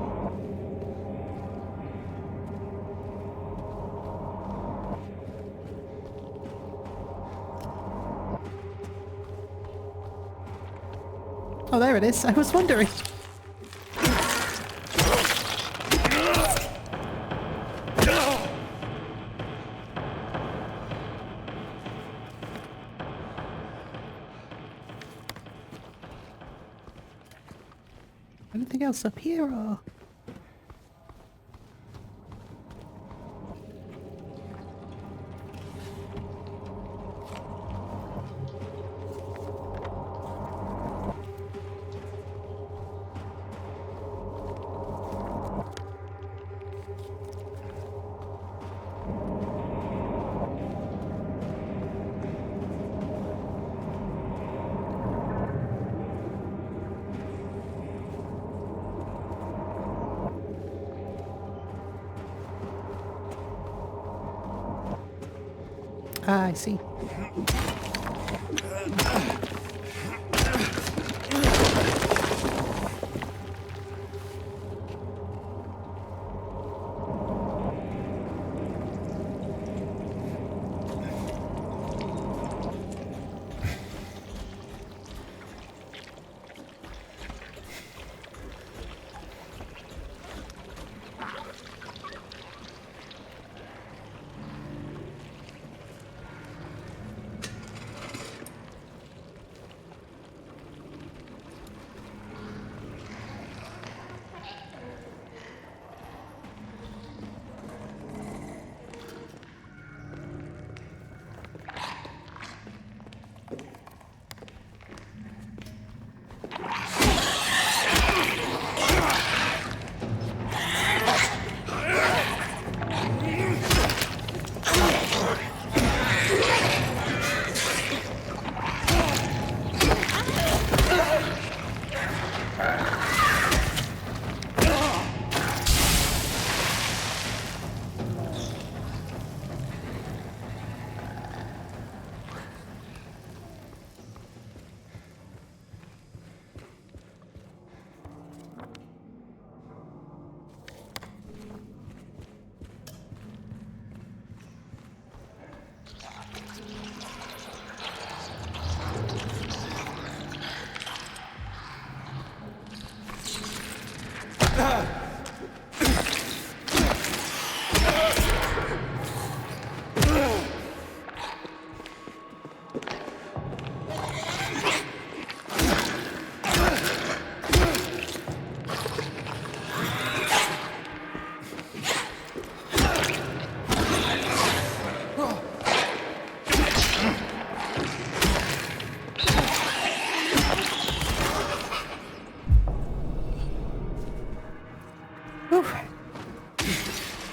Oh, there it is. I was wondering. Anything else up here, or...? Ah, I see.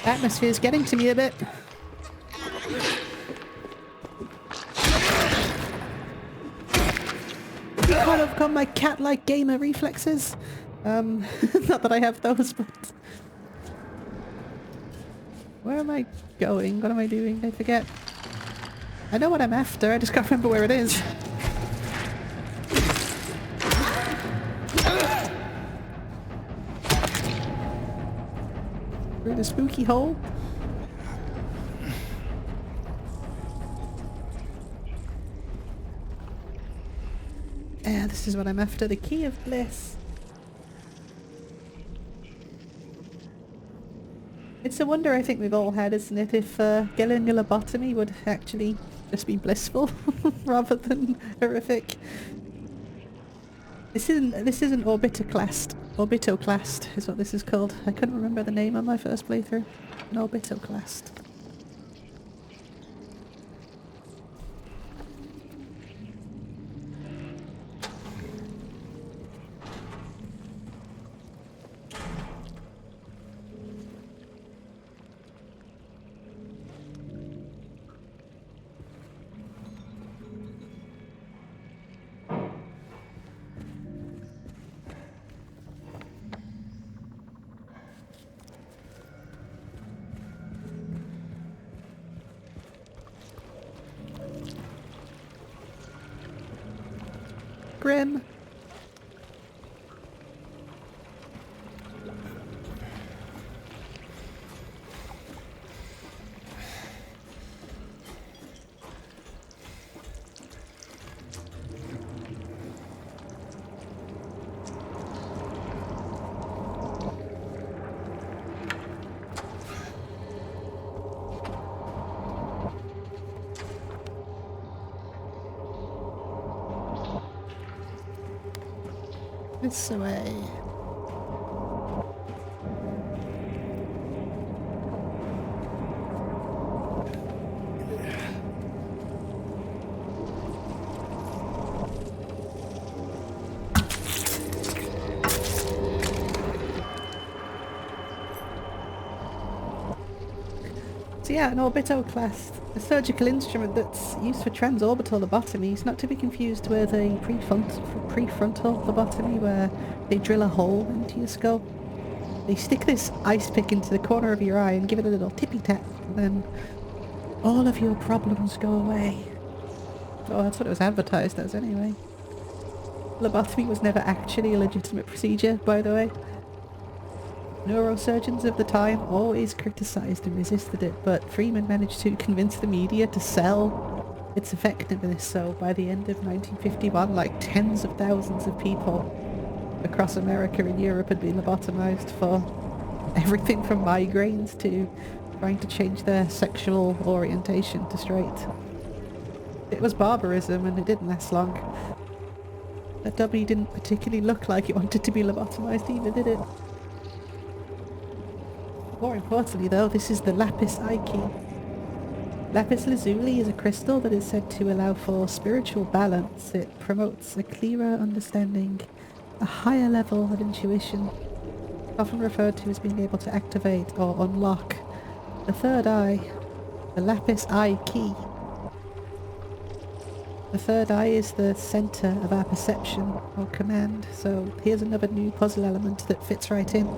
Atmosphere's getting to me a bit. Kind of got my cat-like gamer reflexes. Not that I have those, but... Where am I going? What am I doing? I forget. I know what I'm after, I just can't remember where it is. Through the spooky hole. Yeah, this is what I'm after, the key of bliss. It's a wonder I think we've all had, isn't it, if getting a lobotomy would actually just be blissful rather than horrific. This isn't orbitoclast. Orbitoclast is what this is called. I couldn't remember the name on my first playthrough. An orbitoclast. Grim. This way. So yeah, an orbitoclast, a surgical instrument that's used for transorbital lobotomies, not to be confused with a prefrontal lobotomy where they drill a hole into your skull. They stick this ice pick into the corner of your eye and give it a little tippy tap, and then all of your problems go away. Oh, that's what it was advertised as anyway. Lobotomy was never actually a legitimate procedure, by the way. Neurosurgeons of the time always criticised and resisted it, but Freeman managed to convince the media to sell its effectiveness, so by the end of 1951, like tens of thousands of people across America and Europe had been lobotomized for everything from migraines to trying to change their sexual orientation to straight. It was barbarism and it didn't last long. That dummy didn't particularly look like it wanted to be lobotomized either, did it? More importantly though, this is the lapis eye key. Lapis lazuli is a crystal that is said to allow for spiritual balance. It promotes a clearer understanding, a higher level of intuition, often referred to as being able to activate or unlock the third eye, the lapis eye key. The third eye is the centre of our perception or command, so here's another new puzzle element that fits right in.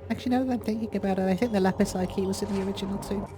Actually, now that I'm thinking about it, I think the lapis eye key was in the original too.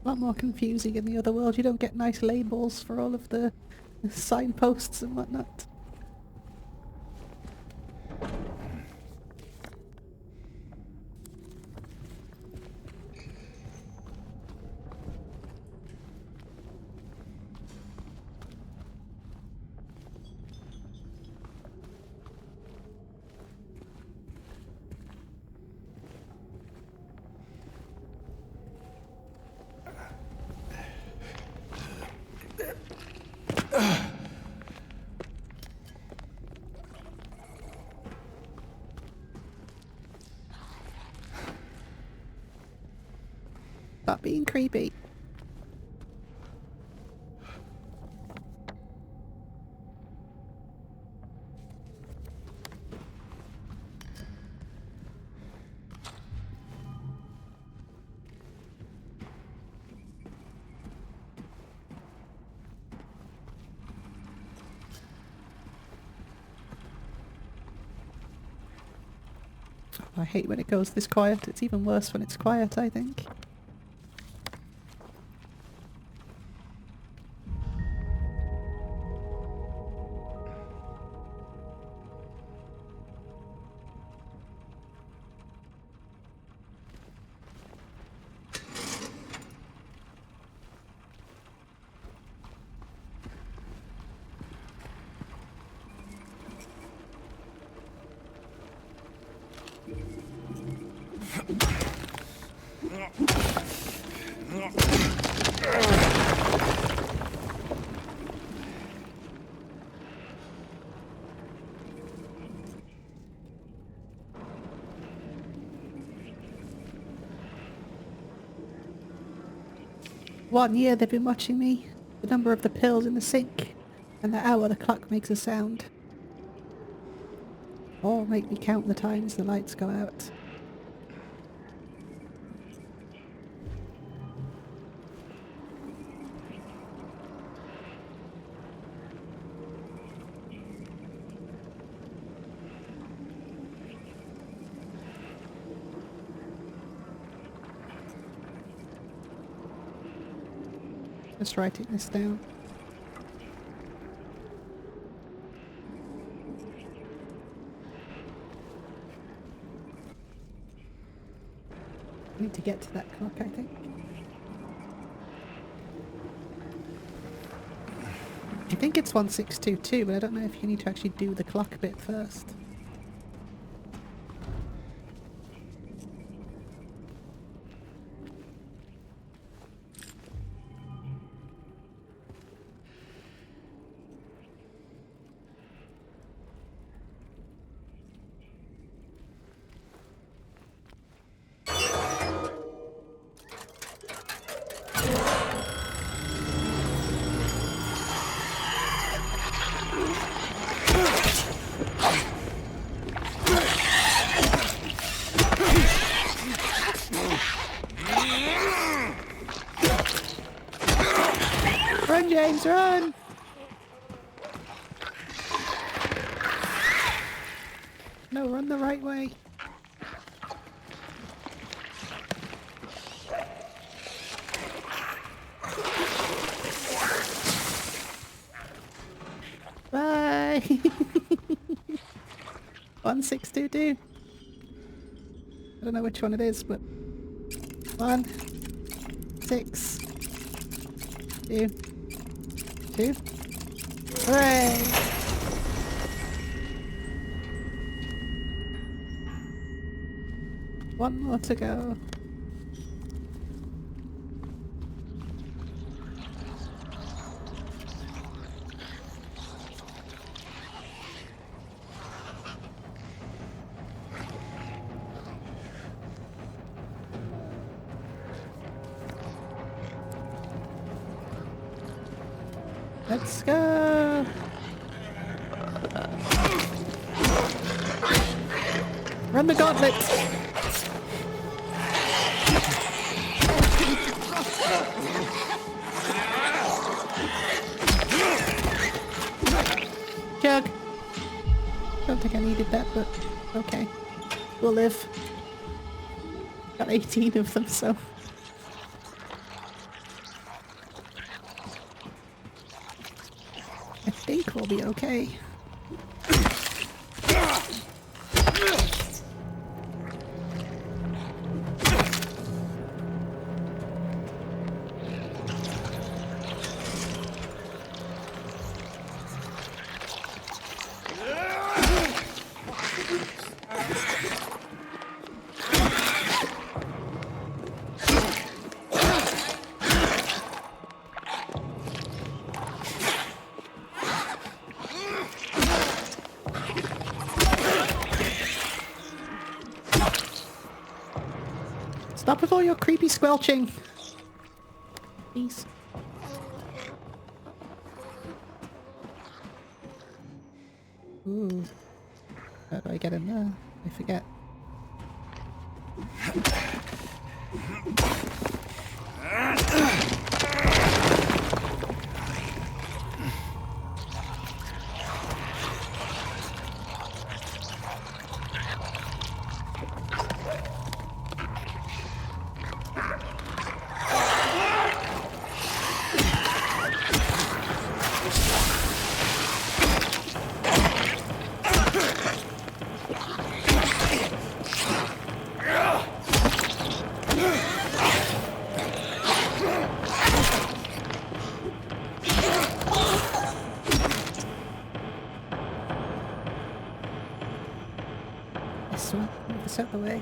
A lot more confusing in the other world. You don't get nice labels for all of the signposts and whatnot. Stop being creepy. I hate when it goes this quiet. It's even worse when it's quiet, I think. One year they've been watching me. The number of the pills in the sink. And the hour the clock makes a sound. All make me count the times the lights go out. Just writing this down. I need to get to that clock, I think. I think it's 1622, but I don't know if you need to actually do the clock bit first. Run, James, run! No, run the right way. Bye! 1622. I don't know which one it is, but 1, 6, 2, 2. Hooray! One more to go. Let's go! Run the gauntlet! Jug! Don't think I needed that, but okay. We'll live. Got 18 of them, so... I think we'll be okay. Stop with all your creepy squelching. Peace. Ooh. How do I get in there? I forget. This one, move this out of the way.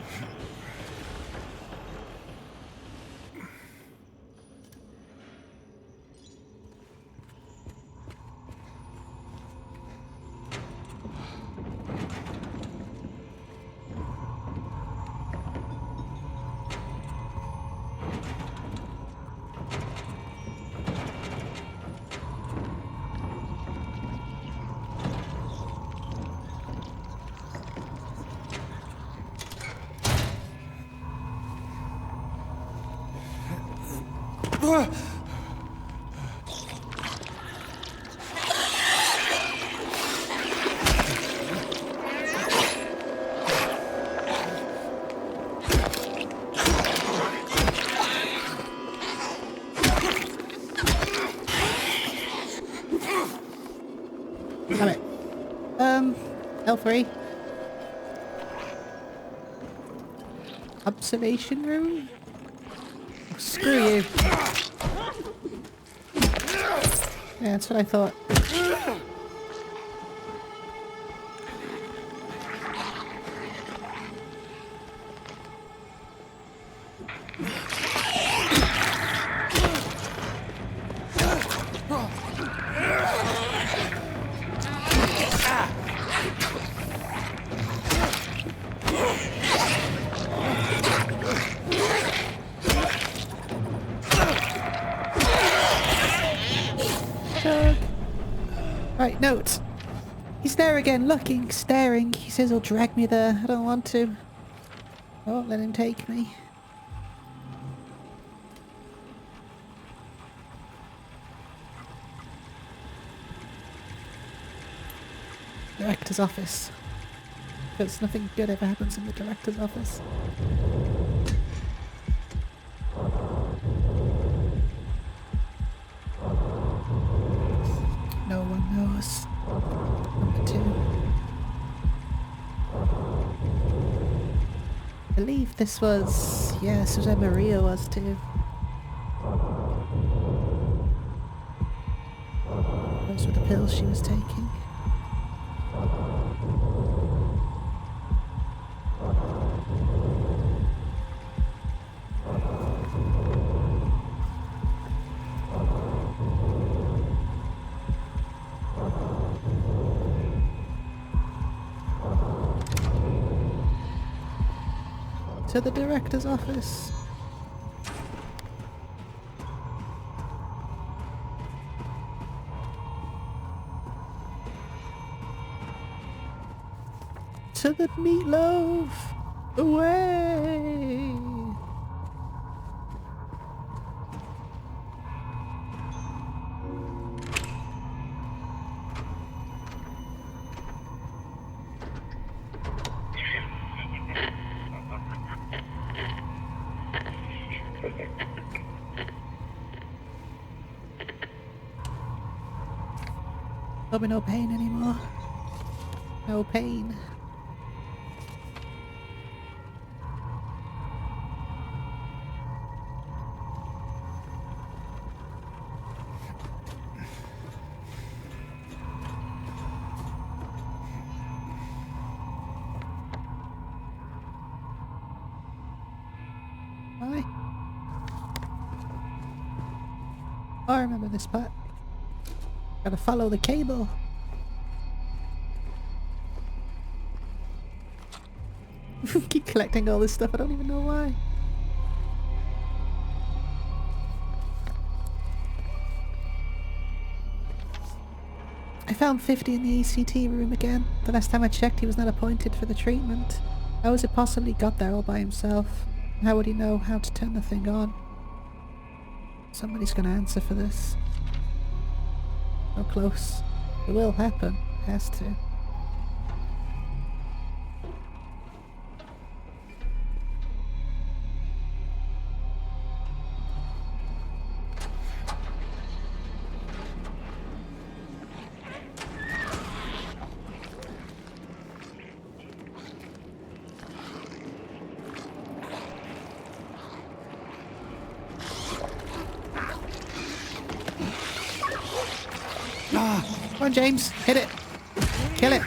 Damn it. L3. Observation room? Oh, screw you. Yeah, that's what I thought. Right, note. He's there again, looking, staring. He says he'll drag me there. I don't want to. I won't let him take me. Director's office. Because nothing good ever happens in the director's office. No one knows. Number 2. I believe this was... yeah, this was where Maria was too. Those were the pills she was taking. To the director's office. To the meatloaf. Away. There'll be no pain anymore. No pain. Why? Oh, I remember this part. Gotta follow the cable. Keep collecting all this stuff, I don't even know why. I found 50 in the ECT room again. The last time I checked, he was not appointed for the treatment. How has it possibly got there all by himself? How would he know how to turn the thing on? Somebody's gonna answer for this. So close. It will happen. It has to. Come on, James. Hit it. Kill it.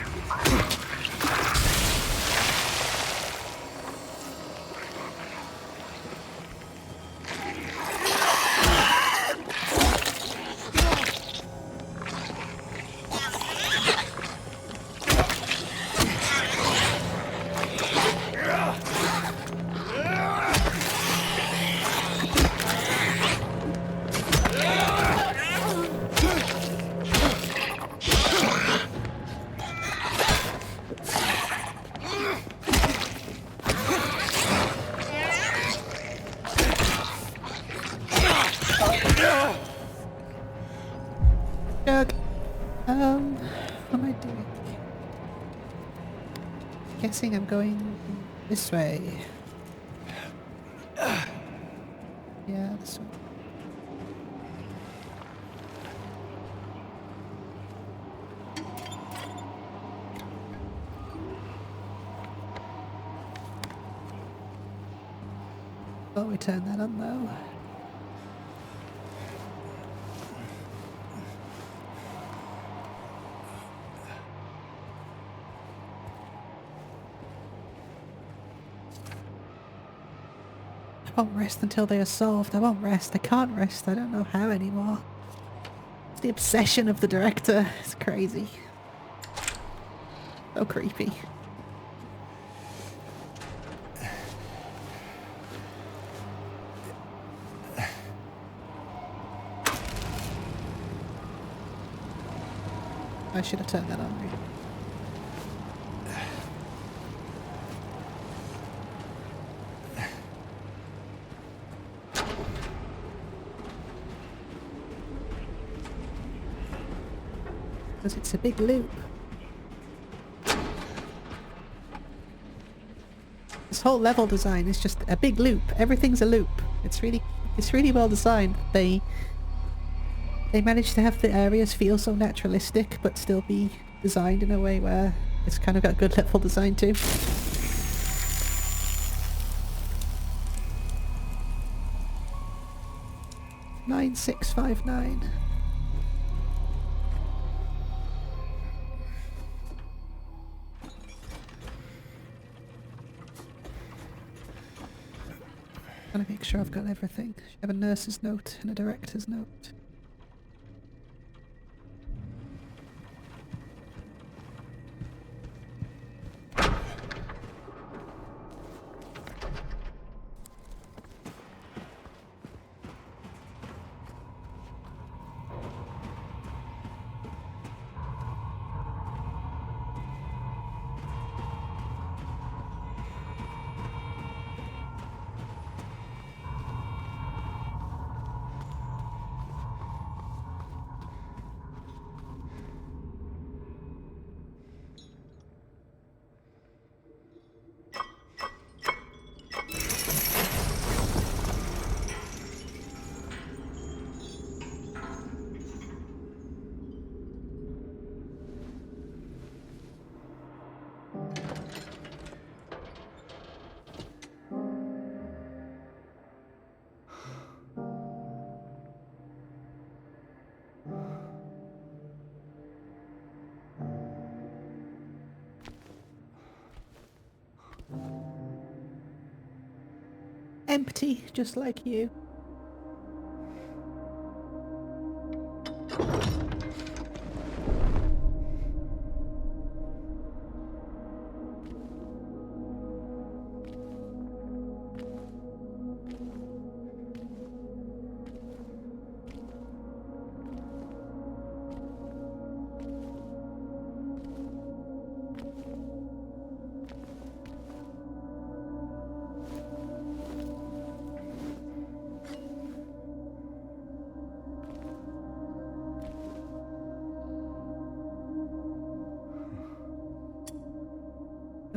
Doug. What am I doing? Guessing I'm going this way. Yeah, this way. Oh, we turned that on though. I won't rest until they are solved. I won't rest. I can't rest. I don't know how anymore. It's the obsession of the director. It's crazy. So creepy. I should have turned that on. Because it's a big loop. This whole level design is just a big loop. Everything's a loop. It's really well designed. They managed to have the areas feel so naturalistic, but still be designed in a way where it's kind of got good level design too. $9659. Gotta make sure I've got everything. I have a nurse's note and a director's note. Empty, just like you.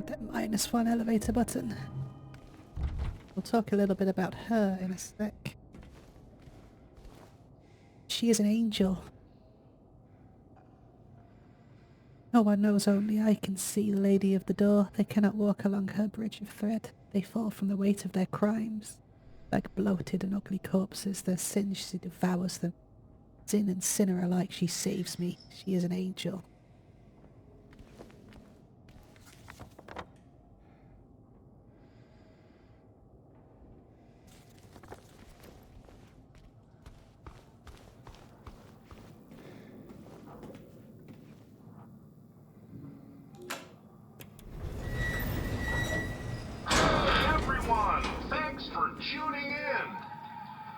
with that -1 elevator button. We'll talk a little bit about her in a sec. She is an angel. No one knows, only I can see the Lady of the Door. They cannot walk along her bridge of thread. They fall from the weight of their crimes. Like bloated and ugly corpses, their sins she devours them. Sin and sinner alike, she saves me. She is an angel.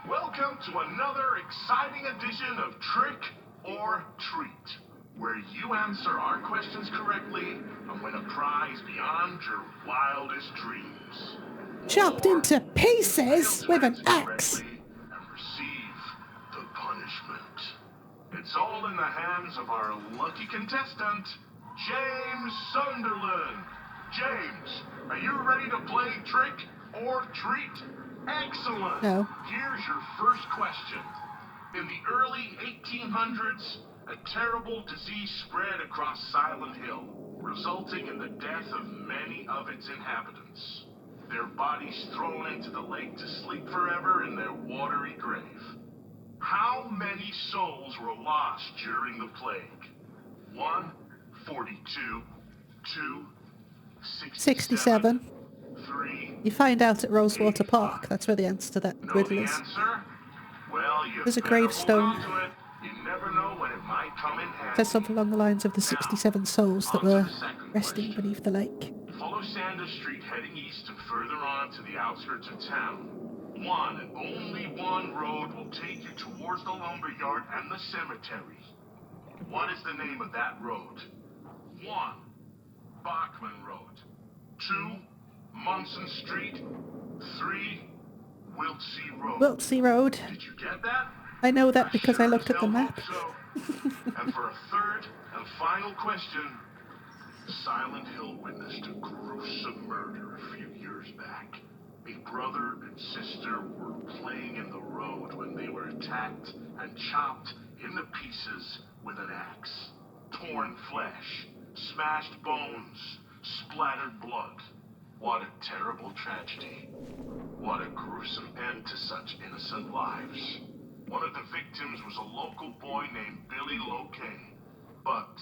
Welcome to another exciting edition of Trick or Treat, where you answer our questions correctly and win a prize beyond your wildest dreams. Chopped into pieces with an axe. And receive the punishment. It's all in the hands of our lucky contestant, James Sunderland. James, are you ready to play Trick or Treat? Excellent! No. Here's your first question. In the early 1800s, a terrible disease spread across Silent Hill, resulting in the death of many of its inhabitants. Their bodies thrown into the lake to sleep forever in their watery grave. How many souls were lost during the plague? 1, 42, 2, 67. 3. You find out at Rosewater Park. That's where the answer to that Know riddle the is. answer? Well, There's a better gravestone. hold on to it. You never know when it might come in handy. Says something along the lines of the 67 souls that on to were the second resting question. beneath the lake. Follow Sanders Street heading east and further on to the outskirts of town. One and only one road will take you towards the lumberyard and the cemetery. What is the name of that road? 1. Bachman Road. 2. Munson Street. 3. Wiltsey Road. Wiltsey Road. Did you get that? I know that because I sure looked as at the hell map. hope so. And for a third and final question, Silent Hill witnessed a gruesome murder a few years back. A brother and sister were playing in the road when they were attacked and chopped into pieces with an axe. Torn flesh, smashed bones, splattered blood. What a terrible tragedy. What a gruesome end to such innocent lives. One of the victims was a local boy named Billy Locay. But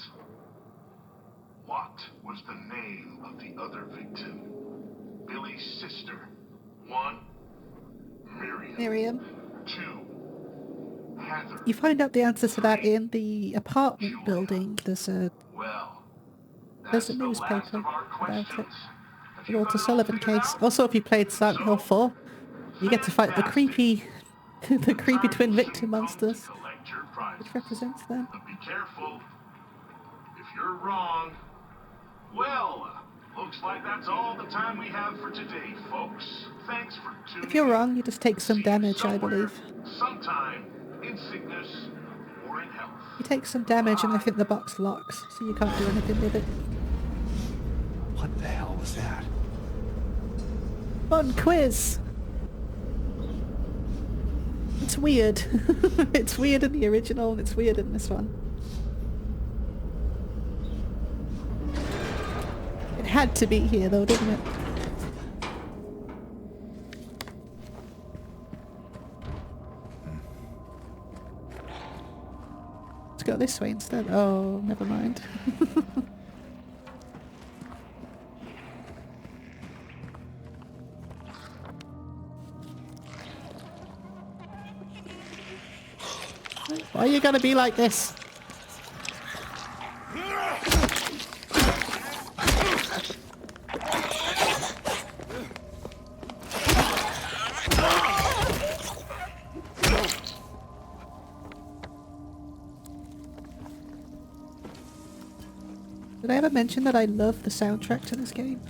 what was the name of the other victim? Billy's sister. 1. Miriam. 2. Heather. You find out the answer to that in the apartment building. There's a Well, there's that's a the last newspaper of our about it. questions. Have The you Walter got it all Sullivan figured case. out? Also, if you played Silent Hill 4, you get to fight the creepy, the creepy Time twin will victim soon come monsters, to collect your prizes. which represents them. But be careful. If you're wrong, well, looks like that's all the time we have for today, folks. Thanks for tuning If you're in. wrong, you just take some See you damage, I somewhere, believe. Sometime in sickness or in health. You take some damage and I think the box locks, so you can't do anything with it. What the hell was that? Fun quiz! It's weird. It's weird in the original and it's weird in this one. It had to be here though, didn't it? Let's go this way instead. Oh, never mind. Why are you gonna be like this? Did I ever mention that I love the soundtrack to this game?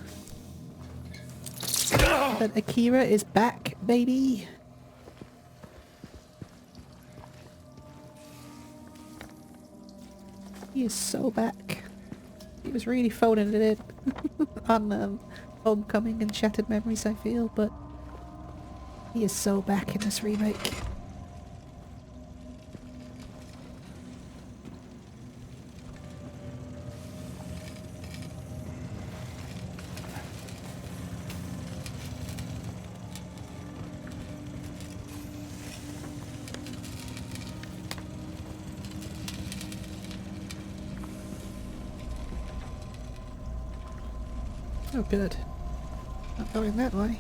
That Akira is back, baby! He is so back. He was really phoning it in. on Homecoming and Shattered Memories, I feel, but he is so back in this remake. Oh good. Not going that way.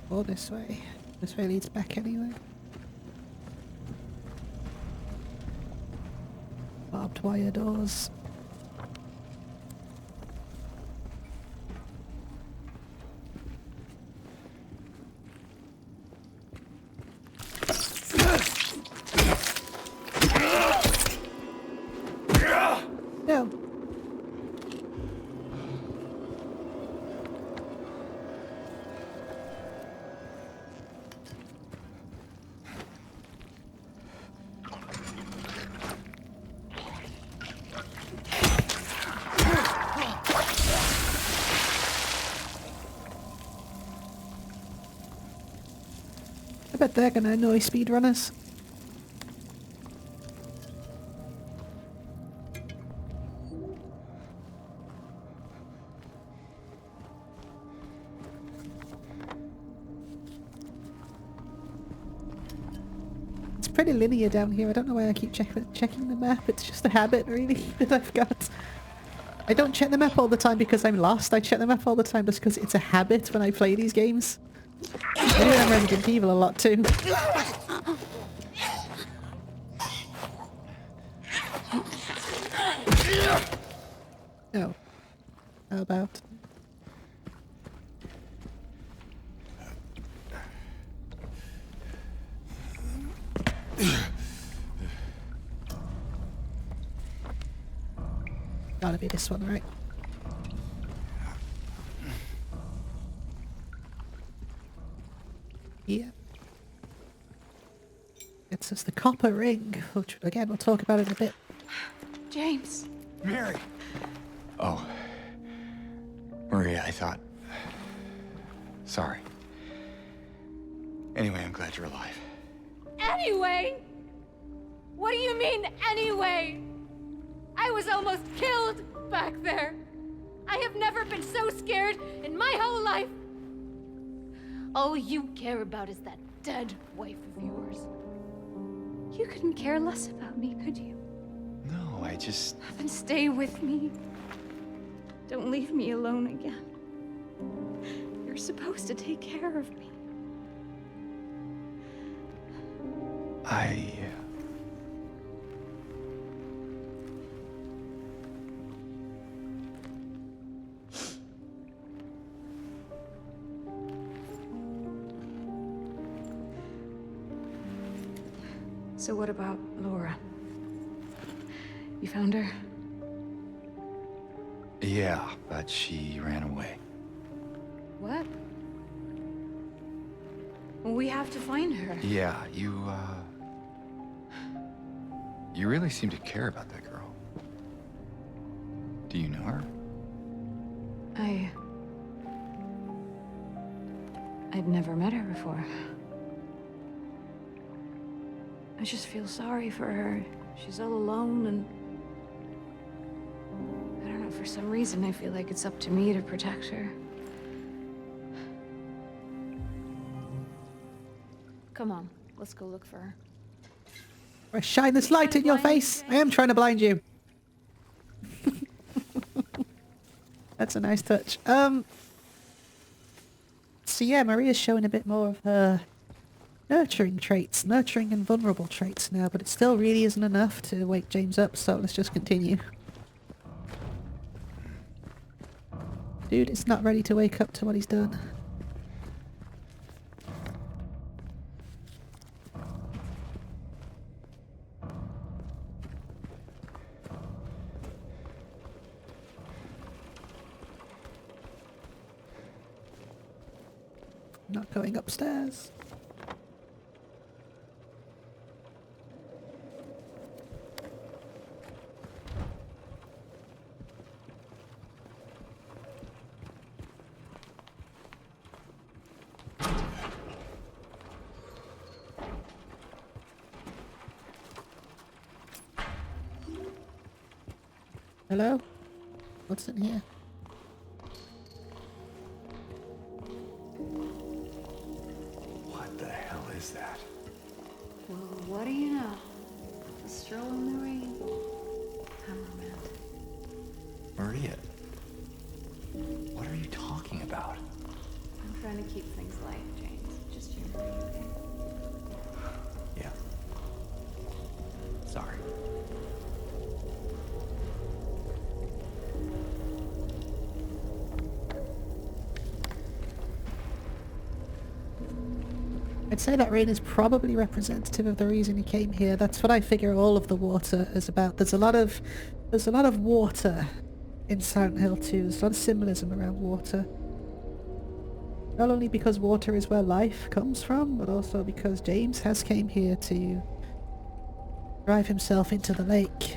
Or this way. This way leads back anyway. Barbed wire doors. No. I bet they're gonna annoy speedrunners. It's pretty linear down here. I don't know why I keep checking the map. It's just a habit, really, that I've got. I don't check the map all the time because I'm lost. I check the map all the time just because it's a habit when I play these games. I do it on Resident Evil a lot too. Oh. How about? Gotta be this one, right? Yeah. It's just the copper ring, which again we'll talk about in a bit. James. Mary! Oh. Maria, I thought... Sorry. Anyway, I'm glad you're alive. Anyway? What do you mean, anyway? I was almost killed back there. I have never been so scared in my whole life. All you care about is that dead wife of yours. You couldn't care less about me, could you? No, I just... Then stay with me. Don't leave me alone again. You're supposed to take care of me. So what about Laura? You found her? Yeah, but she ran away. What? Well, we have to find her. Yeah, you really seem to care about that girl. Do you know her? I'd never met her before. I just feel sorry for her. She's all alone and... I don't know, for some reason I feel like it's up to me to protect her. Come on, let's go look for her. I shine this light in your face. I am trying to blind you. That's a nice touch. So yeah, Maria's showing a bit more of her nurturing traits, nurturing and vulnerable traits now, but it still really isn't enough to wake James up, so let's just continue. Dude is not ready to wake up to what he's done. Not going upstairs. Hello? What's in here? What the hell is that? Well, what do you know? A stroll in the rain. How romantic. Maria, what are you talking about? I'm trying to keep things light, James. Just you and me, okay? Yeah. Sorry. I'd say that rain is probably representative of the reason he came here. That's what I figure all of the water is about. There's a lot of water in Silent Hill 2. There's a lot of symbolism around water. Not only because water is where life comes from, but also because James has came here to drive himself into the lake.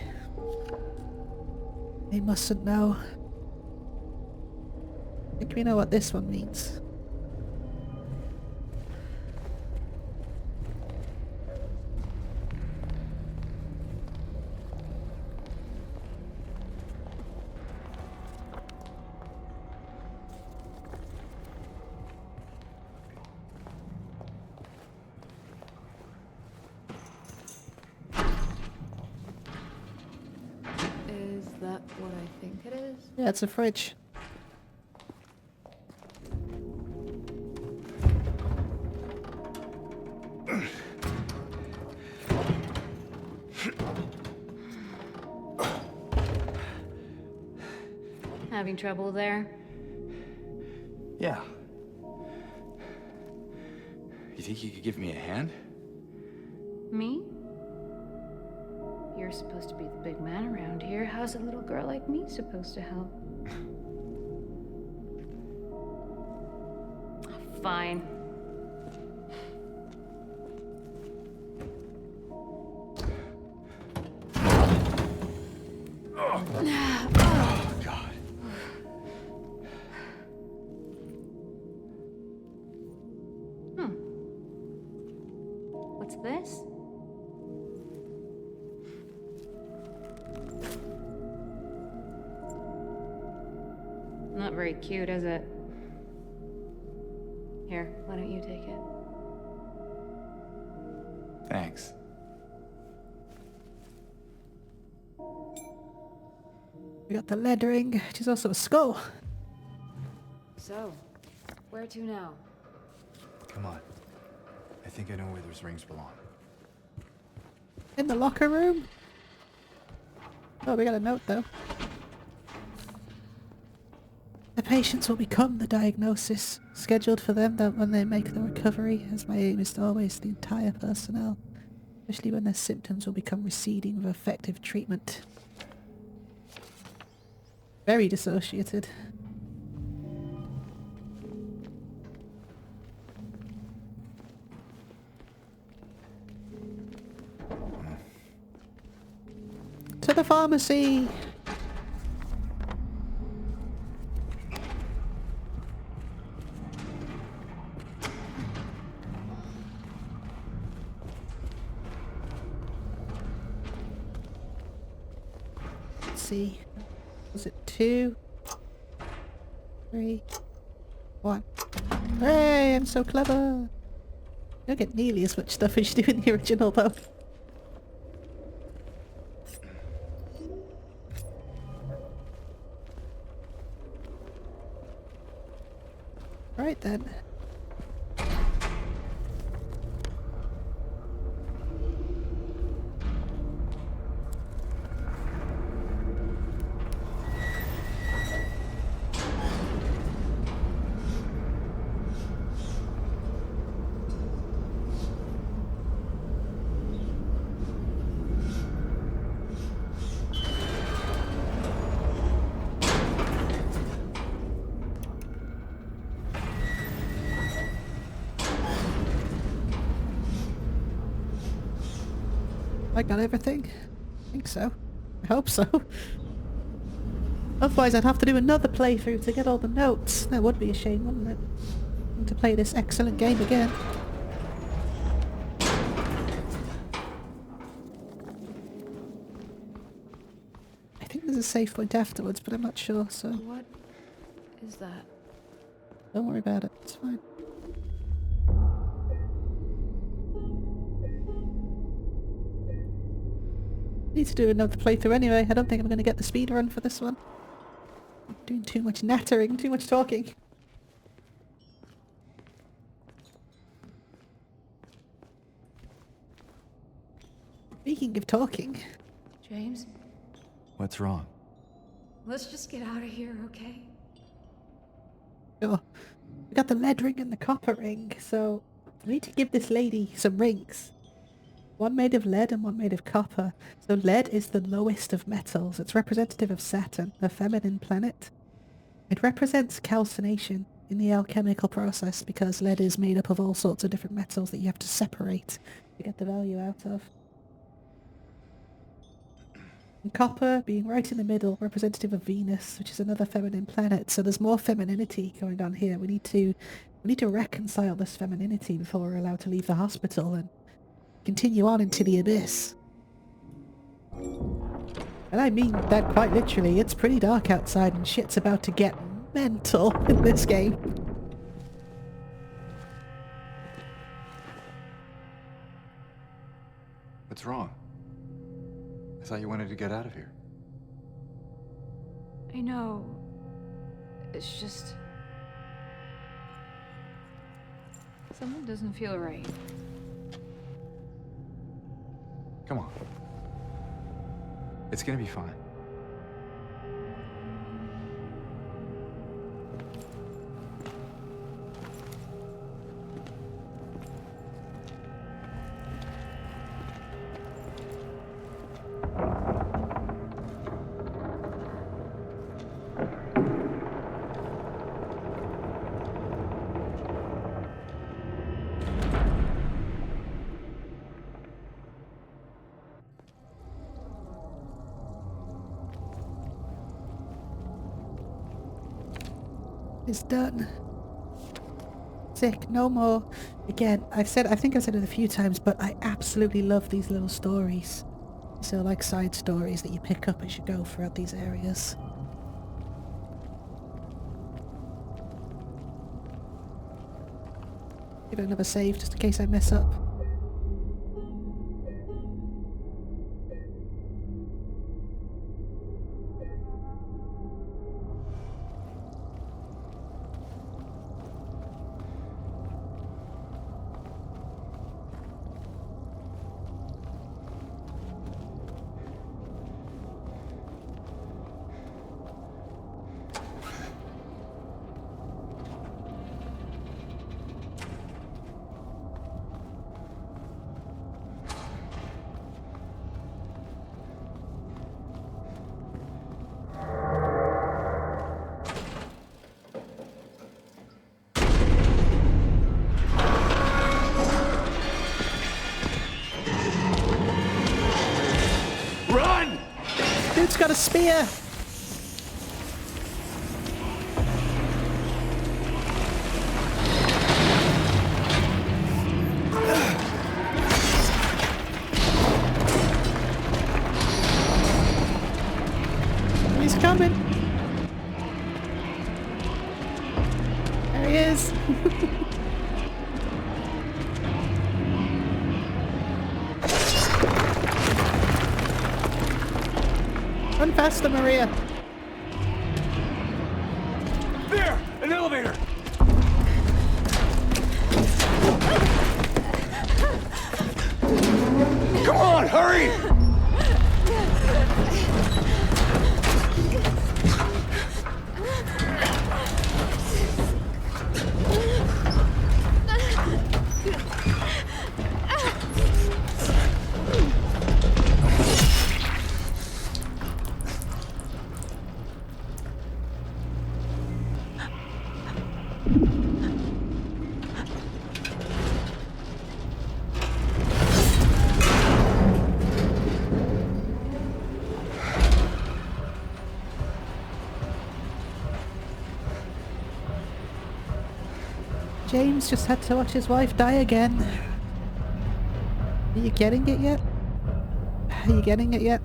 He mustn't know. I think we know what this one means. Is that what I think it is? Yeah, it's a fridge. Having trouble there? Yeah. You think you could give me a hand? Me? You're supposed to be the big man around here. How's a little girl like me supposed to help? Fine. Oh, God. What's this? Not very cute, is it? Here, why don't you take it? Thanks. We got the lettering, which is also a skull. So, where to now? Come on. I think I know where those rings belong. In the locker room? Oh, we got a note though. The patients will become the diagnosis, scheduled for them that when they make the recovery, as my aim is to always the entire personnel, especially when their symptoms will become receding with effective treatment. Very dissociated. To the pharmacy! Let's see. Was it 2, 3, 1? Hooray! I'm so clever! You don't get nearly as much stuff as you do in the original though. Right then. I got everything? I think so. I hope so. Otherwise I'd have to do another playthrough to get all the notes. That would be a shame, wouldn't it? And to play this excellent game again. I think there's a save point afterwards, but I'm not sure, so What is that? don't worry about it. It's fine. Need to do another playthrough anyway. I don't think I'm going to get the speed run for this one. I'm doing too much nattering, too much talking. Speaking of talking, James, What's wrong? let's just get out of here, okay? sure. We got the lead ring and the copper ring, so I need to give this lady some rings. One made of lead and one made of copper. So lead is the lowest of metals. It's representative of Saturn, a feminine planet. It represents calcination in the alchemical process because lead is made up of all sorts of different metals that you have to separate to get the value out of. And copper, being right in the middle, representative of Venus, which is another feminine planet. So there's more femininity going on here. We need to reconcile this femininity before we're allowed to leave the hospital and continue on into the abyss. And I mean that quite literally. It's pretty dark outside and shit's about to get mental in this game. What's wrong? I thought you wanted to get out of here. I know. It's just... something doesn't feel right. Come on. It's gonna be fine. It's done. Sick, no more. Again, I think I've said it a few times, but I absolutely love these little stories. So like side stories that you pick up as you go throughout these areas. Give it another save just in case I mess up. Dude's got a spear! He's coming! There he is! Run faster, Maria! There! An elevator! Come on, hurry! James just had to watch his wife die again. Are you getting it yet? Are you getting it yet?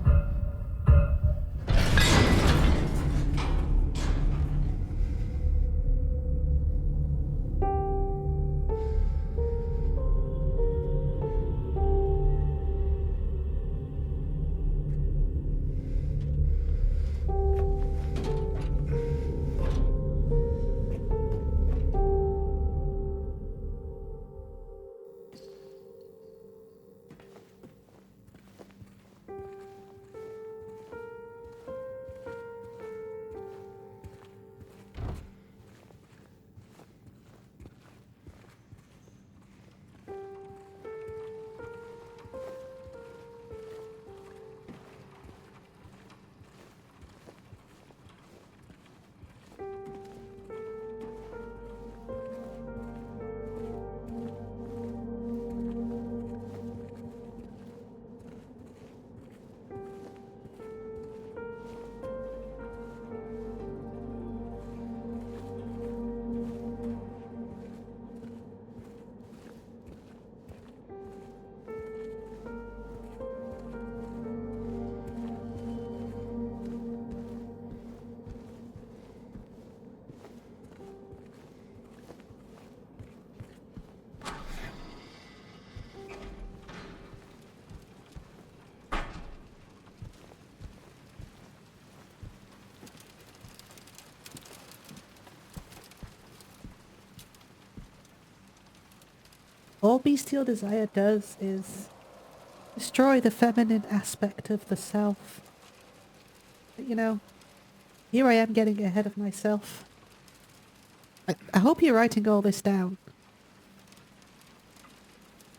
All bestial desire does is destroy the feminine aspect of the self. But, you know, here I am getting ahead of myself. I hope you're writing all this down.